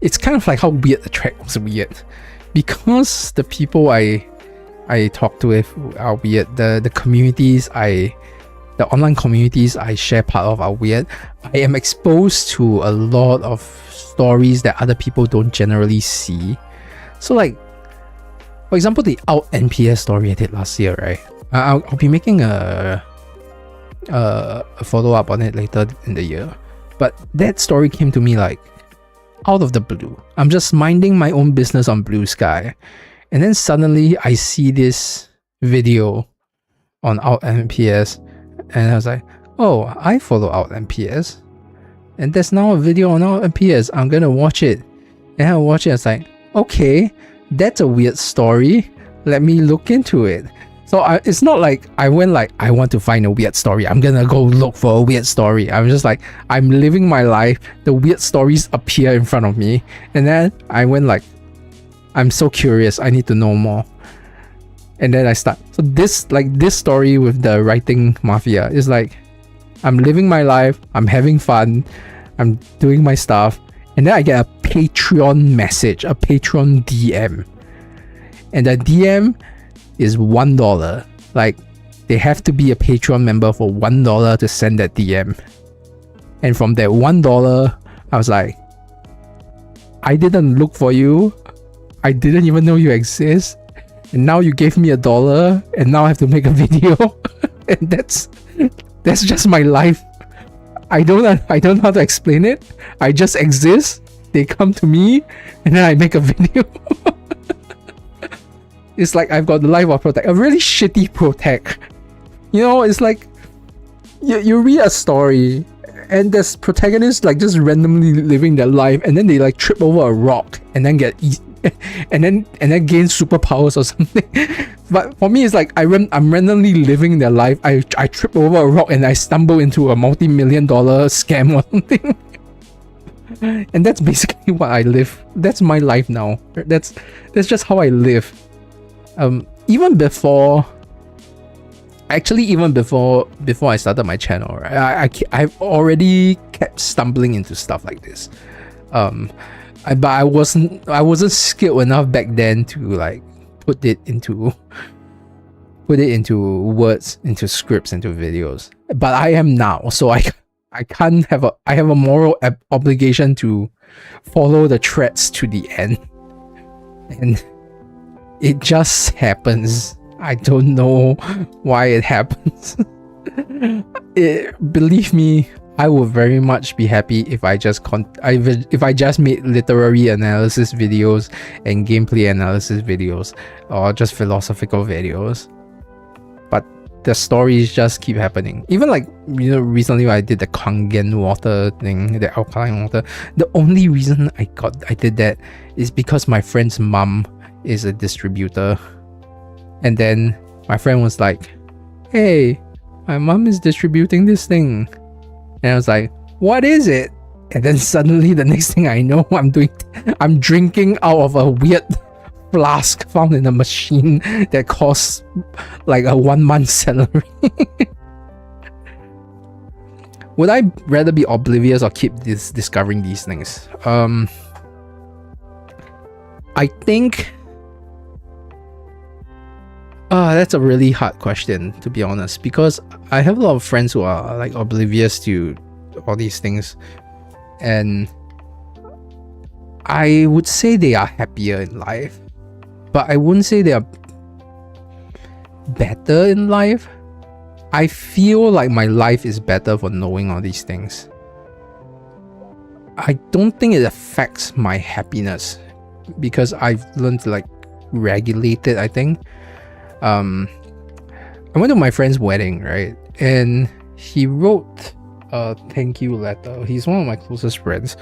it's kind of like how weird the track was weird, because the people I talk to with are weird. The communities the online communities I share part of are weird. I am exposed to a lot of stories that other people don't generally see. So like, for example, the Out NPS story I did last year, right? I'll be making a follow-up on it later in the year. But that story came to me like out of the blue. I'm just minding my own business on Blue Sky, and then suddenly I see this video on Out NPS, and I was like, oh, I follow Out NPS, and there's now a video on Out NPS. I'm gonna watch it. And I watch it, it's like, okay, that's a weird story. Let me look into it. So it's not like I went like, I want to find a weird story, I'm gonna go look for a weird story. I'm just like, I'm living my life, the weird stories appear in front of me, and then I went like, I'm so curious, I need to know more. And then I start. So this story with the writing mafia is like, I'm living my life, I'm having fun, I'm doing my stuff, and then I get a Patreon message, a Patreon DM. And the DM is $1. Like, they have to be a Patreon member for $1 to send that DM. And from that $1, I was like, I didn't look for you, I didn't even know you exist, and now you gave me $1, and now I have to make a video. And that's just my life. I don't know how to explain it. I just exist, they come to me, and then I make a video. It's like I've got the life of Protect, a really shitty Protect. You know, it's like you read a story and there's protagonists like just randomly living their life, and then they like trip over a rock and then and then gain superpowers or something. But for me, it's like I'm randomly living their life. I trip over a rock and I stumble into a multi-million-dollar scam or something. And that's basically what I live. That's my life now. That's just how I live. Even before I started my channel, right, I've already kept stumbling into stuff like this. But I wasn't skilled enough back then to like put it into words, into scripts, into videos. But I am now, so I can't have I have a moral obligation to follow the threads to the end, and it just happens. I don't know why it happens. Believe me, I would very much be happy if I just if I just made literary analysis videos and gameplay analysis videos, or just philosophical videos. But the stories just keep happening. Even like, you know, recently I did the Kangen water thing, the alkaline water. The only reason I did that is because my friend's mom is a distributor, and then my friend was like, "Hey, my mom is distributing this thing," and I was like, "What is it?" And then suddenly the next thing I know, I'm drinking out of a weird flask found in a machine that costs like a 1 month's salary. Would I rather be oblivious or keep discovering these things? I think that's a really hard question, to be honest, because I have a lot of friends who are like oblivious to all these things, and I would say they are happier in life, but I wouldn't say they are better in life. I feel like my life is better for knowing all these things. I don't think it affects my happiness because I've learned to like regulate it, I think. I went to my friend's wedding, right? And he wrote a thank you letter. He's one of my closest friends.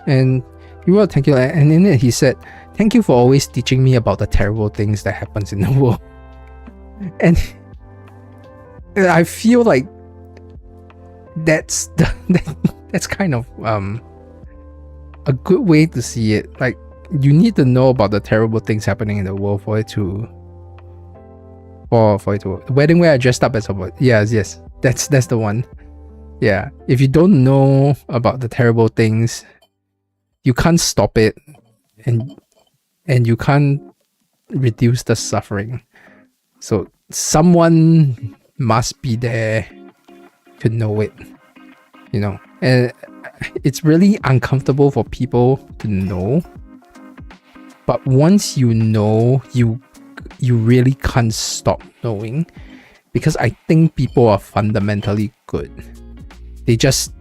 And he wrote a thank you letter, and in it he said, "Thank you for always teaching me about the terrible things that happens in the world." And I feel like that's kind of a good way to see it. Like, you need to know about the terrible things happening in the world for it to work. The wedding where I dressed up as a boy. Yes, that's the one. Yeah, if you don't know about the terrible things, you can't stop it, and you can't reduce the suffering. So someone must be there to know it, you know. And it's really uncomfortable for people to know, but once you know, you really can't stop knowing, because I think people are fundamentally good. They just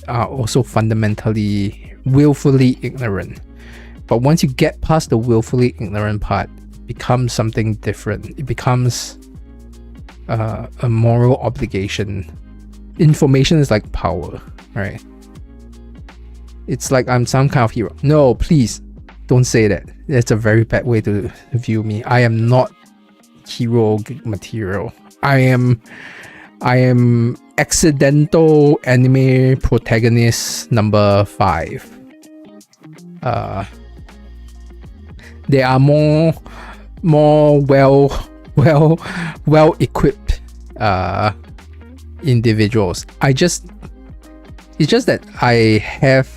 are also fundamentally willfully ignorant. But once you get past the willfully ignorant part, it becomes something different. It becomes a moral obligation. Information is like power, right? It's like I'm some kind of hero. No, please don't say that. That's a very bad way to view me. I am not hero material. I am accidental anime protagonist number 5. They are more well equipped individuals. It's just that I have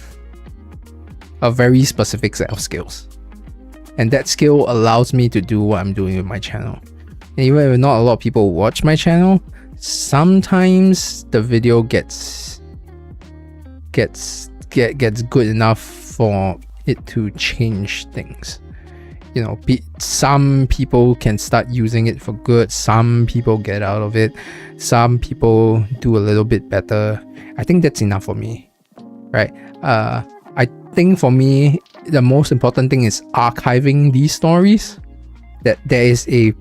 a very specific set of skills, and that skill allows me to do what I'm doing with my channel. And even if not a lot of people watch my channel, sometimes the video gets good enough for it to change things. You know, some people can start using it for good, some people get out of it, some people do a little bit better. I think that's enough for me, right? I think for me, the most important thing is archiving these stories, that there is a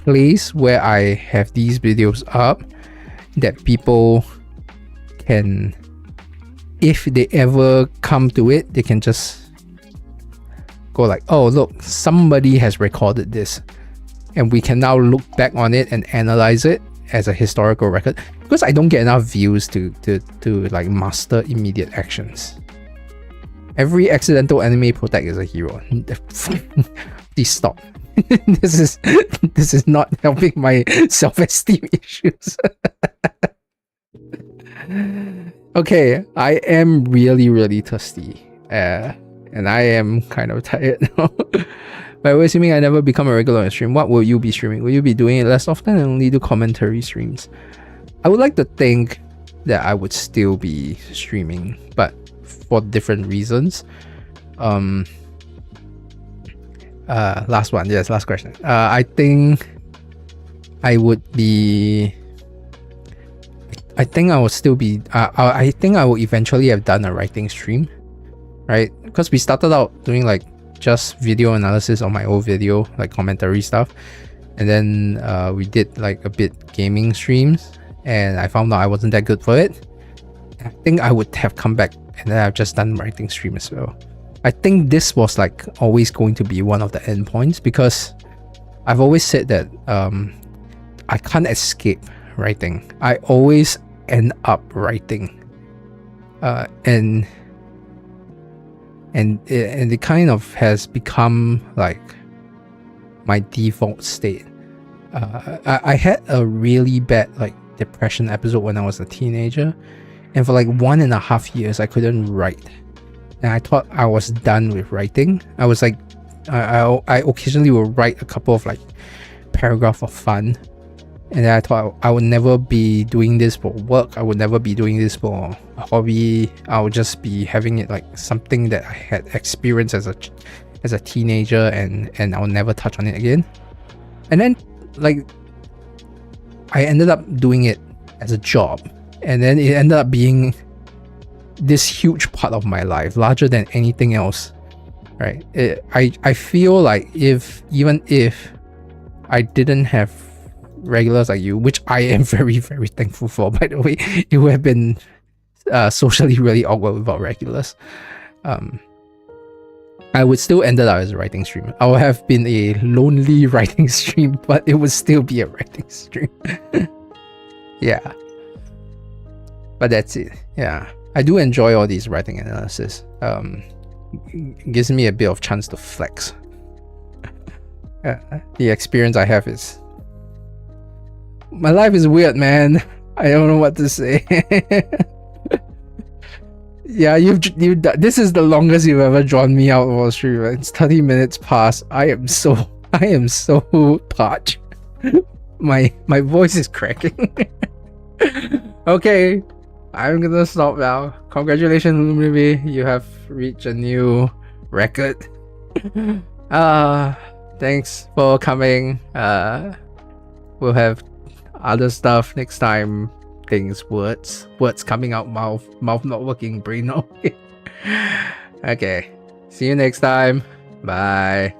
place where I have these videos up that people can, if they ever come to it, they can just go like, oh look, somebody has recorded this, and we can now look back on it and analyze it as a historical record, because I don't get enough views to like master immediate actions. Every accidental anime protag is a hero. Please stop. This is not helping my self-esteem issues. Okay, I am really thirsty, and I am kind of tired now. By the way, assuming I never become a regular on stream, what will you be streaming? Will you be doing it less often and only do commentary streams? I would like to think that I would still be streaming, but for different reasons. Last one. Yes, last question. I think I would be... I think I will still be... I think I will eventually have done a writing stream, right? Because we started out doing like just video analysis on my old video, like commentary stuff. And then we did like a bit gaming streams, and I found out I wasn't that good for it. I think I would have come back and then I've just done writing stream as well. I think this was like always going to be one of the endpoints, because I've always said that I can't escape writing. I always end up writing, and it kind of has become like my default state. I had a really bad like depression episode when I was a teenager, and for like 1.5 years I couldn't write, and I thought I was done with writing. I was like, I occasionally will write a couple of like paragraphs of fun, and then I thought I would never be doing this for work. I would never be doing this for a hobby. I would just be having it like something that I had experienced as a teenager, and I'll never touch on it again. And then like I ended up doing it as a job, and then it ended up being this huge part of my life, larger than anything else, right? I feel like even if I didn't have regulars like you, which I am very, very thankful for, by the way, it would have been socially really awkward without regulars. I would still end up as a writing stream. I would have been a lonely writing stream, but it would still be a writing stream. Yeah. But that's it. Yeah. I do enjoy all these writing analysis. It gives me a bit of chance to flex. The experience I have is... my life is weird, man. I don't know what to say. Yeah, you've this is the longest you've ever drawn me out of a stream. It's 30 minutes past. I am so parched. My voice is cracking. Okay, I'm gonna stop now. Congratulations, Lumribi. You have reached a new record. Thanks for coming. We'll have other stuff next time. Things, words coming out, mouth not working, brain not working. Okay, see you next time. Bye.